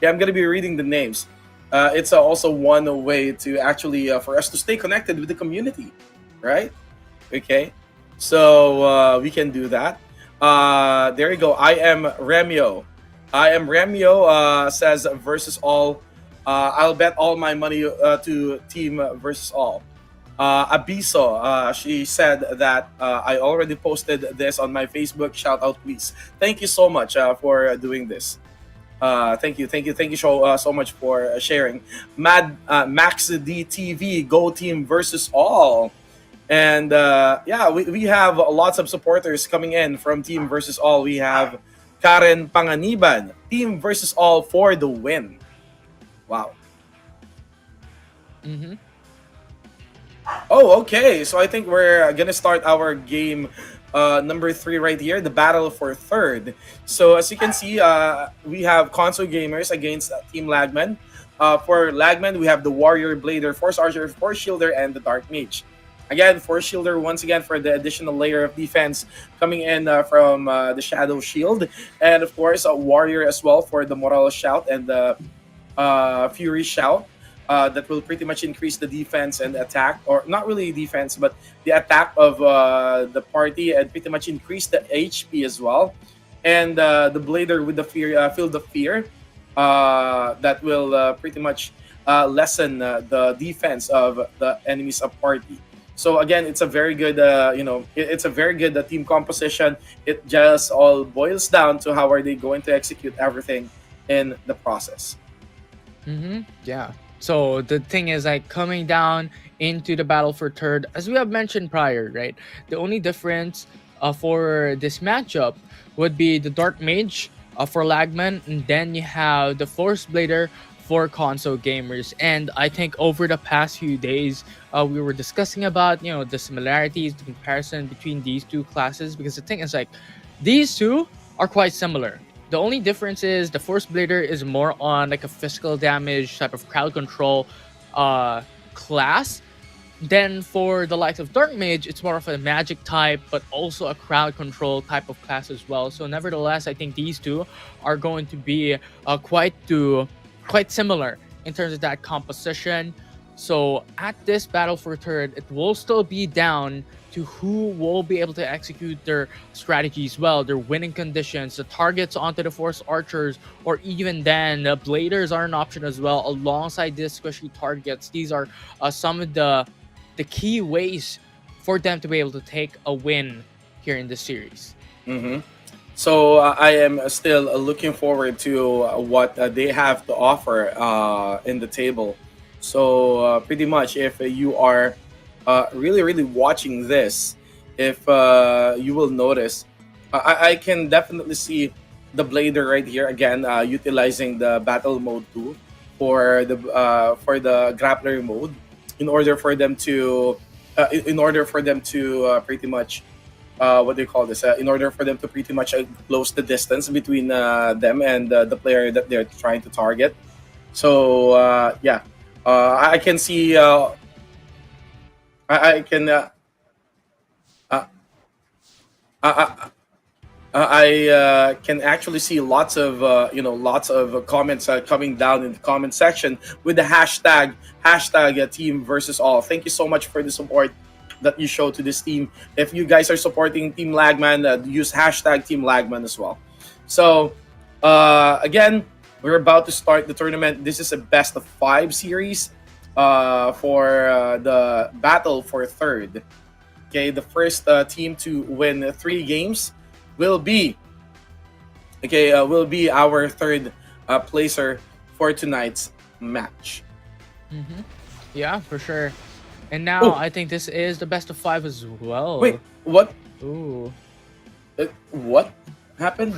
Yeah, I'm gonna be reading the names. It's also one way to actually for us to stay connected with the community, right? Okay, so we can do that. There you go. I am Remio. Says versus All. I'll bet all my money to Team versus All. Abiso, she said that I already posted this on my Facebook. Shout out, please. Thank you so much for doing this. Thank you so much for sharing. Max DTV, Go Team versus All. And we have lots of supporters coming in from Team versus All. We have Karen Panganiban, Team versus All for the win. Wow. Mm-hmm. Oh, okay. So I think we're gonna start our game number 3 right here, the battle for third. So as you can see, we have console gamers against Team Lagman. For Lagman, we have the Warrior, Blader, Force Archer, Force Shielder, and the Dark Mage. Again, Force Shielder once again for the additional layer of defense coming in from the Shadow Shield, and of course a Warrior as well for the Moral Shout and the Fury Shout. That will pretty much increase the defense and attack, or not really defense, but the attack of the party, and pretty much increase the HP as well. And the Blader with the fear, Field of Fear, that will pretty much lessen the defense of the enemies of party. So again, it's a very good, it's a very good team composition. It just all boils down to how are they going to execute everything in the process. Mm-hmm. Yeah. So the thing is, like, coming down into the battle for third, as we have mentioned prior, right? The only difference for this matchup would be the Dark Mage for Lagman, and then you have the Force Blader for console gamers. And I think over the past few days, we were discussing about, the similarities, the comparison between these two classes, because the thing is, like, these two are quite similar. The only difference is the Force Blader is more on like a physical damage type of crowd control class. Then for the likes of Dark Mage, it's more of a magic type, but also a crowd control type of class as well. So nevertheless, I think these two are going to be quite similar in terms of that composition. So at this battle for third, it will still be down to who will be able to execute their strategies well, their winning conditions, the targets onto the Force Archers, or even then the Bladers are an option as well alongside the squishy targets. These are some of the key ways for them to be able to take a win here in this series. Mm-hmm. So I am still looking forward to what they have to offer in the table. So pretty much, if you are really watching this, if you will notice, I can definitely see the Blader right here again, utilizing the battle mode 2 for the grappler mode in order for them to pretty much what do you call this? In order for them to pretty much close the distance between them and the player that they're trying to target. So yeah, I can see. I can. Uh, I, I can actually see lots of lots of comments coming down in the comment section with the hashtag team versus all. Thank you so much for the support that you show to this team. If you guys are supporting Team Lagman, use hashtag Team Lagman as well. So again, we're about to start the tournament. This is a best of 5 series for the battle for third. Okay, the first team to win 3 games will be our third placer for tonight's match. Yeah, for sure. And now Oh. I think this is the best of 5 as well. Wait, what? Ooh. What happened?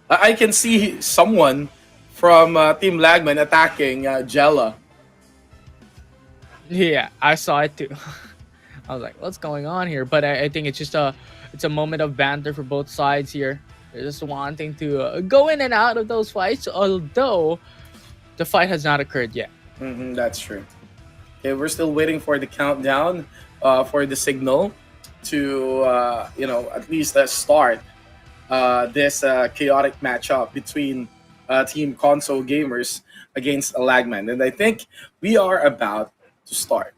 I can see someone from Team Lagman attacking Jella. Yeah, I saw it too. I was like, what's going on here? But I think it's a moment of banter for both sides here. They're just wanting to go in and out of those fights, although the fight has not occurred yet. That's true. Okay, we're still waiting for the countdown for the signal to at least start this chaotic matchup between Team Console Gamers against Lagman, and I think we are about to start.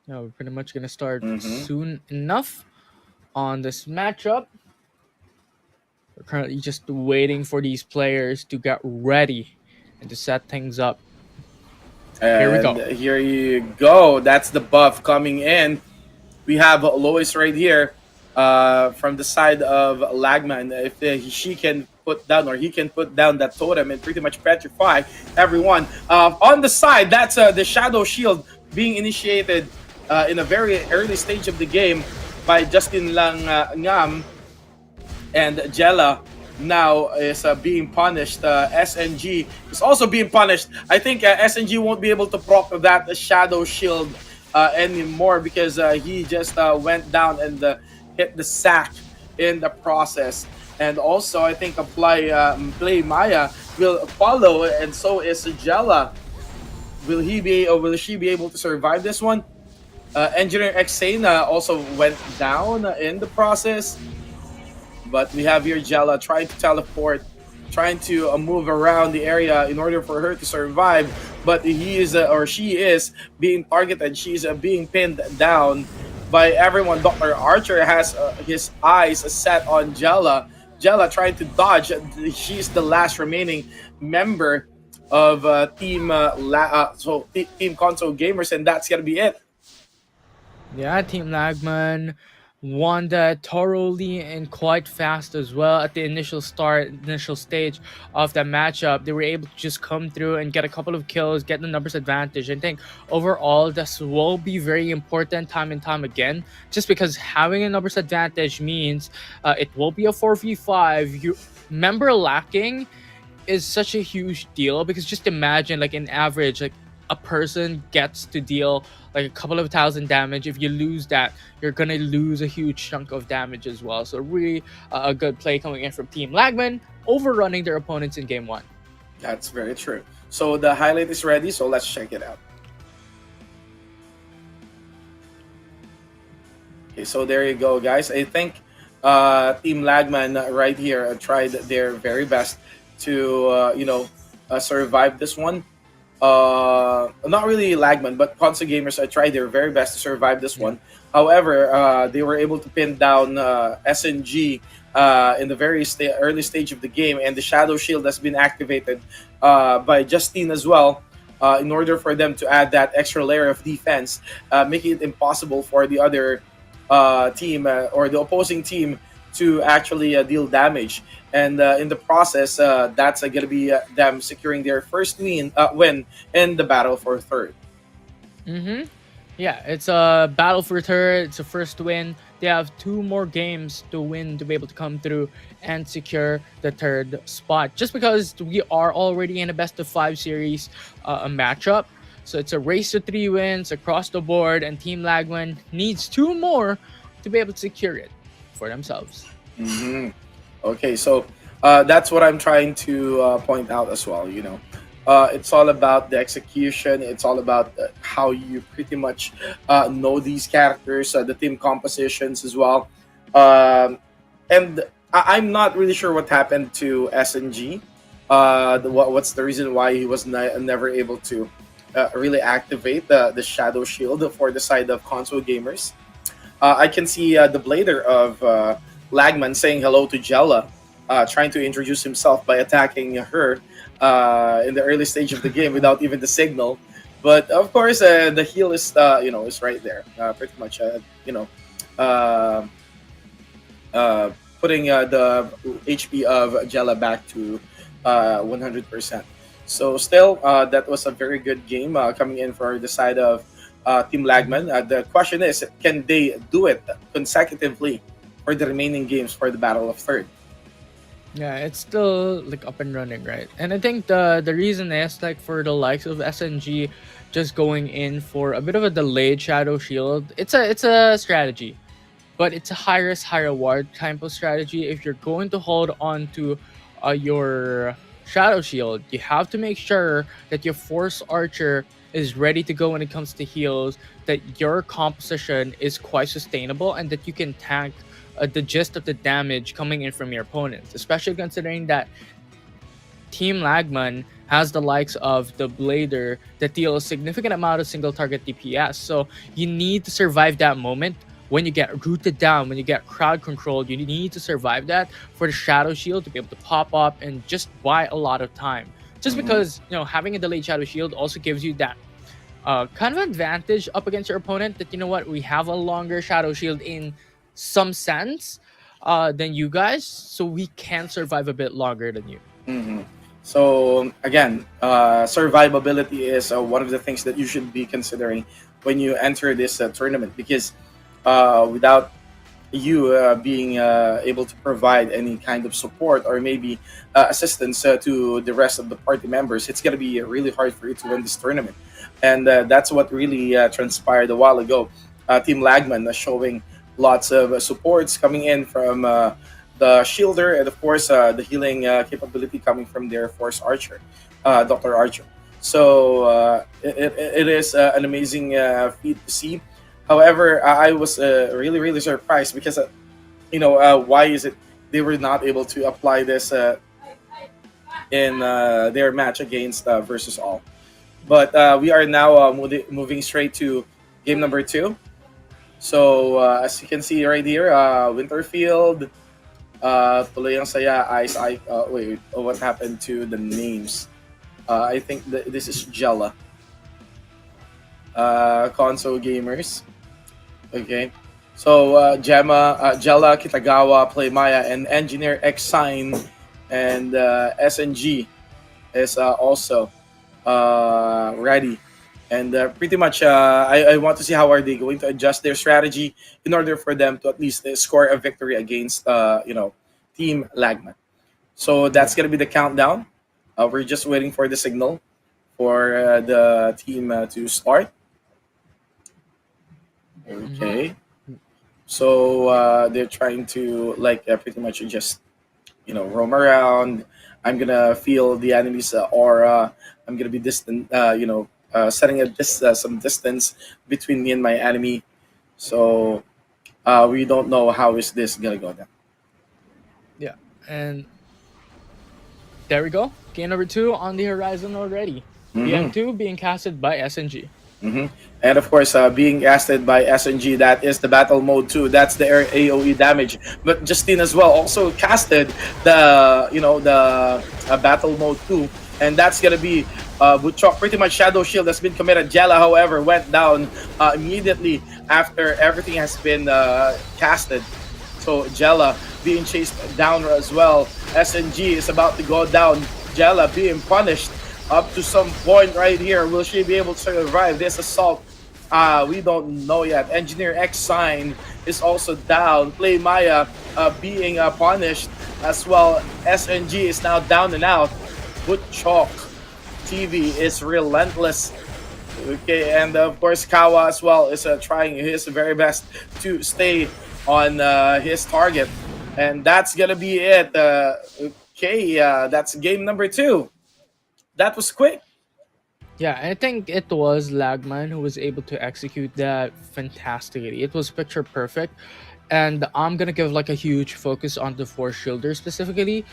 Yeah, we're pretty much gonna start soon enough on this matchup. We're currently just waiting for these players to get ready and to set things up. Here we go. Here you go. That's the buff coming in. We have Lois right here from the side of Lagman. If she can put down or he can put down that totem and pretty much petrify everyone. On the side, that's the Shadow Shield being initiated in a very early stage of the game by Justin Lang Ngam, and Jella now is being punished. SNG is also being punished. I think SNG won't be able to proc that Shadow Shield anymore because he just went down and hit the sack in the process. And also, I think Play Maya will follow, and so is Jella. Will she be able to survive this one? Engineer Xena also went down in the process. But we have here Jella trying to teleport, trying to move around the area in order for her to survive. But he is or she is being targeted. She's being pinned down by everyone. Dr. Archer has his eyes set on Jella. Jella trying to dodge. She's the last remaining member of Team Console Gamers, and that's gonna be it. Yeah, Team Lagman won that thoroughly and quite fast as well at the initial stage of the matchup. They were able to just come through and get a couple of kills, get the numbers advantage. I think overall this will be very important time and time again, just because having a numbers advantage means it will be a 4v5. You member lacking is such a huge deal, because just imagine, like, in average, like, a person gets to deal like a couple of thousand damage. If you lose that, you're gonna lose a huge chunk of damage as well. So really a good play coming in from Team Lagman, overrunning their opponents in game 1. That's very true. So the highlight is ready, so let's check it out. Okay, so there you go, guys. I think Team Lagman right here tried their very best to survive this one. Not really Lagman, but Console Gamers tried their very best to survive this one. However, they were able to pin down SNG in the very early stage of the game, and the Shadow Shield has been activated by Justine as well, in order for them to add that extra layer of defense, making it impossible for the other team or the opposing team to actually deal damage. And in the process, that's going to be them securing their first win in the battle for third. Yeah, it's a battle for third. It's a first win. They have 2 more games to win to be able to come through and secure the third spot. Just because we are already in a best of 5 series a matchup. So it's a race to 3 wins across the board, and Team Lagman needs 2 more to be able to secure it for themselves. Hmm. Okay, so that's what I'm trying to point out as well. It's all about the execution. It's all about how you pretty much know these characters, the team compositions as well. Um, and I'm not really sure what happened to SNG. What's the reason why he was never able to really activate the Shadow Shield for the side of console gamers? I can see the blader of Lagman saying hello to Jella, trying to introduce himself by attacking her in the early stage of the game without even the signal. But of course, the heal is right there, pretty much uh, uh, putting the HP of Jella back to 100%. So still, that was a very good game coming in for the side of Team Lagman. The question is, can they do it consecutively for the remaining games for the Battle of Third? Yeah, it's still like up and running, right? And I think the reason is like for the likes of SNG just going in for a bit of a delayed Shadow Shield. It's a strategy, but it's a high risk, high reward type of strategy. If you're going to hold on to your Shadow Shield, you have to make sure that your Force Archer is ready to go when it comes to heals, that your composition is quite sustainable, and that you can tank the gist of the damage coming in from your opponents, especially considering that Team Lagman has the likes of the Blader that deal a significant amount of single target DPS. So you need to survive that moment when you get rooted down, when you get crowd controlled. You need to survive that for the Shadow Shield to be able to pop up and just buy a lot of time. Just because having a delayed Shadow Shield also gives you that kind of advantage up against your opponent, that we have a longer Shadow Shield in some sense than you guys, so we can survive a bit longer than you. Hmm. So again, survivability is one of the things that you should be considering when you enter this tournament, because without you being able to provide any kind of support or maybe assistance to the rest of the party members, it's going to be really hard for you to win this tournament. And that's what really transpired a while ago. Team Lagman showing lots of supports coming in from the Shielder, and of course the healing capability coming from their Force Archer, Dr. Archer. So it is an amazing feat to see. However, I was really, really surprised because, why is it they were not able to apply this in their match against Versus All? But we are now moving straight to game number 2. So as you can see right here, Winterfield, Tuloy ang Saya, Ice, wait, what happened to the names? I think this is Jella. Console Gamers. Okay. So Jella, Kitagawa, Play Maya, and Engineer X Sign, and SNG is also ready. And pretty much, I want to see how are they going to adjust their strategy in order for them to at least score a victory against, Team Lagman. So that's going to be the countdown. We're just waiting for the signal for the team to start. Okay. So they're trying to pretty much just roam around. I'm gonna feel the enemy's aura. I'm gonna be distant. Setting some distance between me and my enemy. So we don't know how is this gonna go down. Yeah, and there we go. Game number 2 on the horizon already. BM2 being casted by SNG. And of course, being casted by SNG, that is the battle mode 2. That's the AOE damage. But Justine as well also casted the battle mode 2, and that's gonna be Butchok. Pretty much Shadow Shield has been committed. Jella, however, went down immediately after everything has been casted. So Jella being chased down as well. SNG is about to go down. Jella being punished up to some point right here. Will she be able to survive this assault? We don't know yet. Engineer X Sign is also down. Play Maya being punished as well. SNG is now down and out. Butchok TV is relentless. Okay, and of course Kawa as well is trying his very best to stay on his target. And that's gonna be it. Okay, that's game number 2. That was quick. Yeah, I think it was Lagman who was able to execute that fantastically. It was picture perfect. And I'm gonna give like a huge focus on the four shielders specifically,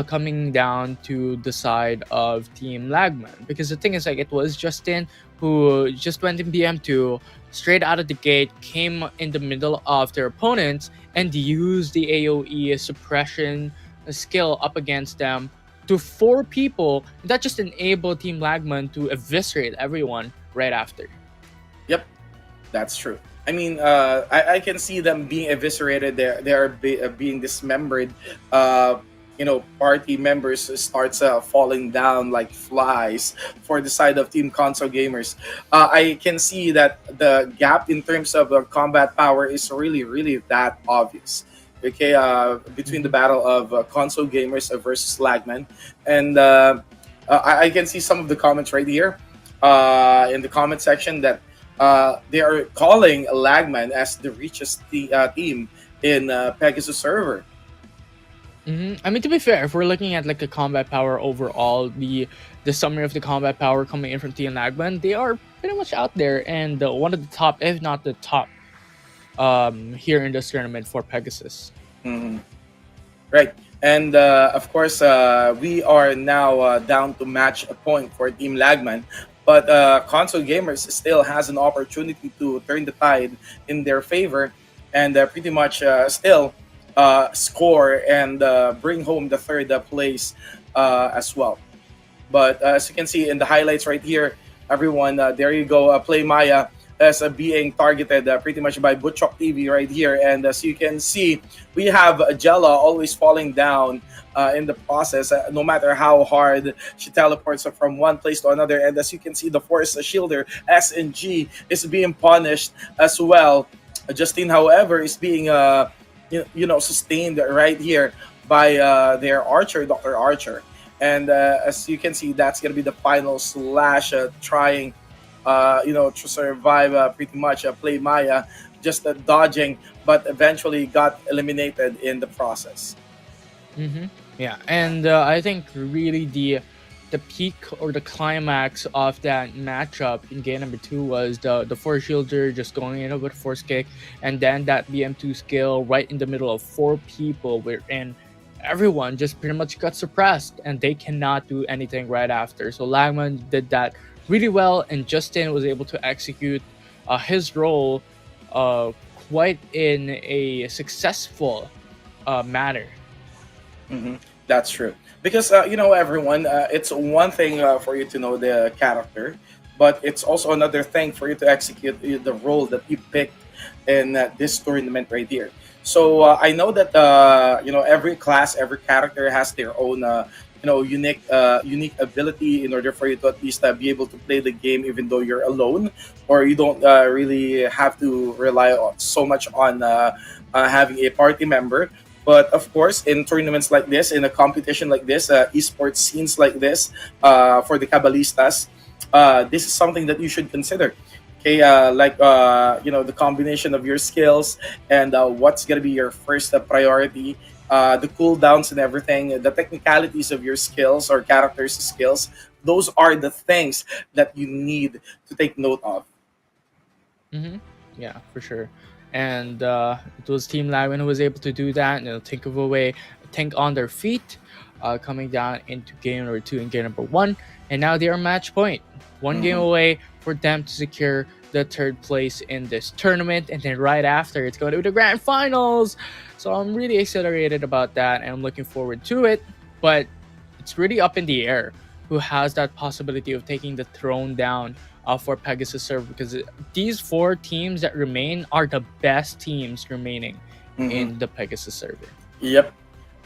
coming down to the side of Team Lagman. Because the thing is, like, it was Justin who just went in BM2 straight out of the gate, came in the middle of their opponents, and used the AoE suppression skill up against them to four people. That just enabled Team Lagman to eviscerate everyone right after. Yep, that's true. I mean, I can see them being eviscerated. They are being dismembered. Party members starts falling down like flies for the side of Team Console Gamers. I can see that the gap in terms of combat power is really, really that obvious. Okay, between the battle of Console Gamers versus Lagman, and I can see some of the comments right here in the comment section that they are calling Lagman as the richest team in Pegasus server. I mean, to be fair, if we're looking at like the combat power overall, the summary of the combat power coming in from Team Lagman, they are pretty much out there and one of the top, if not the top, here in this tournament for Pegasus. Mhm. Right. And of course, we are now down to match a point for Team Lagman. But Console Gamers still has an opportunity to turn the tide in their favor and pretty much still score and bring home the third place as well. But as you can see in the highlights right here, everyone, there you go, Play Maya as being targeted pretty much by Butchok TV right here. And as you can see, we have Jella always falling down in the process, no matter how hard she teleports from one place to another. And as you can see, the Force Shielder SNG is being punished as well. Justine, however, is being sustained right here by their Archer, Dr. Archer. And as you can see, that's going to be the final slash trying to survive pretty much Play Maya, just dodging, but eventually got eliminated in the process. Yeah, and I think really the peak or the climax of that matchup in game number 2 was the Force Shielder just going in with a Force Kick, and then that BM2 skill right in the middle of four people, wherein everyone just pretty much got suppressed and they cannot do anything right after. So Lagman did that really well, and Justin was able to execute his role quite in a successful manner. That's true. Because, everyone, it's one thing for you to know the character, but it's also another thing for you to execute the role that you picked in this tournament right here. So I know that, every class, every character has their own, unique ability in order for you to at least be able to play the game even though you're alone, or you don't really have to rely so much on having a party member. But of course, in tournaments like this, in a competition like this, esports scenes like this, for the Cabalistas, this is something that you should consider. Okay, the combination of your skills and what's gonna be your first priority, the cooldowns and everything, the technicalities of your skills or character's skills. Those are the things that you need to take note of. Yeah, for sure. And it was Team Lagman who was able to do that, and think on their feet, coming down into game number 2 and game number 1, and now they are match point, one game away for them to secure the third place in this tournament. And then right after, it's going to be the grand finals. So I'm really excited about that, and I'm looking forward to it. But it's really up in the air who has that possibility of taking the throne down for Pegasus server, because these four teams that remain are the best teams remaining in the Pegasus server. Yep.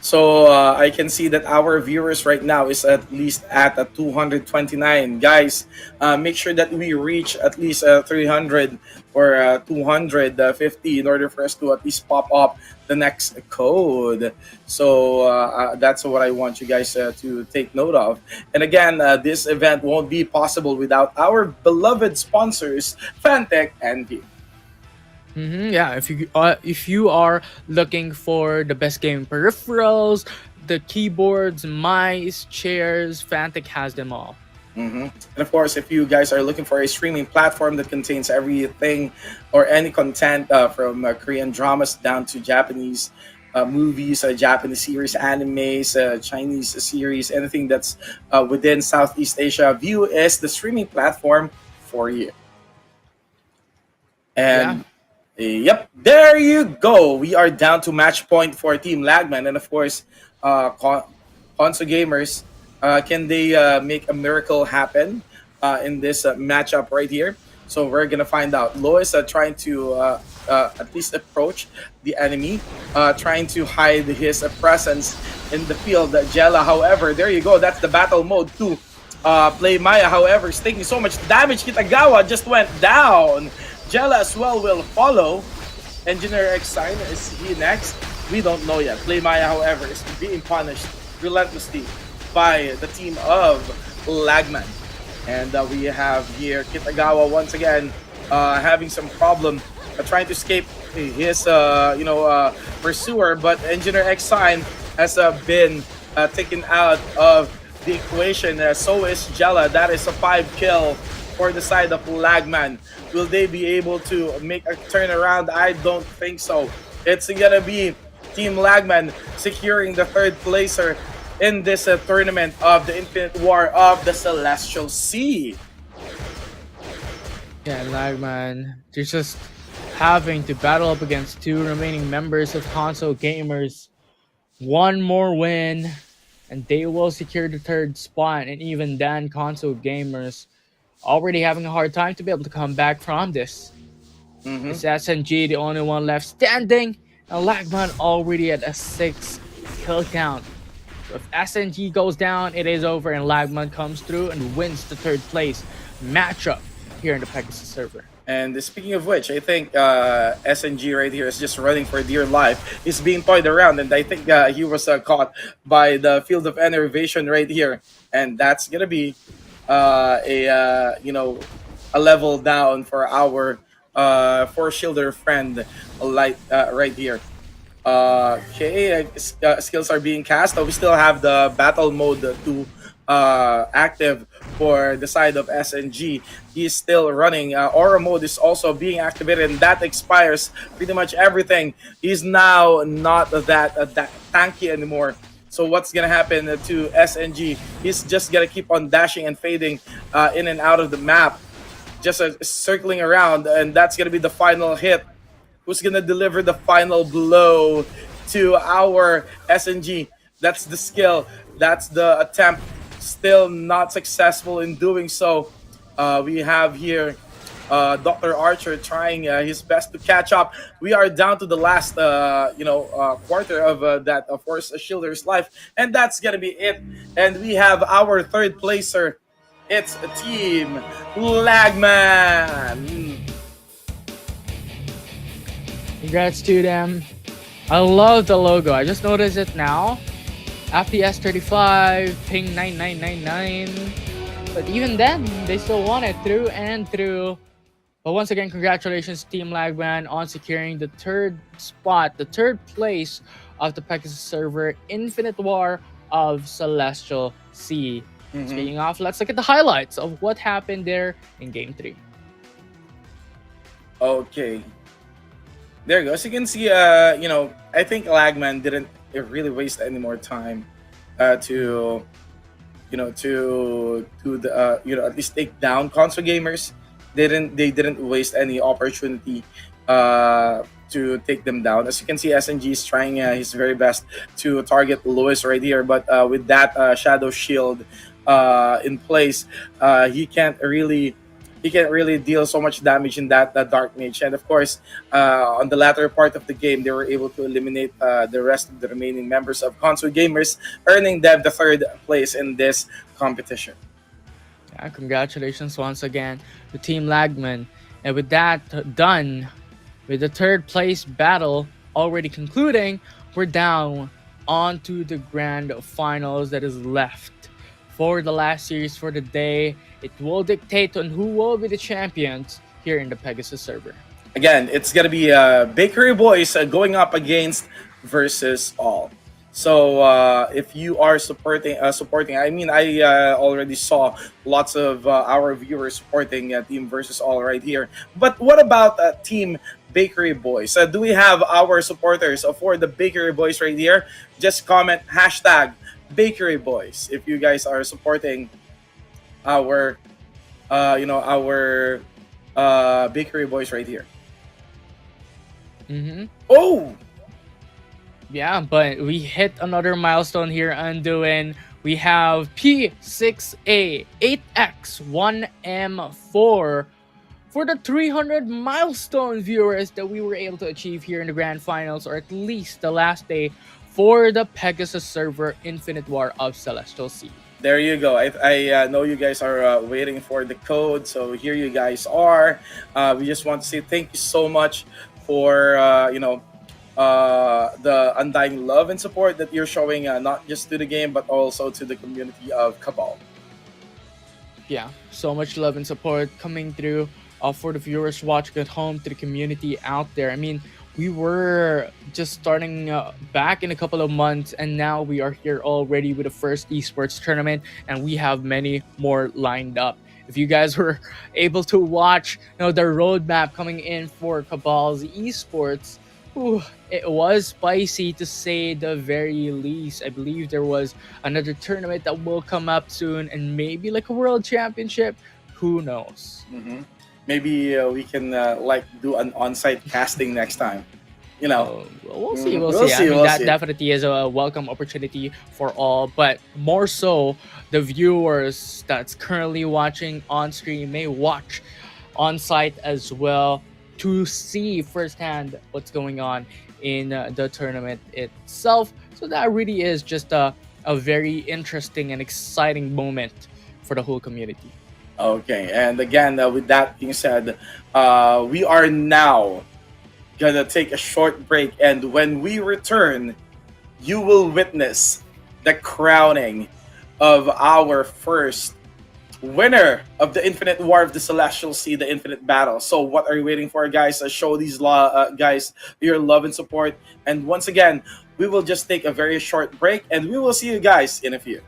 So I can see that our viewers right now is at least at 229. Guys, make sure that we reach at least 300 or 250 in order for us to at least pop up the next code. So that's what I want you guys to take note of. And again, this event won't be possible without our beloved sponsors, Fantech and VIU. Yeah, if you are looking for the best gaming peripherals, the keyboards, mice, chairs, Fantech has them all. And of course, if you guys are looking for a streaming platform that contains everything or any content from Korean dramas down to Japanese movies, Japanese series, animes, Chinese series, anything that's within Southeast Asia, VIU is the streaming platform for you. Yeah, And yep, there you go. We are down to match point for Team Lagman. And of course, console gamers, can they make a miracle happen in this matchup right here? So we're going to find out. Lois trying to at least approach the enemy, trying to hide his presence in the field. Jella, however, there you go. That's the battle mode too. Play Maya, however, is taking so much damage. Kitagawa just went down. Jella as well will follow. Engineer X sign, is he next? We don't know yet. Play Maya, however, is being punished relentlessly by the team of Lagman. And we have here Kitagawa once again having some problem trying to escape his pursuer, but Engineer X sign has been taken out of the equation. So is Jella. That is a 5 kill for the side of Lagman. Will they be able to make a turnaround? I don't think so. It's gonna be Team Lagman securing the third placer in this tournament of the Infinite War of the Celestial Sea. yeah, Lagman. They're just having to battle up against two remaining members of console gamers. One more win, and they will secure the third spot. And even then, console gamers already having a hard time to be able to come back from this. It's SNG, the only one left standing, and Lagman already at a 6 kill count. So if SNG goes down, it is over, and Lagman comes through and wins the third place matchup here in the Pegasus server. And speaking of which, I think SNG right here is just running for dear life. He's being toyed around, and I think he was caught by the field of enervation right here, and that's gonna be a level down for our four shielder friend light right here. Okay, skills are being cast. We still have the battle mode 2 active for the side of SNG. He's still running. Aura mode is also being activated, and that expires pretty much everything. He's now not that tanky anymore. So what's gonna happen to SNG? He's just gonna keep on dashing and fading in and out of the map, just circling around, and that's gonna be the final hit. Who's gonna deliver the final blow to our SNG? That's the skill. That's the attempt. Still not successful in doing so. We have here Dr. Archer trying his best to catch up. We are down to the last, quarter of that Force Shielder's life, and that's gonna be it. And we have our third placer. It's Team Lagman. Congrats to them. I love the logo. I just noticed it now. FPS 35, ping 9999. But even then, they still won it through and through. But once again, congratulations Team Lagman on securing the third spot, the third place of the Pegasus server Infinite War of Celestial Sea. Speaking of, let's look at the highlights of what happened there in Game 3. Okay. There you go. As you can see, I think Lagman didn't really waste any more time to at least take down console gamers. They didn't waste any opportunity to take them down. As you can see, SNG is trying his very best to target Lewis right here, but with that shadow shield in place, he can't really deal so much damage in that Dark Mage. And of course, on the latter part of the game, they were able to eliminate the rest of the remaining members of console gamers, earning them the third place in this competition. Yeah, congratulations once again to Team Lagman. And with that done, with the third place battle already concluding, we're down onto the grand finals that is left for the last series for the day. It will dictate on who will be the champions here in the Pegasus server. again, it's gonna be Bakery Boys going up against versus all. So if you are supporting, I mean, I already saw lots of our viewers supporting Team versus all right here. But what about Team Bakery Boys? Do we have our supporters for the Bakery Boys right here? Just comment hashtag Bakery Boys if you guys are supporting our, our Bakery Boys right here. Mm-hmm. Oh, Yeah, but we hit another milestone here, Undoing. We have P6A 8X1M4 for the 300 milestone viewers that we were able to achieve here in the grand finals, or at least the last day for the Pegasus server Infinite War of Celestial Sea. there you go. I know you guys are waiting for the code, so here you guys are. We just want to say thank you so much for the undying love and support that you're showing, not just to the game but also to the community of Cabal. Yeah, so much love and support coming through for the viewers watching at home, to the community out there. I mean, we were just starting back in a couple of months, and now we are here already with the first esports tournament, and we have many more lined up. If you guys were able to watch, the roadmap coming in for Cabal's esports, ooh, it was spicy to say the very least. I believe there was another tournament that will come up soon, and maybe like a world championship. Who knows? Hmm. Maybe we can do an on-site casting next time. We'll see. We'll We'll see. see, I mean, we'll that see. definitely is a welcome opportunity for all, but more so, the viewers that's currently watching on stream may watch on site as well to see firsthand what's going on in the tournament itself. So that really is just a very interesting and exciting moment for the whole community. Okay, and again, with that being said, we are now gonna take a short break, and when we return, you will witness the crowning of our first winner of the Infinite War of the Celestial Sea, the Infinite Battle. So, what are you waiting for, guys? Show these guys your love and support. And once again, we will just take a very short break, and we will see you guys in a few.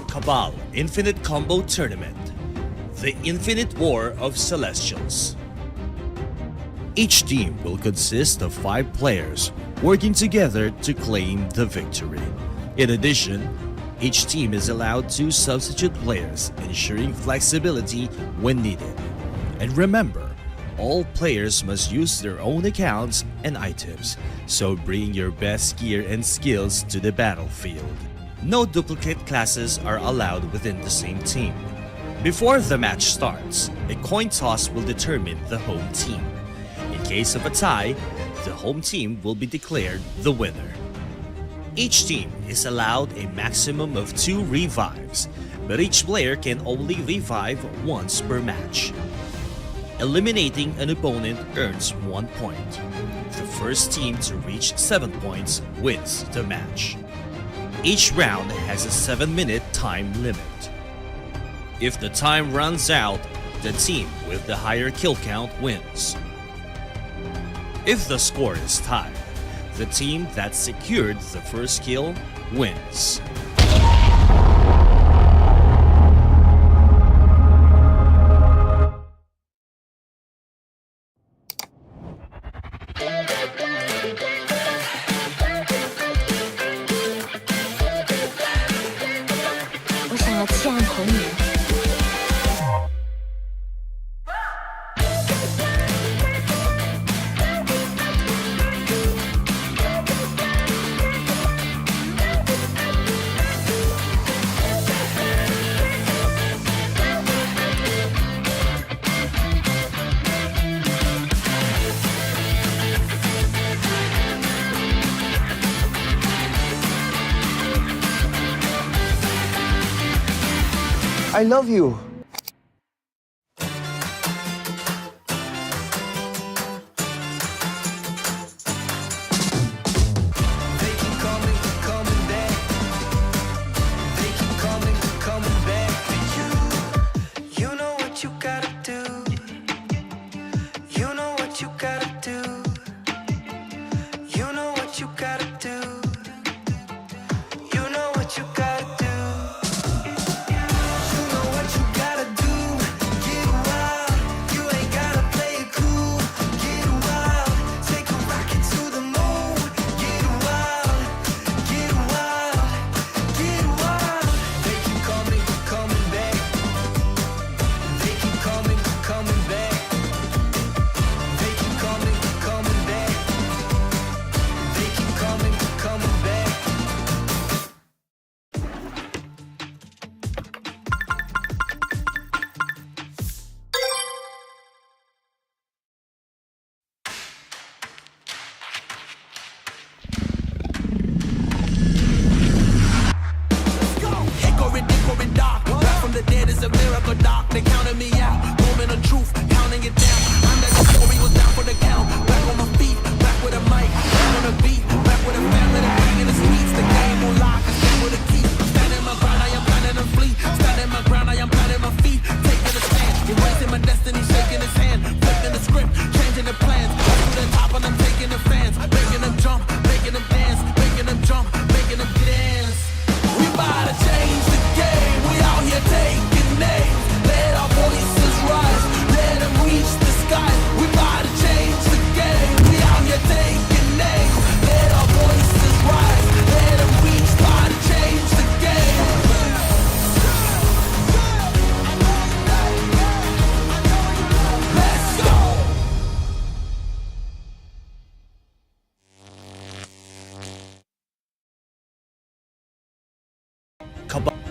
Cabal Infinite Combo Tournament, the Infinite War of Celestials. Each team will consist of 5 players working together to claim the victory. In addition, each team is allowed 2 substitute players, ensuring flexibility when needed. And remember, all players must use their own accounts and items, so bring your best gear and skills to the battlefield. No duplicate classes are allowed within the same team. Before the match starts, a coin toss will determine the home team. In case of a tie, the home team will be declared the winner. Each team is allowed a maximum of 2 revives, but each player can only revive once per match. Eliminating an opponent earns 1 point. The first team to reach 7 points wins the match. Each round has a 7-minute time limit. If the time runs out, the team with the higher kill count wins. If the score is tied, the team that secured the first kill wins. I love you.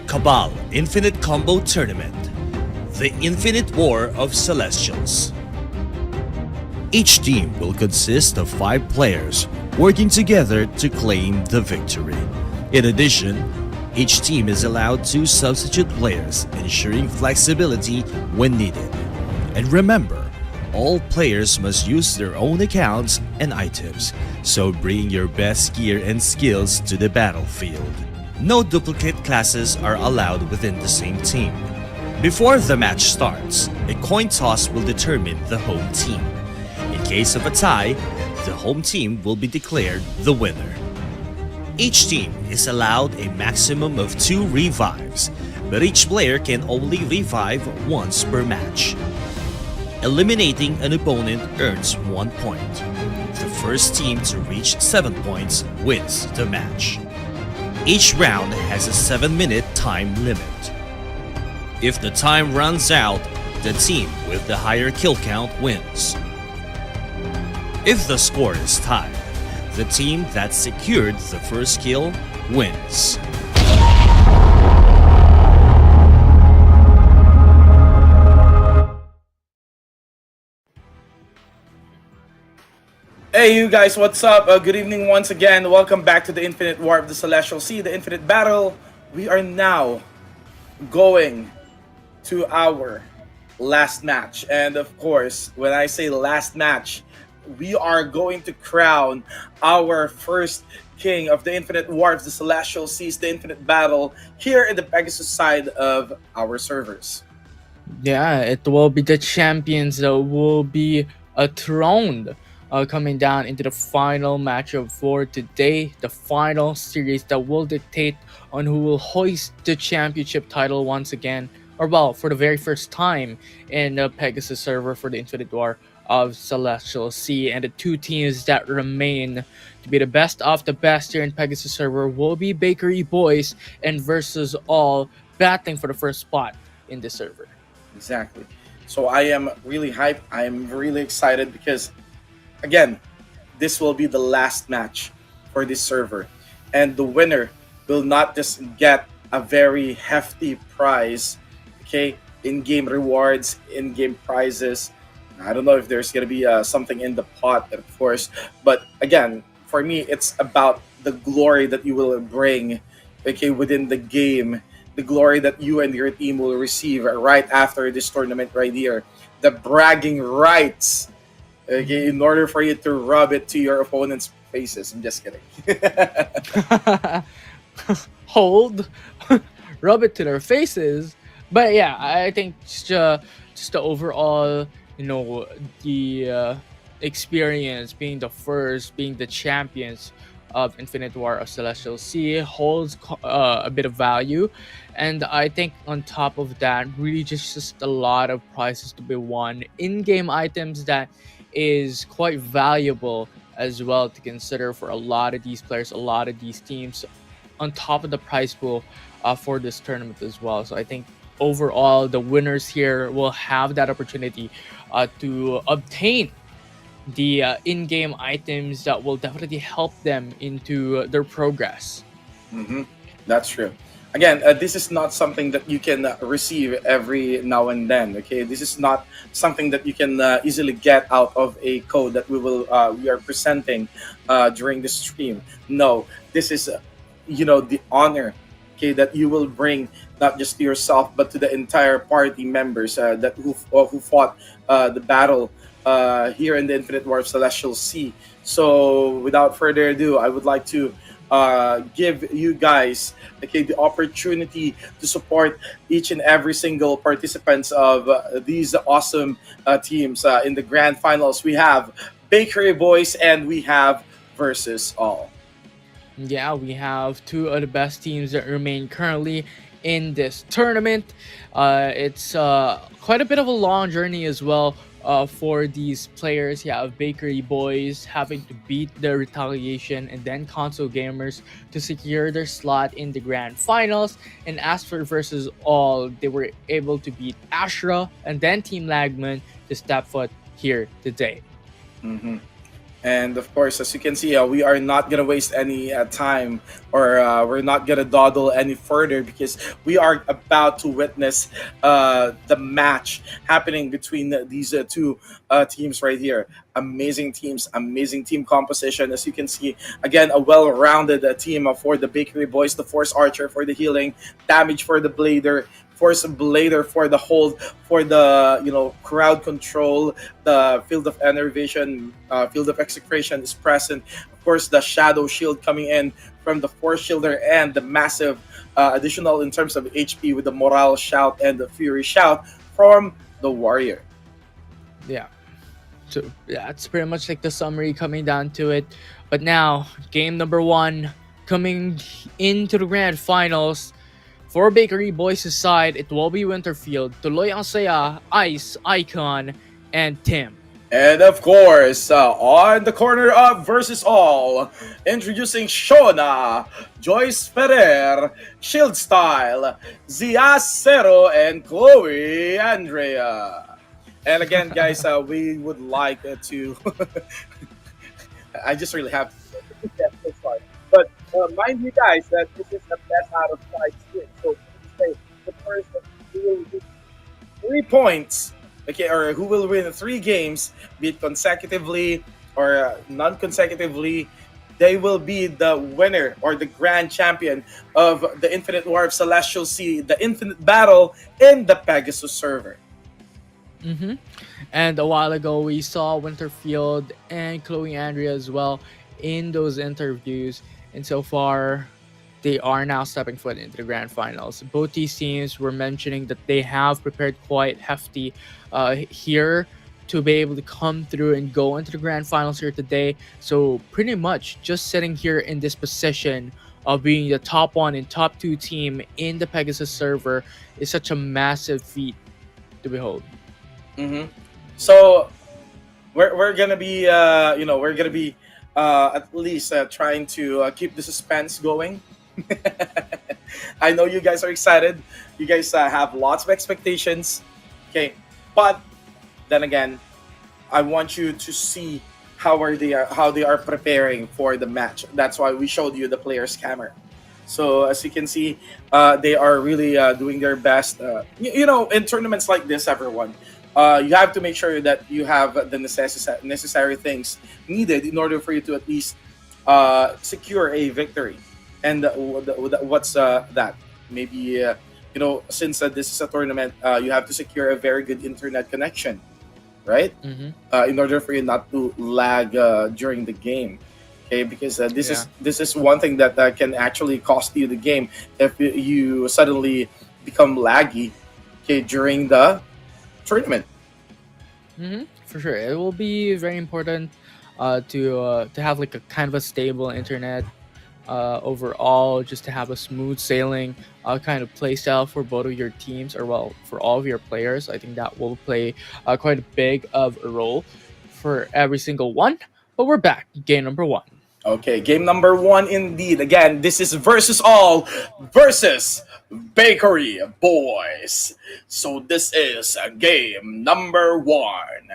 Cabal Infinite Combo Tournament, the Infinite War of Celestials. Each team will consist of 5 players working together to claim the victory. In addition, each team is allowed 2 substitute players, ensuring flexibility when needed. And remember, all players must use their own accounts and items, so bring your best gear and skills to the battlefield. No duplicate classes are allowed within the same team. Before the match starts, a coin toss will determine the home team. In case of a tie, the home team will be declared the winner. Each team is allowed a maximum of 2 revives, but each player can only revive once per match. Eliminating an opponent earns 1 point. The first team to reach 7 points wins the match. Each round has a 7-minute time limit. If the time runs out, the team with the higher kill count wins. If the score is tied, the team that secured the first kill wins. Hey you guys, what's up? Good evening once again. Welcome back to the Infinite War of the Celestial Sea, the Infinite Battle. We are now going to our last match. And of course, when I say last match, we are going to crown our first king of the Infinite War of the Celestial Seas, the Infinite Battle, here in the Pegasus side of our servers. Yeah, it will be the champions that will be throned coming down into the final matchup for today, the final series that will dictate on who will hoist the championship title once again, or well, for the very first time in the Pegasus server for the Infinite War of Celestial Sea. And the 2 teams that remain to be the best of the best here in Pegasus server will be Bakery Boys and Versus All, battling for the first spot in the server. Exactly. So I am really hyped. I am really excited because, again, this will be the last match for this server. And the winner will not just get a very hefty prize, okay? In-game rewards, in-game prizes. I don't know if there's going to be something in the pot, of course. But again, for me, it's about the glory that you will bring, okay, within the game. the glory that you and your team will receive right after this tournament right here. The bragging rights, okay, in order for you to rub it to your opponent's faces. I'm just kidding. Hold, rub it to their faces. But yeah, I think just the overall, you know, the experience being the first, being the champions of Infinite War of Celestial Sea holds a bit of value, and I think on top of that, really just a lot of prizes to be won, in-game items that is quite valuable as well to consider for a lot of these players, a lot of these teams, on top of the prize pool for this tournament as well. So I think overall, the winners here will have that opportunity to obtain the in-game items that will definitely help them into their progress. Mm-hmm. That's true. Again, this is not something that you can receive every now and then. Okay, this is not something that you can easily get out of a code that we are presenting during the stream. No, this is the honor, okay, that you will bring not just to yourself but to the entire party members that who fought the battle here in the Infinite War of Celestial Sea. So, without further ado, I would like to give you guys, okay, the opportunity to support each and every single participants of these awesome teams in the grand finals. We have Bakery Boys and we have Versus All. Yeah, we have two of the best teams that remain currently in this tournament. It's quite a bit of a long journey as well for these players. You have Bakery Boys having to beat the Retaliation and then Console Gamers to secure their slot in the grand finals. And as for Versus All, they were able to beat Ashra and then Team Lagman to step foot here today. Mm-hmm. And of course, as you can see, we are not going to waste any time, or we're not going to dawdle any further, because we are about to witness the match happening between these two teams right here. Amazing teams, amazing team composition. As you can see, again, a well-rounded team for the Bakery Boys, the Force Archer for the healing, Damage for the Blader, Force Blader for the hold, for the crowd control, the Field of Enervation, Field of Execration is present. Of course, the Shadow Shield coming in from the Force Shielder, and the massive additional in terms of HP with the Morale Shout and the Fury Shout from the Warrior. Yeah. So yeah, it's pretty much like the summary coming down to it. But now, game number 1 coming into the grand finals. For Bakery Boys' side, it will be Winterfield, Tuloy ang Saya, Ice, Icon, and Tim. And of course, on the corner of Versus All, introducing Shona, Joyce Ferrer, Shield Style, Zia Cero, and Chloe Andrea. And again, guys, we would like to... I just really have to get this one. But mind you guys that this is the best out of 5 split. So please say the person who will win 3 points, okay, or who will win 3 games, be it consecutively or non-consecutively, they will be the winner or the grand champion of the Infinite War of Celestial Sea, the Infinite Battle in the Pegasus server. Mm-hmm. And a while ago, we saw Winterfield and Chloe Andrea as well in those interviews. And so far, they are now stepping foot into the grand finals. Both these teams were mentioning that they have prepared quite hefty here to be able to come through and go into the grand finals here today. So pretty much just sitting here in this position of being the top 1 and top 2 team in the Pegasus server is such a massive feat to behold. Mm-hmm. So we're gonna be we're gonna be at least trying to keep the suspense going. I know you guys are excited. You guys have lots of expectations. Okay, but then again, I want you to see how they are preparing for the match. That's why we showed you the players' camera. So as you can see, they are really doing their best. In tournaments like this, everyone, you have to make sure that you have the necessary things needed in order for you to at least secure a victory. And what's that? maybe since this is a tournament, you have to secure a very good internet connection, right? Mm-hmm. In order for you not to lag during the game. Okay, because Yeah. this is one thing that can actually cost you the game if you suddenly become laggy. Okay, during the tournament. Mm-hmm. For sure, it will be very important to have like a kind of a stable internet overall, just to have a smooth sailing kind of play style for both of your teams, or well, for all of your players. I think that will play quite a big of a role for every single one. But we're back, game number one. Okay, game number one indeed. Again, this is versus all versus Bakery Boys. So this is game number one.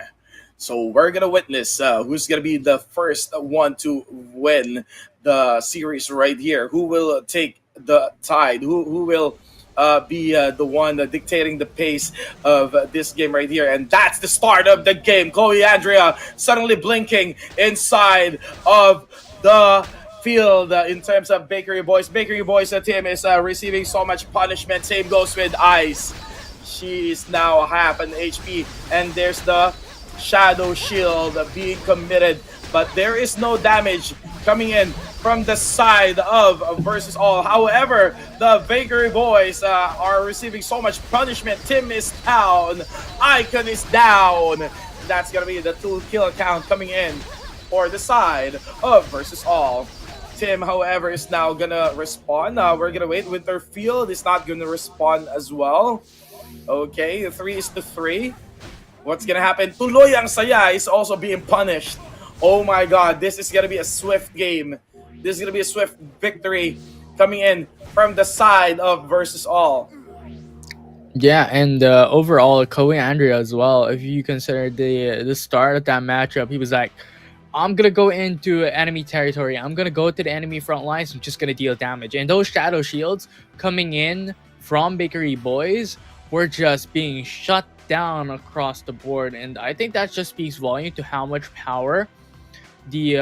So we're gonna witness who's gonna be the first one to win the series right here. Who will take the tide? Who will be the one dictating the pace of this game right here? And that's the start of the game. Chloe Andrea suddenly blinking inside of the field in terms of Bakery Boys. Bakery Boys team is receiving so much punishment. Same goes with Ice. She is now half an HP, and there's the Shadow Shield being committed, but there is no damage coming in from the side of versus all. However, the Bakery Boys are receiving so much punishment. Tim is down, Icon is down. That's gonna be the 2 kill count coming in for the side of versus all. Tim, however, is now gonna respond. We're gonna wait. Winterfield is not gonna respond as well. Okay, 3-3. What's gonna happen? Tuloy ang saya is also being punished. Oh my god, this is gonna be a swift game. This is gonna be a swift victory coming in from the side of versus all. Yeah, and overall, Koei Andrea as well. If you consider the start of that matchup, he was like, I'm gonna go into enemy territory. I'm gonna go to the enemy front lines. I'm just gonna deal damage. And those shadow shields coming in from Bakery Boys were just being shut down across the board. And I think that just speaks volume to how much power the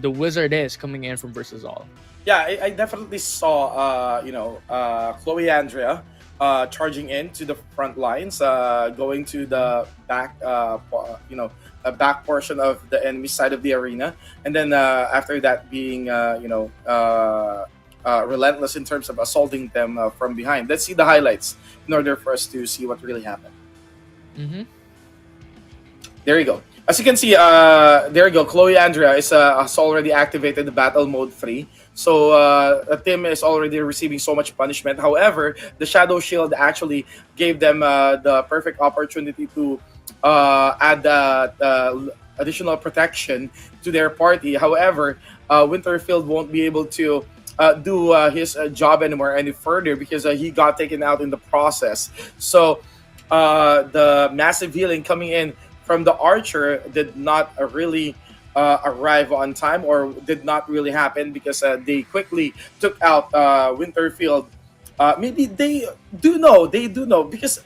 wizard is coming in from versus all. Yeah, I definitely saw Chloe Andrea charging into the front lines, going to the back a back portion of the enemy side of the arena, and then after that being relentless in terms of assaulting them from behind. Let's see the highlights in order for us to see what really happened. Mm-hmm. There you go. As you can see, there you go. Chloe Andrea has already activated the battle mode 3. So Tim is already receiving so much punishment. However, the Shadow Shield actually gave them the perfect opportunity to add additional protection to their party. However, Winterfield won't be able to do his job anymore any further because he got taken out in the process. So the massive healing coming in from the Archer did not really arrive on time, or did not really happen because they quickly took out Winterfield. Maybe they do know because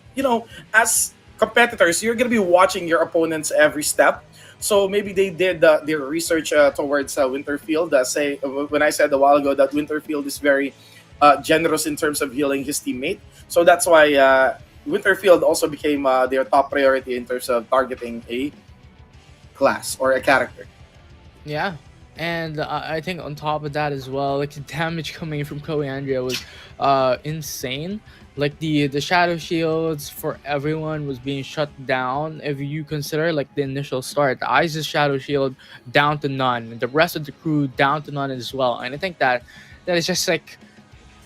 as competitors, you're gonna be watching your opponents every step. So maybe they did their research towards Winterfield. Say when I said a while ago that Winterfield is very generous in terms of healing his teammate, so that's why Winterfield also became their top priority in terms of targeting a class or a character. Yeah, and I think on top of that as well, like the damage coming from Koei Andrea was insane. Like the shadow shields for everyone was being shut down. If you consider like the initial start, the Isis shadow shield down to none, and the rest of the crew down to none as well. And I think that is just like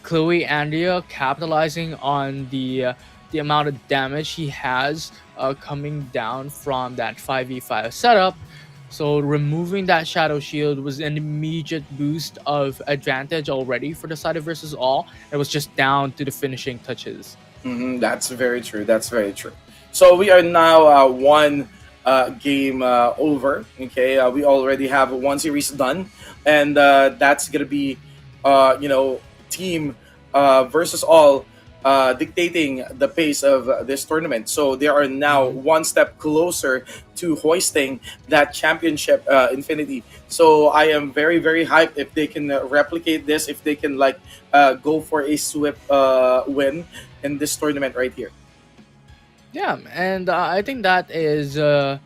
Chloe Andrea capitalizing on the amount of damage he has coming down from that 5v5 setup. So removing that shadow shield was an immediate boost of advantage already for the side of versus all. It was just down to the finishing touches. That's very true. That's very true. So we are now one game over. Okay, we already have one series done, and that's gonna be team versus all dictating the pace of this tournament. So they are now one step closer to hoisting that championship, Infinity. So I am very, very hyped if they can replicate this, if they can like go for a swift win in this tournament right here. Yeah, and I think that is a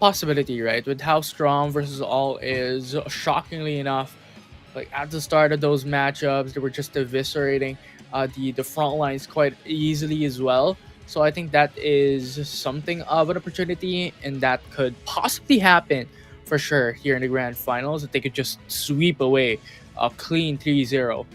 possibility, right? With how strong versus all is, shockingly enough, like at the start of those matchups, they were just eviscerating the front lines quite easily as well. So I think that is something of an opportunity, and that could possibly happen for sure here in the grand finals. That they could just sweep away a clean 3-0.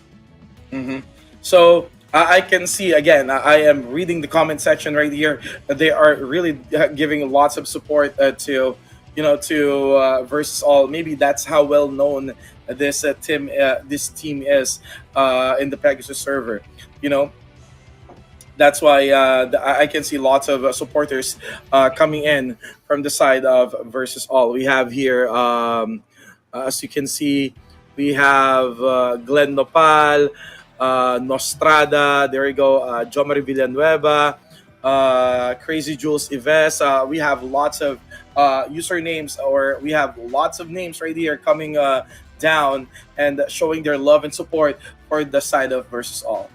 So I can see again. I am reading the comment section right here. They are really giving lots of support to versus all. Maybe that's how well known this team is in the Pegasus server. You know, that's why I can see lots of supporters coming in from the side of versus all. We have here, as you can see, we have Glenn Nopal, Nostrada. There we go. Jomari Villanueva, Crazy Jules Ives. We have lots of usernames, or we have lots of names right here coming down and showing their love and support for the side of versus all.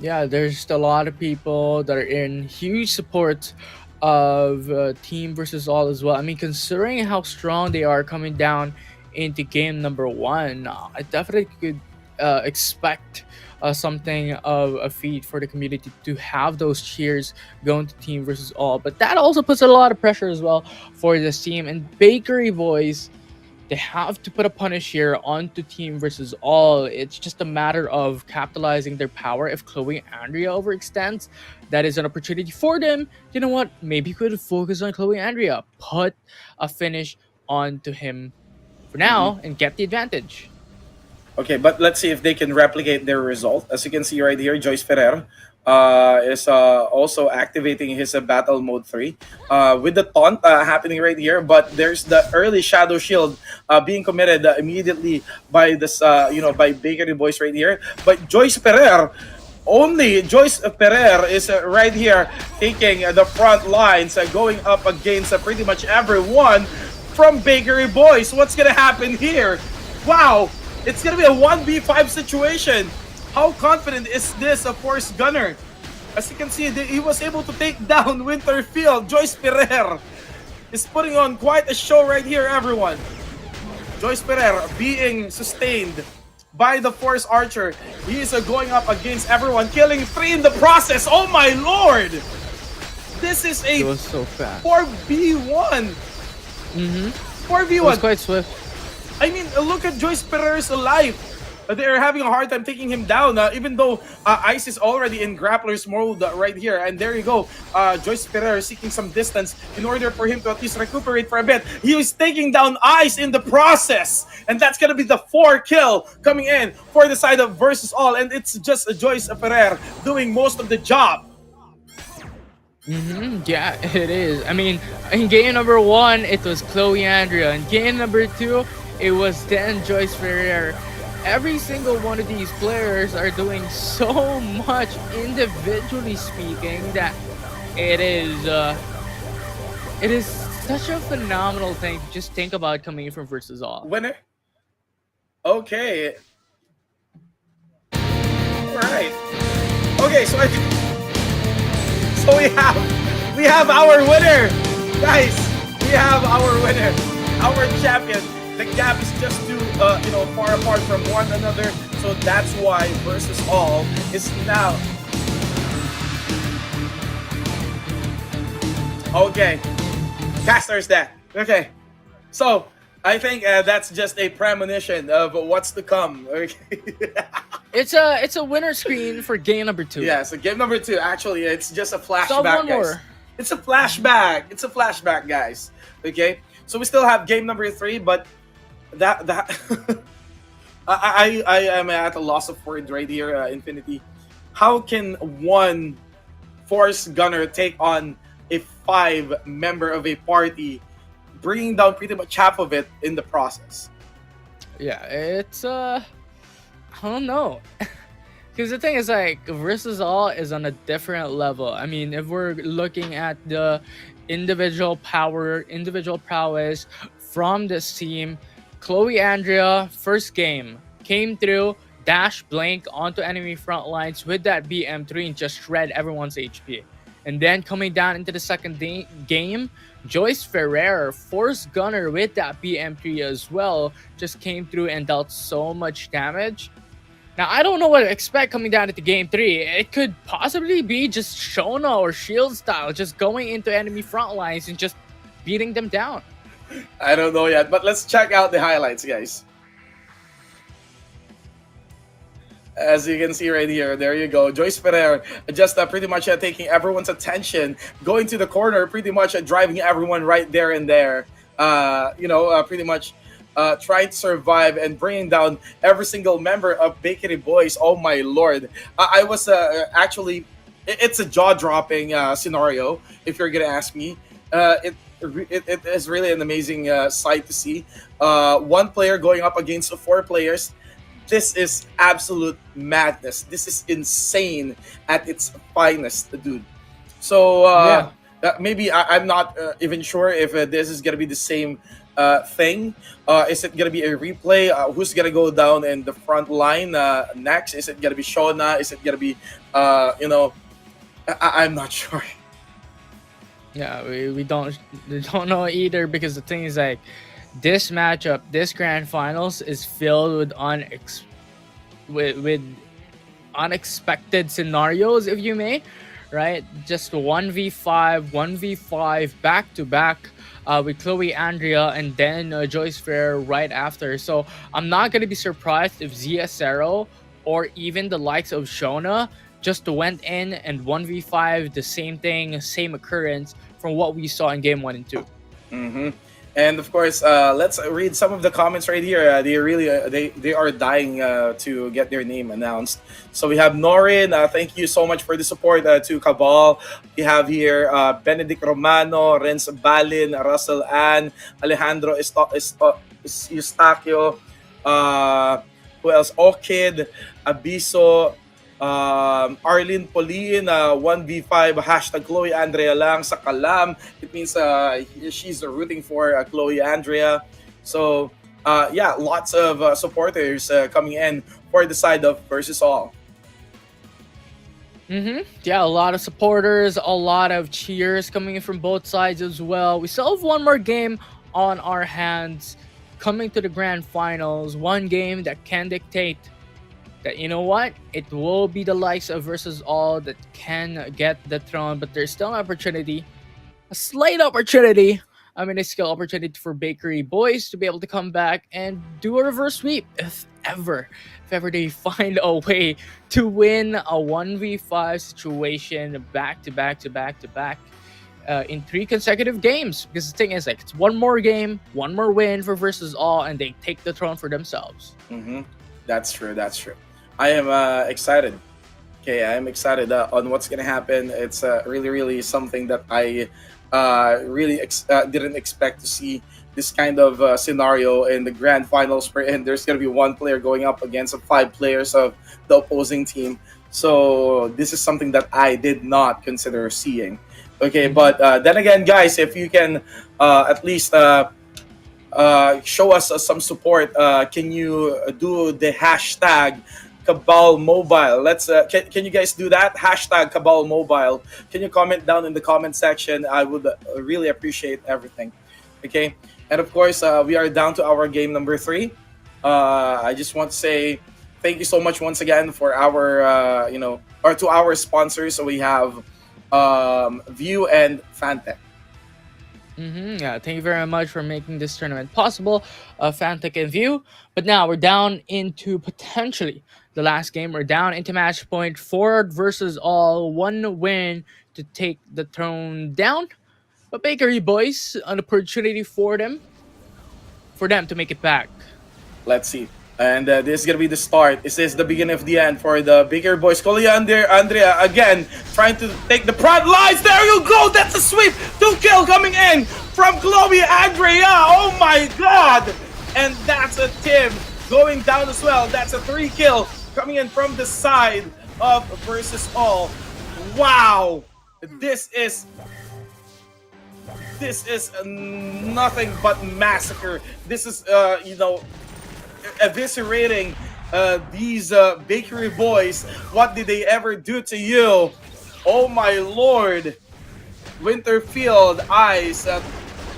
Yeah, there's just a lot of people that are in huge support of team versus all as well. I mean, considering how strong they are coming down into game number one, I definitely could expect something of a feat for the community to have those cheers going to team versus all. But that also puts a lot of pressure as well for this team. And Bakery Boys, they have to put a punish here onto team versus all. It's just a matter of capitalizing their power. If Chloe Andrea overextends, that is an opportunity for them. You know what? Maybe you could focus on Chloe Andrea. Put a finish onto him for now and get the advantage. Okay, but let's see if they can replicate their result. As you can see right here, Joyce Ferrer is also activating his battle mode 3 with the taunt happening right here. But there's the early shadow shield being committed immediately by this, by Bakery Boys right here. But Joyce Ferrer, only Joyce Ferrer is right here taking the front lines, going up against pretty much everyone from Bakery Boys. What's gonna happen here? Wow! It's gonna be a 1v5 situation. How confident is this Force Gunner? As you can see, he was able to take down Winterfield. Joyce Ferrer is putting on quite a show right here, everyone. Joyce Ferrer being sustained by the Force Archer. He is going up against everyone, killing 3 in the process. Oh my lord! This is a It was so fast. 4v1. 4v1. It was quite swift. I mean, look at Joyce Ferrer's life. They're having a hard time taking him down, even though Ice is already in grappler's mode right here. And there you go. Joyce Ferrer seeking some distance in order for him to at least recuperate for a bit. He is taking down Ice in the process. And that's going to be the 4 kill coming in for the side of versus all. And it's just Joyce Ferrer doing most of the job. Yeah, it is. I mean, in game number 1, it was Chloe Andrea. In game number 2, it was then Joyce Ferrer. Every single one of these players are doing so much individually speaking that it is such a phenomenal thing to just think about coming from versus all. Winner? Okay. Alright. Okay, so we have our winner! Guys, we have our winner, our champion. The gap is just too, far apart from one another. So that's why versus all is now. Okay, Caster's that. Okay, so I think that's just a premonition of what's to come. Okay. It's a winner screen for game number 2. Yeah, so game number 2. Actually, it's just a flashback, so one guys. more. It's a flashback. It's a flashback, guys. Okay, so we still have game number 3, but that I am at a loss of words right here, Infinity. How can one Force Gunner take on a 5-member of a party, bringing down pretty much half of it in the process? Yeah, it's I don't know. Because the thing is, like, versus all is on a different level. I mean, if we're looking at the individual prowess from this team, Chloe Andrea, first game, came through, dash blink onto enemy front lines with that BM3 and just shred everyone's HP. And then coming down into the second game, Joyce Ferrer, force gunner with that BM3 as well, just came through and dealt so much damage. Now, I don't know what to expect coming down into game 3. It could possibly be just Shona or Shield style, just going into enemy front lines and just beating them down. I don't know yet, but let's check out the highlights, guys. As you can see right here, there you go. Joyce Ferrer just pretty much taking everyone's attention, going to the corner, pretty much driving everyone right there and there. Pretty much trying to survive and bringing down every single member of Bakery Boys. Oh my lord. I was actually, it's a jaw-dropping scenario, if you're going to ask me. It is really an amazing sight to see. One player going up against 4 players. This is absolute madness. This is insane at its finest, dude. So maybe I'm not even sure if this is gonna be the same thing. Is it gonna be a replay? Who's gonna go down in the front line next? Is it gonna be Shona? Is it gonna be I'm not sure. Yeah, we don't know either, because the thing is, like, this matchup, this grand finals is filled with unexpected scenarios, if you may, right? Just 1v5 back to back with Chloe Andrea and then Joyce Fair right after. So I'm not gonna be surprised if Zia Cero or even the likes of Shona just went in and 1v5 the same thing, same occurrence from what we saw in game 1 and 2. Mm-hmm. And of course, let's read some of the comments right here. They really they are dying to get their name announced. So we have Norin. Thank you so much for the support to Cabal. We have here Benedict Romano, Renz Balin, Russell Ann, Alejandro Eustaquio. Who else? Orchid, Abiso, Arlene Pauline, 1v5 hashtag Chloe Andrea lang sa Kalam. It means she's rooting for Chloe Andrea. So lots of supporters coming in for the side of versus all. Yeah, a lot of supporters, a lot of cheers coming in from both sides as well. We still have one more game on our hands coming to the grand finals. One game that can dictate that, you know what, it will be the likes of versus all that can get the throne, but there's still an opportunity, a slight opportunity, a skill opportunity for Bakery Boys to be able to come back and do a reverse sweep if ever they find a way to win a 1v5 situation back to back in 3 consecutive games. Because the thing is, like, it's one more game, one more win for versus all, and they take the throne for themselves. That's true. I am excited. Okay, I am excited on what's gonna happen. It's really something that I really didn't expect to see this kind of scenario in the grand finals. And there's gonna be one player going up against 5 players of the opposing team. So this is something that I did not consider seeing. Okay, but then again, guys, if you can at least show us some support, can you do the hashtag Cabal Mobile? Let's can you guys do that? Hashtag Cabal Mobile. Can you comment down in the comment section? I would really appreciate everything. Okay, and of course we are down to our game number 3. I just want to say thank you so much once again for our or to our sponsors. So we have VIU and Fantech. Yeah, thank you very much for making this tournament possible, Fantech and VIU. But now we're down into potentially the last game. We're down into match point, forward versus all, 1 win to take the throne down. But Bakery Boys, an opportunity for them to make it back. Let's see. And this is going to be the start. Is this the beginning of the end for the Bakery Boys? Andrea again trying to take the front lines. There you go. That's a sweep. 2 kill coming in from Chloe Andrea. Oh my god. And that's a Tim going down as well. That's a 3 kill coming in from the side of Versus All. Wow! This is nothing but massacre. This is, eviscerating these bakery boys. What did they ever do to you? Oh my lord! Winterfield, Ice,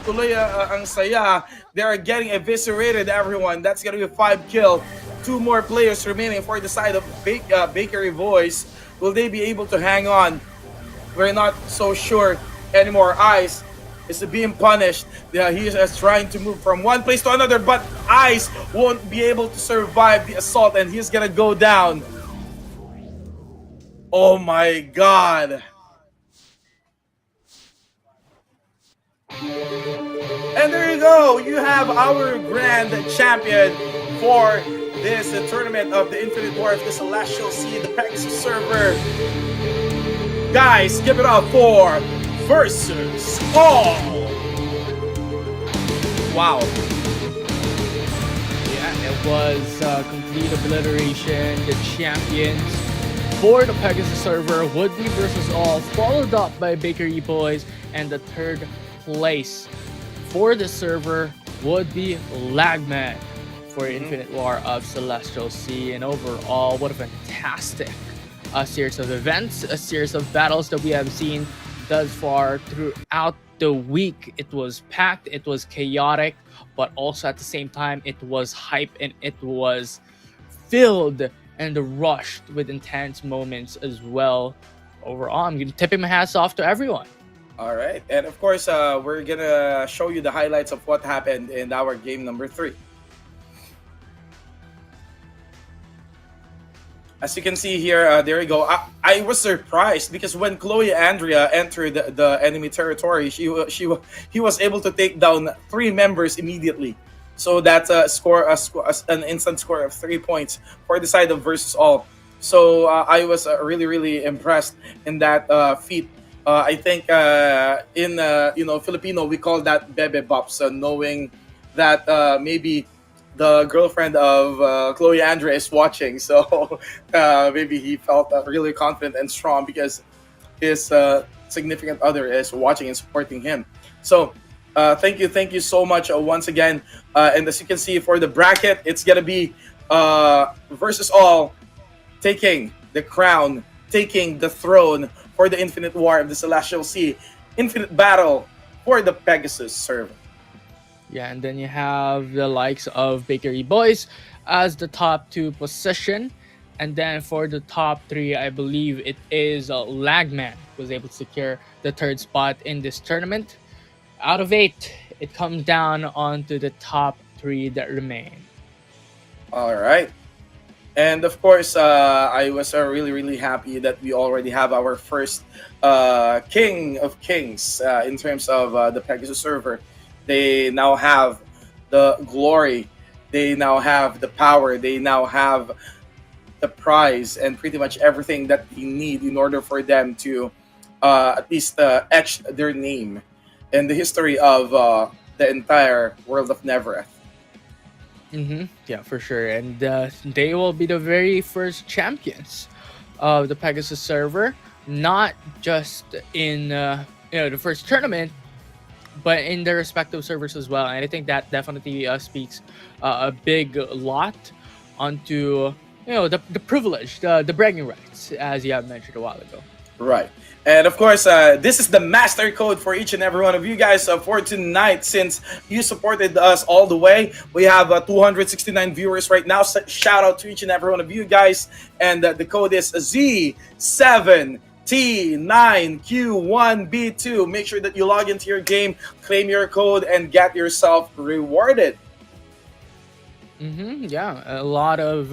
Tuloy ang saya. They are getting eviscerated, everyone. That's gonna be a 5 kill. 2 more players remaining for the side of Bakery Boys. Will they be able to hang on? We're not so sure anymore. Ice is being punished. He is trying to move from one place to another, but Ice won't be able to survive the assault, and he's gonna go down. Oh my god. And there you go. You have our grand champion for this tournament of the Infinite War of the Celestial Sea, the Pegasus server. Guys, give it up for Versus All. Wow. Yeah, it was complete obliteration. The champions for the Pegasus server would be Versus All, followed up by Bakery Boys, and the third place for the server would be Lagman for Infinite War of Celestial Sea. And overall, what a fantastic series of events, a series of battles that we have seen thus far throughout the week. It was packed, it was chaotic, but also at the same time, it was hype and it was filled and rushed with intense moments as well. Overall, I'm tipping my hats off to everyone. All right, and of course, we're gonna show you the highlights of what happened in our game number 3. As you can see here, there you go. I was surprised because when Chloe Andrea entered the enemy territory, he was able to take down 3 members immediately. So that's an instant score of 3 points for the side of Versus All. So I was really impressed in that feat. I think in Filipino we call that bebe bops, knowing that maybe the girlfriend of Chloe Andre is watching, so maybe he felt really confident and strong because his significant other is watching and supporting him. So thank you so much once again. And as you can see for the bracket, it's gonna be Versus All taking the crown, taking the throne for the Infinite War of the Celestial Sea. Infinite battle for the Pegasus server. Yeah, and then you have the likes of Bakery Boys as the top 2 position. And then for the top 3, I believe it is Lagman who was able to secure the 3rd spot in this tournament. Out of 8, it comes down onto the top 3 that remain. All right. And of course, I was really happy that we already have our first King of Kings in terms of the Pegasus server. They now have the glory, they now have the power, they now have the prize, and pretty much everything that they need in order for them to at least etch their name in the history of the entire world of Nevereth. Yeah, for sure. And they will be the very first champions of the Pegasus server, not just in the first tournament, but in their respective servers as well. And I think that definitely speaks a big lot onto the privilege, the bragging rights, as you have mentioned a while ago. Right. And of course, this is the master code for each and every one of you guys for tonight. Since you supported us all the way, we have 269 viewers right now. Shout out to each and every one of you guys. And the code is Z7T9Q1B2. Make sure that you log into your game, claim your code, and get yourself rewarded. Yeah, a lot of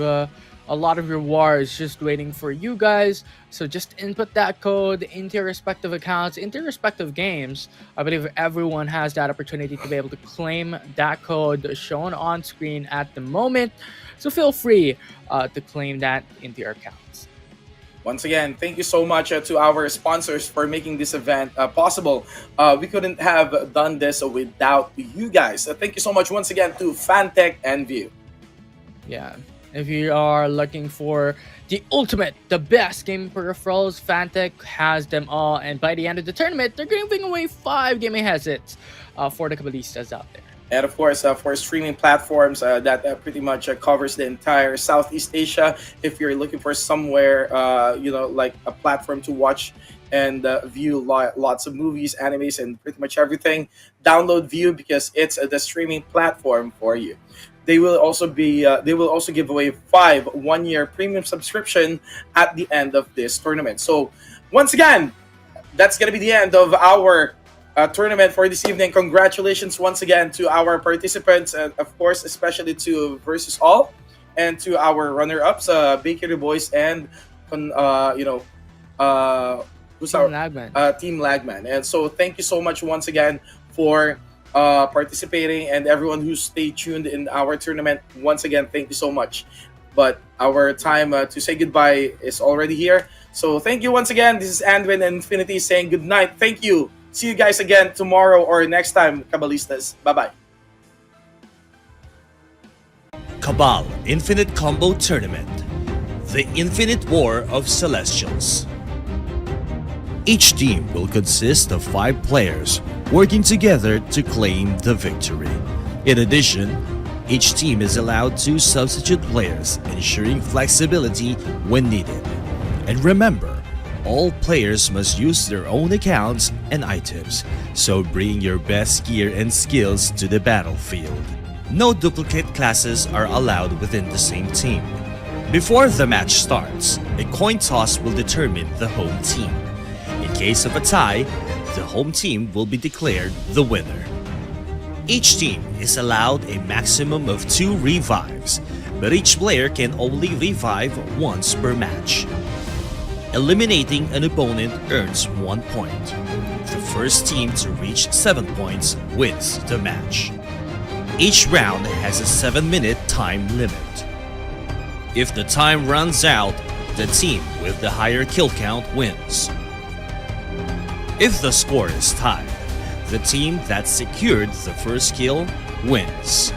rewards just waiting for you guys. So just input that code into your respective accounts, into your respective games. I believe everyone has that opportunity to be able to claim that code shown on screen at the moment. So feel free to claim that into your accounts. Once again, thank you so much to our sponsors for making this event possible. We couldn't have done this without you guys. Thank you so much once again to Fantech VIU. Yeah. If you are looking for the ultimate, the best gaming peripherals, Fantech has them all. And by the end of the tournament, they're giving away 5 gaming headsets for the Cabalistas out there. And of course, for streaming platforms, that pretty much covers the entire Southeast Asia. If you're looking for somewhere, like a platform to watch and view lots of movies, animes, and pretty much everything, download VIU because it's the streaming platform for you. They will also give away 5 1-year premium subscription at the end of this tournament. So once again, that's gonna be the end of our tournament for this evening. Congratulations once again to our participants, and of course, especially to Versus All and to our runner-ups, Bakery Boys and who's Team our Lagman. Team Lagman. And so, thank you so much once again for participating, and everyone who stayed tuned in our tournament. Once again, thank you so much. But our time to say goodbye is already here. So thank you once again. This is Anwin and Infinity saying good night. Thank you. See you guys again tomorrow or next time, Cabalistas. Bye-bye. Cabal Infinite Combo Tournament. The Infinite War of Celestials. Each team will consist of 5 players working together to claim the victory. In addition, each team is allowed 2 substitute players, ensuring flexibility when needed. And remember, all players must use their own accounts and items, so bring your best gear and skills to the battlefield. No duplicate classes are allowed within the same team. Before the match starts, a coin toss will determine the home team. In case of a tie, the home team will be declared the winner. Each team is allowed a maximum of 2 revives, but each player can only revive once per match. Eliminating an opponent earns 1 point. The first team to reach 7 points wins the match. Each round has a 7-minute time limit. If the time runs out, the team with the higher kill count wins. If the score is tied, the team that secured the first kill wins.